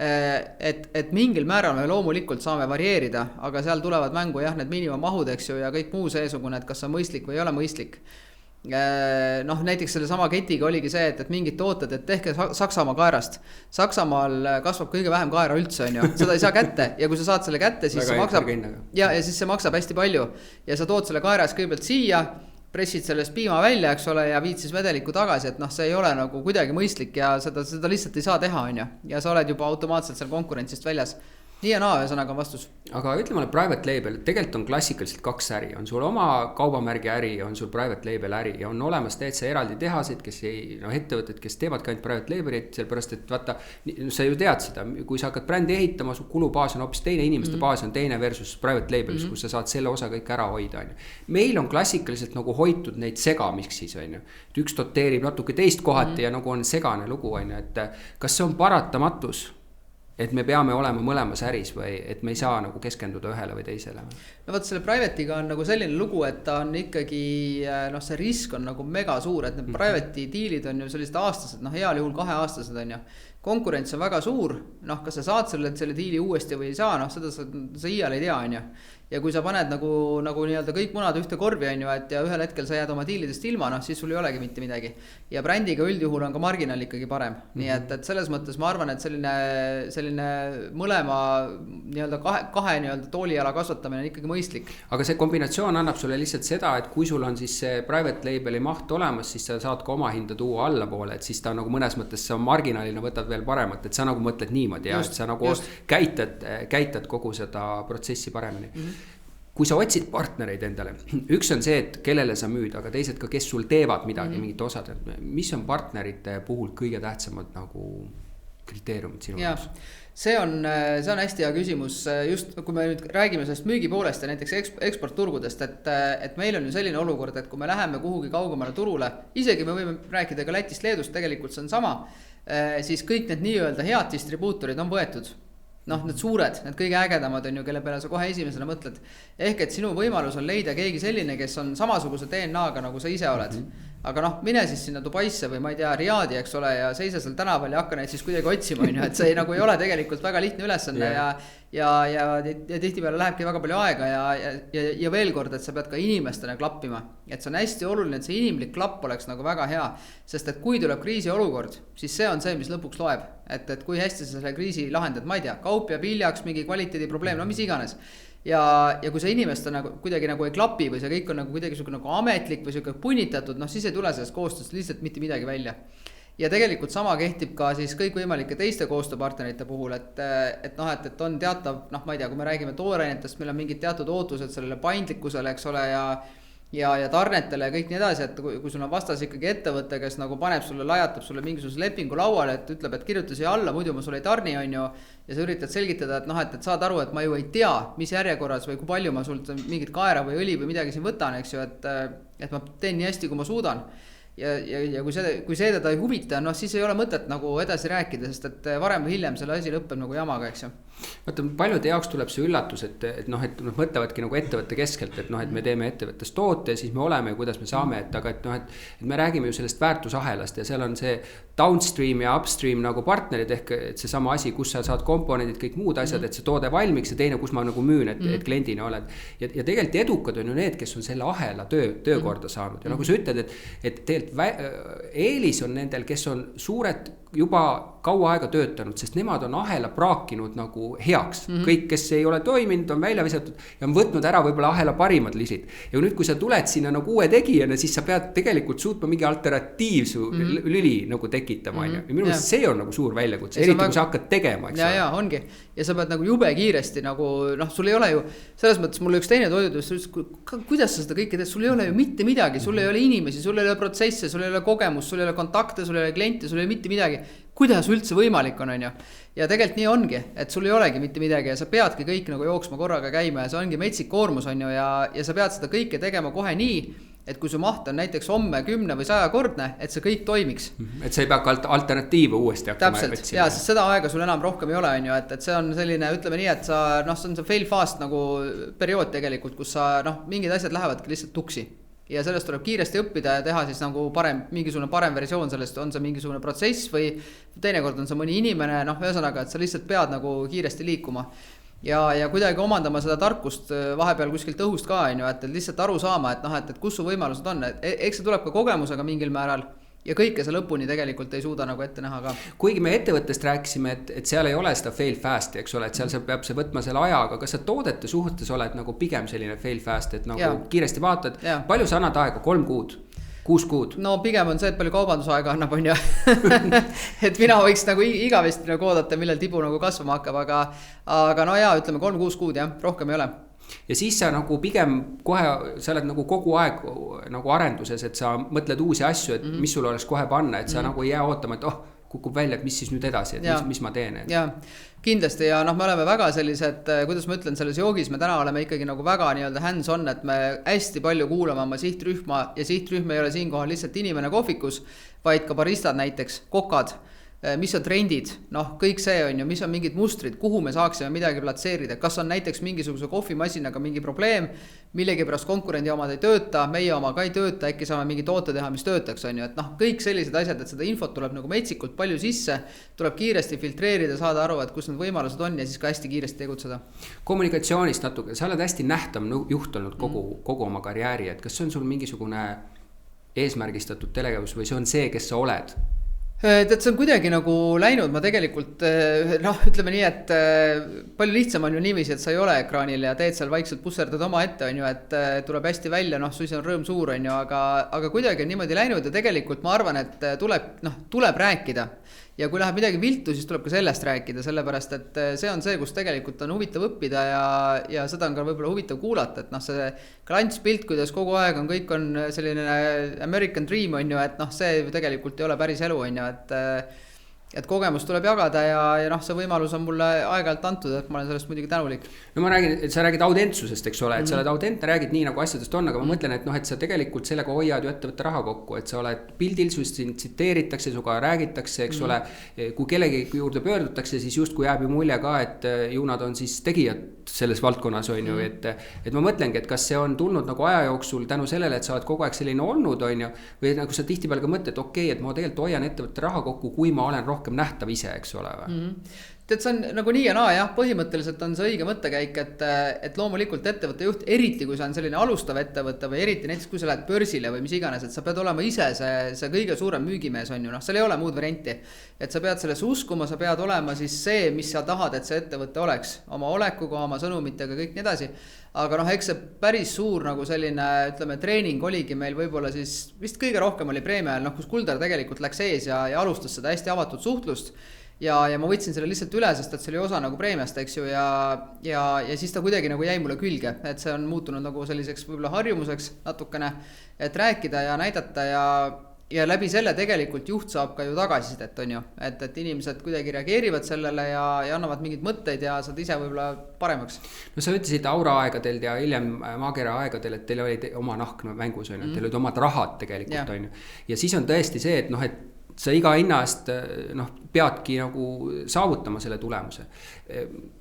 Et mingil määral me loomulikult saame varieerida, aga seal tulevad mängu jah, need miinimummahud, eks ju, ja kõik muu seesugune, et kas on mõistlik või ei ole mõistlik. Noh, näiteks selle sama ketiga oligi see, et mingid tooted, et tehke Saksamaa kaerast. Saksamaal kasvab kõige vähem kaera üldse, on ju, seda ei saa kätte ja kui sa saad selle kätte, siis see maksab ja siis see maksab hästi palju ja sa tood selle kaeras kõigepealt siia, pressid sellest piima välja, eks ole, ja viid siis vedeliku tagasi, et noh, see ei ole nagu kuidagi mõistlik ja seda lihtsalt ei saa teha, on ju, ja sa oled juba automaatselt seal konkurentsist väljas. Nii ja naa, ühesõnaga vastus. Aga ütleme mulle private label, tegelikult on klassikaliselt 2 äri, on sul oma kaubamärgi äri, on sul private label äri ja on olemas täitsa eraldi tehasid, kes ei, noh, ettevõtted, kes teevadki ainult private labelit, sellepärast et vaata, sa ju tead seda, kui sa hakkad brändi ehitama, su kulubaas on hoopis teine, inimeste baas on teine versus private label, kus sa saad selle osa kõik ära hoida, on ju. Meil on klassikaliselt nagu hoitud neid segamiksis, on ju. Et üks doteerib natuke teist kohati ja nagu on segane lugu, on ju, et kas see on paratamatus? Et me peame olema mõlemas äris või et me ei saa nagu keskenduda ühele või teisele? No võt selle private'iga on nagu selline lugu, et ta on ikkagi, noh, see risk on nagu mega suur, et need private'i diilid on ju sellised aastased, noh, heal juhul 2 aastased on ju. Konkurents on väga suur, noh, kas sa saad selle diili uuesti või ei saa, noh, seda sa iial ei tea, on ju. Ja kui sa paned nagu nii-öelda kõik munad ühte korvi, on ju, et ja ühel hetkel sa jääd oma diilidest ilma, noh, siis sul ei olegi mitte midagi. Ja brändiga üldjuhul on ka marginaal ikkagi parem. Nii et selles mõttes ma arvan, et selline mõlema nii-öelda kahe nii-öelda tooliala kasvatamine on ikkagi mõistlik. Aga see kombinatsioon annab sulle lihtsalt seda, et kui sul on siis see private label'i maht olemas, siis sa saad ka oma hinda tuua allapoole, et siis ta nagu mõnes mõttes sa marginaalina võtad veel paremat, et sa nagu mõtled niimoodi ja sa nagu käitad kogu seda protsessi paremini. Kui sa otsid partnereid endale, üks on see, et kellele sa müüd, aga teised ka, kes sul teevad midagi, mingit osad, mis on partnerite puhul kõige tähtsamad nagu kriteeriumid sinu jaoks? See on hästi hea küsimus, just kui me nüüd räägime sellest müügipoolest ja näiteks eksportturgudest, et meil on ju selline olukord, et kui me läheme kuhugi kaugemale turule, isegi me võime rääkida ka Lätist, Leedust, tegelikult see on sama, siis kõik need nii-öelda head distribuutorid on võetud. Noh, need suured, need kõige ägedamad on ju, kelle peale sa kohe esimesena mõtled. Ehk et sinu võimalus on leida keegi selline, kes on samasuguse DNA-ga nagu sa ise oled. aga noh, mine siis sinna Dubaisse või ma ei tea, Riadi, eks ole, ja seisa seal tänaval ja hakka neid siis kuidagi otsima, on ju, et see nagu ei ole tegelikult väga lihtne ülesanne ja tihtipeale lähebki väga palju aega ja veel kord, et sa pead ka inimestena klappima. Et see on hästi oluline, et see inimlik klapp oleks nagu väga hea, sest et kui tuleb kriisiolukord, siis see on see, mis lõpuks loeb. Et kui hästi sa selle kriisi lahendad, ma ei tea, kaup jääb hiljaks, mingi kvaliteedi probleem, no mis iganes. Ja kui see inimest on nagu, kuidagi nagu ei klapi või see kõik on nagu kuidagi nagu ametlik või siuke punnitatud, noh siis ei tule sellest koostööst lihtsalt mitte midagi välja. Ja tegelikult sama kehtib ka siis kõikvõimalike teiste koostööpartnerite puhul, et on teatav, noh ma ei tea, kui me räägime toorainetest, meil on mingid teatud ootused sellele paindlikkusele, eks ole, ja tarnetele ja kõik nii edasi, et kui sul on vastas ikkagi ettevõte, kes nagu paneb sulle, lajatab sulle mingisuguse lepingu lauale, et ütleb, et kirjuta siia alla, muidu ma sulle ei tarni, on ju, ja sa üritad selgitada, et noh, et saad aru, et ma ju ei tea, mis järjekorras või kui palju ma sult mingit kaera või õli või midagi siin võtan, eks ju, et ma teen nii hästi, kui ma suudan. Ja kui see teda ei huvita, noh siis ei ole mõtet nagu edasi rääkida, sest et varem või hiljem selle asi lõpeb nagu jamaga, eks ju. Vaata, paljude jaoks tuleb see üllatus, et mõtlevadki nagu ettevõtte keskelt, et noh, et me teeme ettevõttes toote ja siis me oleme ja kuidas me saame, aga et me räägime ju sellest väärtusahelast ja seal on see downstream ja upstream nagu partnerid ehk et see sama asi, kus sa saad komponendid, kõik muud asjad, et see toode valmiks ja teine, kus ma nagu müün, et kliendina oled. Ja tegelikult edukad on ju need, kes on selle ahela töökorda saanud ja nagu sa ütled, et tegelikult eelis on nendel, kes on suured juba kaua aega töötanud, sest nemad on ahela praakinud nagu heaks. Kõik, kes ei ole toiminud, on välja visatud ja on võtnud ära võib-olla ahela parimad lisid. Ja nüüd, kui sa tuled sinna nagu uue tegijana, siis sa pead tegelikult suutma mingi alternatiivsu lüli nagu tekitama. Ja minu meelest see on nagu suur väljakutse, eriti kui sa hakkad tegema. Ja, ongi. Ja sa pead nagu jube kiiresti nagu, noh, sul ei ole ju, selles mõttes mul üks teine toidutööstus, kuidas sa seda kõike teed, sul ei ole ju mitte midagi, sul ei ole inimesi, sul ei ole protsesse, sul ei ole kogemus, sul ei ole kontakte, sul ei ole kliente, sul ei ole mitte midagi. Kuidas üldse võimalik on ju. Ja tegelikult nii ongi, et sul ei olegi mitte midagi ja sa peadki kõik nagu jooksma korraga käima ja see ongi metsik koormus on ju ja sa pead seda kõike tegema kohe nii, et kui su maht on näiteks homme 10 või 100 kordne, et see kõik toimiks. Et sa ei pea alternatiive uuesti hakkama. Täpselt, ja sest seda aega sul enam rohkem ei ole on ju, et see on selline, ütleme nii, et sa, noh, see on see fail fast nagu periood tegelikult, kus sa, noh, mingid asjad lähevadki lihtsalt tuksi. Ja sellest tuleb kiiresti õppida ja teha siis nagu mingisugune parem versioon sellest, on see mingisugune protsess või teinekord on see mõni inimene, noh, ühesõnaga, et sa lihtsalt pead nagu kiiresti liikuma. Ja kuidagi omandama seda tarkust vahepeal kuskilt õhust ka, et lihtsalt aru saama, et noh, et kus su võimalused on, eks see tuleb ka kogemusega mingil määral. Ja kõike see lõpuni tegelikult ei suuda nagu ette näha ka. Kuigi me ettevõttest rääkisime, et seal ei ole seda fail fast, eks ole, et seal peab see võtma selle aja, aga kas sa toodete suhtes oled nagu pigem selline fail fast, et nagu kiiresti vaatad, palju sa annad aega, 3 kuud, 6 kuud? No pigem on see, et palju kaubandusaega annab, on ju. Et mina võiks nagu igavesti nagu oodata, millal tibu nagu kasvama hakkab, aga no jaa, ütleme 3-6 kuud, jah, rohkem ei ole. Ja siis sa nagu pigem kohe, sa oled nagu kogu aeg nagu arenduses, et sa mõtled uusi asju, et mis sul oleks kohe panna, et sa nagu ei jää ootama, et kukub välja, et mis siis nüüd edasi, et mis ma teen. Ja kindlasti ja noh, me oleme väga sellised, kuidas ma ütlen, selles joogis me täna oleme ikkagi nagu väga nii-öelda hands on, et me hästi palju kuulame oma sihtrühma ja sihtrühm ei ole siinkohal lihtsalt inimene kohvikus, vaid ka baristad näiteks, kokad, mis on trendid, noh, kõik see on ju, mis on mingid mustrid, kuhu me saaksime midagi platseerida, kas on näiteks mingisuguse kohvimasinaga mingi probleem, millegi pärast konkurendi omad ei tööta, meie oma ka ei tööta, äkki saame mingi toote teha, mis töötaks, on ju, et noh, kõik sellised asjad, et seda infot tuleb nagu metsikult palju sisse, tuleb kiiresti filtreerida, saada aru, et kus need võimalused on ja siis ka hästi kiiresti tegutseda. Kommunikatsioonist natuke, sa oled hästi nähtav juht olnud kogu oma karjääri, et kas see on sul mingisugune eesmärgistatud telegevus või see on see, kes sa oled? Et see on kuidagi nagu läinud, ma tegelikult, noh, ütleme nii, et palju lihtsam on ju niiviisi, et sa ei ole ekraanil ja teed seal vaikselt pusserdad oma ette, on ju, et tuleb hästi välja, noh, suisa on rõõm suur, on ju, aga kuidagi on niimoodi läinud ja tegelikult ma arvan, et tuleb rääkida. Ja kui läheb midagi viltu, siis tuleb ka sellest rääkida, sellepärast, et see on see, kus tegelikult on huvitav õppida ja seda on ka võib-olla huvitav kuulata, et noh, see klantspilt, kuidas kogu aeg on, kõik on selline American Dream, on ju, et noh, see tegelikult ei ole päris elu, on ju, et kogemus tuleb jagada ja noh, see võimalus on mulle aeg-ajalt antud, et ma olen sellest muidugi tänulik. No ma räägin, et sa räägid audentsusest, eks ole, et sa oled audentne, räägid nii nagu asjadest on, aga ma mõtlen, et noh, et sa tegelikult sellega hoiad ju ettevõtte raha kokku, et sa oled pildil, sust sind tsiteeritakse, suga räägitakse, eks ole, kui kellegi juurde pöördutakse, siis justkui jääb ju mulje ka, et ju nad on siis tegijad selles valdkonnas on ju, et ma mõtlengi, et kas see on tulnud nagu aja jooksul tänu sellele, et sa oled kogu aeg selline olnud, on ju, või nagu sa tihtipeale ka mõtled, okei, et ma tegelikult hoian ettevõtte raha kokku, kui ma olen rohkem nähtav ise, eks ole või? Tead, see on nagu nii ja naa, jah, põhimõtteliselt on see õige mõttekäik, et loomulikult ettevõtte juht, eriti kui see on selline alustav ettevõte või eriti näiteks kui sa lähed börsile või mis iganes, et sa pead olema ise see kõige suurem müügimees on ju, noh, seal ei ole muud varianti. Et sa pead selles uskuma, sa pead olema siis see, mis sa tahad, et see ettevõte oleks, oma olekuga, oma sõnumitega, kõik nii edasi. Aga noh, eks see päris suur nagu selline, ütleme, treening oligi meil võib-olla siis vist kõige rohkem oli preemia ajal, noh, kus Kuldar tegelikult läks ees ja alustas seda hästi avatud suhtlust. Ja ma võtsin selle lihtsalt üle, sest et see oli osa nagu preemiast, eks ju, ja siis ta kuidagi nagu jäi mulle külge, et see on muutunud nagu selliseks võib-olla harjumuseks natukene, et rääkida ja näidata ja läbi selle tegelikult juht saab ka ju tagasisidet, on ju, et inimesed kuidagi reageerivad sellele ja annavad mingeid mõtteid ja saad ise võib-olla paremaks. No sa ütlesid Aura aegadel ja hiljem Maagera aegadel, et teil oli oma nahk mängus, on ju, teil olid omad rahad tegelikult, on ju. Ja siis on tõesti see, et noh, et sa iga hinna eest noh, peadki nagu saavutama selle tulemuse.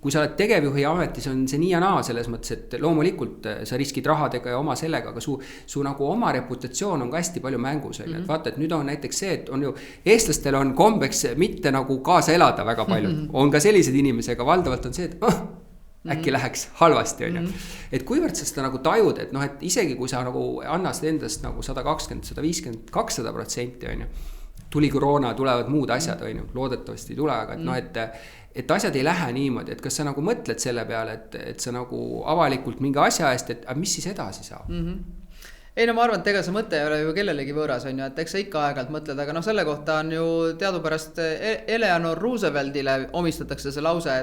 Kui sa oled tegevjuhi ametis, on see nii ja naa selles mõttes, et loomulikult sa riskid rahadega ja oma sellega, aga su nagu oma reputatsioon on ka hästi palju mängus. Et vaata, et nüüd on näiteks see, et on ju, eestlastel on kombeks mitte nagu kaasa elada väga palju. On ka sellised inimesega, valdavalt on see, et äkki läheks halvasti, on ju. Et kuivõrd sa seda nagu tajud, et noh, et isegi kui sa nagu annast endast nagu 120, 150, 200%, on ju, tuli koroona, tulevad muud asjad, on ju, loodetavasti ei tule, aga et noh, et asjad ei lähe niimoodi, et kas sa nagu mõtled selle peale, et sa nagu avalikult mingi asja eest, et mis siis edasi saab? Ei no ma arvan, et ega see mõte ei ole ju kellelegi võõras, on ju, et eks sa ikka aeg-ajalt mõtled, aga noh, selle kohta on ju teadupärast Eleanor Rooseveltile omistatakse see lause,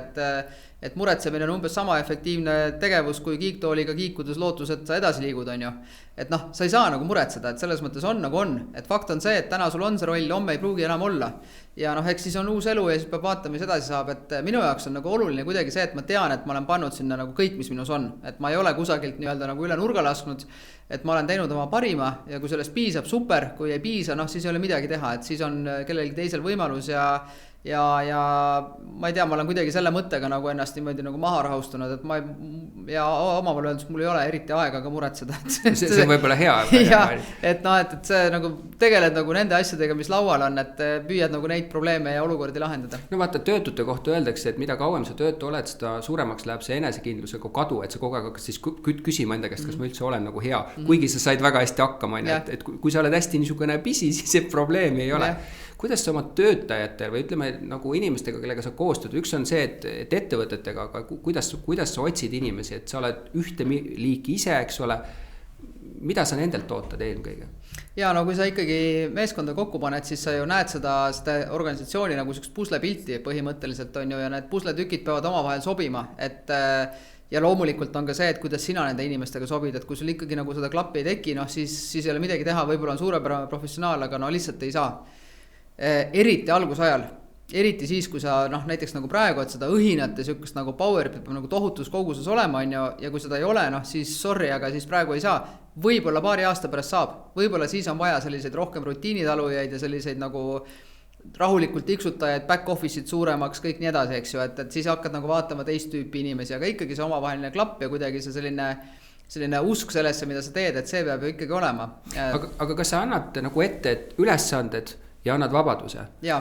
et muretsemine on umbes sama efektiivne tegevus, kui kiiktooliga kiikudes lootus, et sa edasi liigud, on ju. Et noh, sa ei saa nagu muretseda, et selles mõttes on nagu on. Et fakt on see, et täna sul on see roll, homme ei pruugi enam olla. Ja noh, eks siis on uus elu ja siis peab vaatama, mis edasi saab. Et minu jaoks on nagu oluline kuidagi see, et ma tean, et ma olen pannud sinna nagu kõik, mis minus on. Et ma ei ole kusagilt nii-öelda nagu üle nurga lasknud, et ma olen teinud oma parima ja kui sellest piisab, super, kui ei piisa, noh siis ei ole midagi teha, et siis on kellelgi teisel võimalus ja ma ei tea, ma olen kuidagi selle mõttega nagu ennast niimoodi nagu maha rahustunud, et ma ja omaval öeldes mul ei ole eriti aega ka muretseda. See on võib-olla hea. Ja, et noh, et see nagu tegeled nagu nende asjadega, mis laual on, et püüad nagu neid probleeme ja olukordi lahendada. No vaata, töötute kohta öeldakse, et mida kauem sa töötu oled, seda suuremaks läheb see enesekindlusega kadu, et sa kogu aeg hakkad siis küsima enda käest, kas ma üldse olen nagu hea. Kuigi sa said väga hästi hakkama, et kui sa oled hästi niisugune pisi, siis see probleemi ei ole. Kuidas sa oma töötajatel või ütleme nagu inimestega, kellega sa koostud, üks on see, et ettevõtetega, aga kuidas sa otsid inimesi, et sa oled ühte liiki ise, eks ole, mida sa nendelt ootad eelkõige? Ja no kui sa ikkagi meeskonda kokku paned, siis sa ju näed seda organisatsiooni nagu sellist puslepilti põhimõtteliselt on ju ja need pusletükid peavad omavahel sobima, et ja loomulikult on ka see, et kuidas sina nende inimestega sobid, et kui sul ikkagi nagu seda klappi ei teki, noh siis ei ole midagi teha, võib-olla on suurepärane professionaal, aga no lihtsalt ei saa. Eriti algusajal, eriti siis, kui sa noh, näiteks nagu praegu, et seda õhinat ja sükust nagu power peab nagu tohutus koguses olema on ja kui seda ei ole, noh siis sorry, aga siis praegu ei saa. Võib-olla paari aasta pärast saab, võib-olla siis on vaja selliseid rohkem rutiinitalujaid ja selliseid nagu rahulikult tiksutajaid, back office'id suuremaks, kõik nii edasi, eks ju, et siis hakkad nagu vaatama teist tüüpi inimesi, aga ikkagi see omavaheline klapp ja kuidagi see selline usk sellesse, mida sa teed, et see peab ju ikkagi olema. Aga kas sa annad nagu ette, et ülesanded ja annad vabaduse? Ja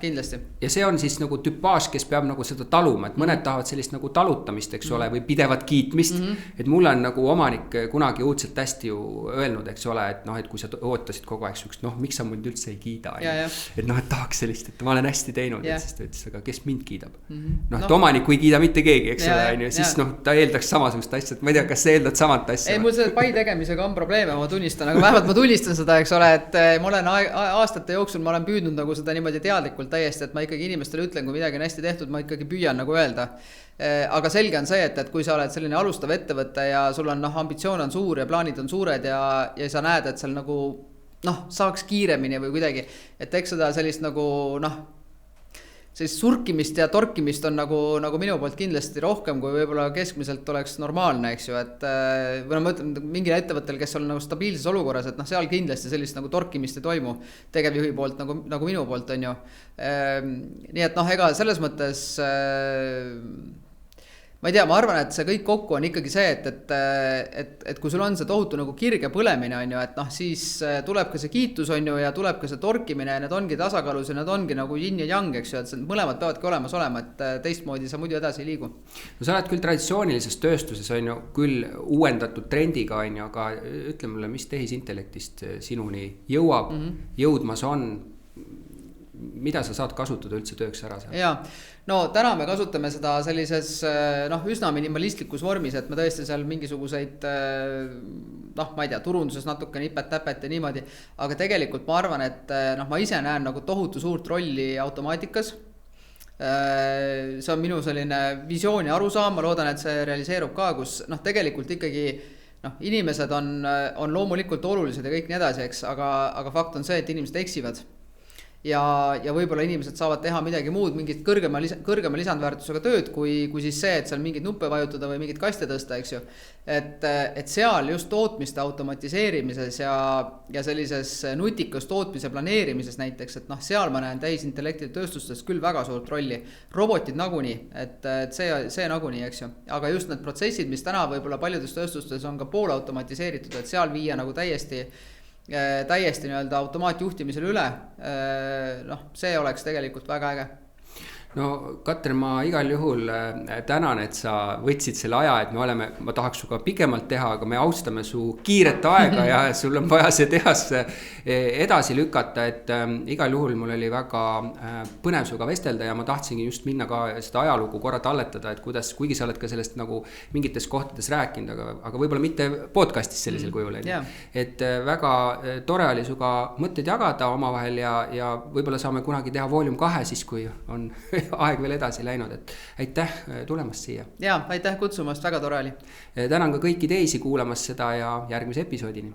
kindlasti. Ja see on siis nagu tüpaaž, kes peab nagu seda taluma, et mõned tahavad sellist nagu talutamist, eks ole, või pidevat kiitmist, et mulle on nagu omanik kunagi uudselt hästi ju öelnud, eks ole, et noh, et kui sa ootasid kogu aeg sükst, noh, miks sa mind üldse ei kiida, et noh, et tahaks sellist, et ma olen hästi teinud, et siis ta ütles, aga kes mind kiidab? Noh, et omanik ei kiida mitte keegi, eks ole, siis noh, ta eeldaks samasugust asja, et ma ei tea, kas sa eeldad samat asja? Ei, mul selle pai tegemisega on probleeme, ma tunnistan, aga vähemalt ma tunnistan seda, eks ole, et ma olen aastate jooksul ma olen püüdnud nagu seda niimoodi teadlikult täiesti, et ma ikkagi inimestele ütlen, kui midagi on hästi tehtud, ma ikkagi püüan nagu öelda. Aga selge on see, et kui sa oled selline alustav ettevõte ja sul on ambitsioon on suur ja plaanid on suured ja sa näed, et seal nagu saaks kiiremini või kuidagi, et eks seda sellist nagu sellist surkimist ja torkimist on nagu minu poolt kindlasti rohkem, kui võib-olla keskmiselt oleks normaalne, eks ju, et või ma mõtlen mingil ettevõttel, kes on nagu stabiilses olukorras, et seal kindlasti sellist nagu torkimist ei toimu tegevjuhi poolt nagu minu poolt, on ju. Nii et ega selles mõttes ma ei tea, ma arvan, et see kõik kokku on ikkagi see, et kui sul on see tohutu nagu kirge põlemine, on ju, et siis tuleb ka see kiitus, on ju, ja tuleb ka see torkimine ja need ongi tasakaalus ja need ongi nagu yin ja yang, eks ju, et mõlemad peavadki olemas olema, et teistmoodi sa muidu edasi ei liigu. No sa oled küll traditsioonilises tööstuses, on ju, küll uuendatud trendiga, on ju, aga ütle mulle, mis tehisintellektist sinuni jõuab, jõudmas on, mida sa saad kasutada üldse tööks ära seal? Jaa, no täna me kasutame seda sellises üsna minimalistlikus vormis, et me tõesti seal mingisuguseid ma ei tea, turunduses natuke nipet-täpet ja niimoodi, aga tegelikult ma arvan, et ma ise näen nagu tohutu suurt rolli automaatikas. See on minu selline visioon ja arusaam, ma loodan, et see realiseerub ka, kus tegelikult ikkagi inimesed on loomulikult olulised ja kõik nii edasi, eks, aga fakt on see, et inimesed eksivad. Ja võib-olla inimesed saavad teha midagi muud, mingit kõrgema lisandväärtusega tööd, kui siis see, et seal mingid nuppe vajutada või mingit kaste tõsta, eks ju. Et seal just tootmiste automatiseerimises ja sellises nutikas tootmise planeerimises näiteks, et seal ma näen tehisintellekti tööstustes küll väga suurt rolli. Robotid nagunii, et see nagunii, eks ju. Aga just need protsessid, mis täna võib-olla paljudes tööstustes on ka pool automatiseeritud, et seal viia nagu täiesti nii-öelda automaatjuhtimisele üle, see oleks tegelikult väga äge. No Katrin, ma igal juhul tänan, et sa võtsid selle aja, et ma tahaks suga pikemalt teha, aga me austame su kiiret aega ja sul on vaja see tehas edasi lükata, et igal juhul mul oli väga põnev suga vestelda ja ma tahtsingi just minna ka seda ajalugu korra talletada, et kuidas, kuigi sa oled ka sellest nagu mingites kohtades rääkinud, aga võib-olla mitte podcastis sellisel kujul. Et väga tore oli suga mõtteid jagada omavahel ja võib-olla saame kunagi teha Volume 2 siis, kui on aeg veel edasi läinud, et aitäh tulemast siia. Ja, aitäh kutsumast, väga tore oli. Tänan ka kõiki teisi kuulamast seda ja järgmise episoodini.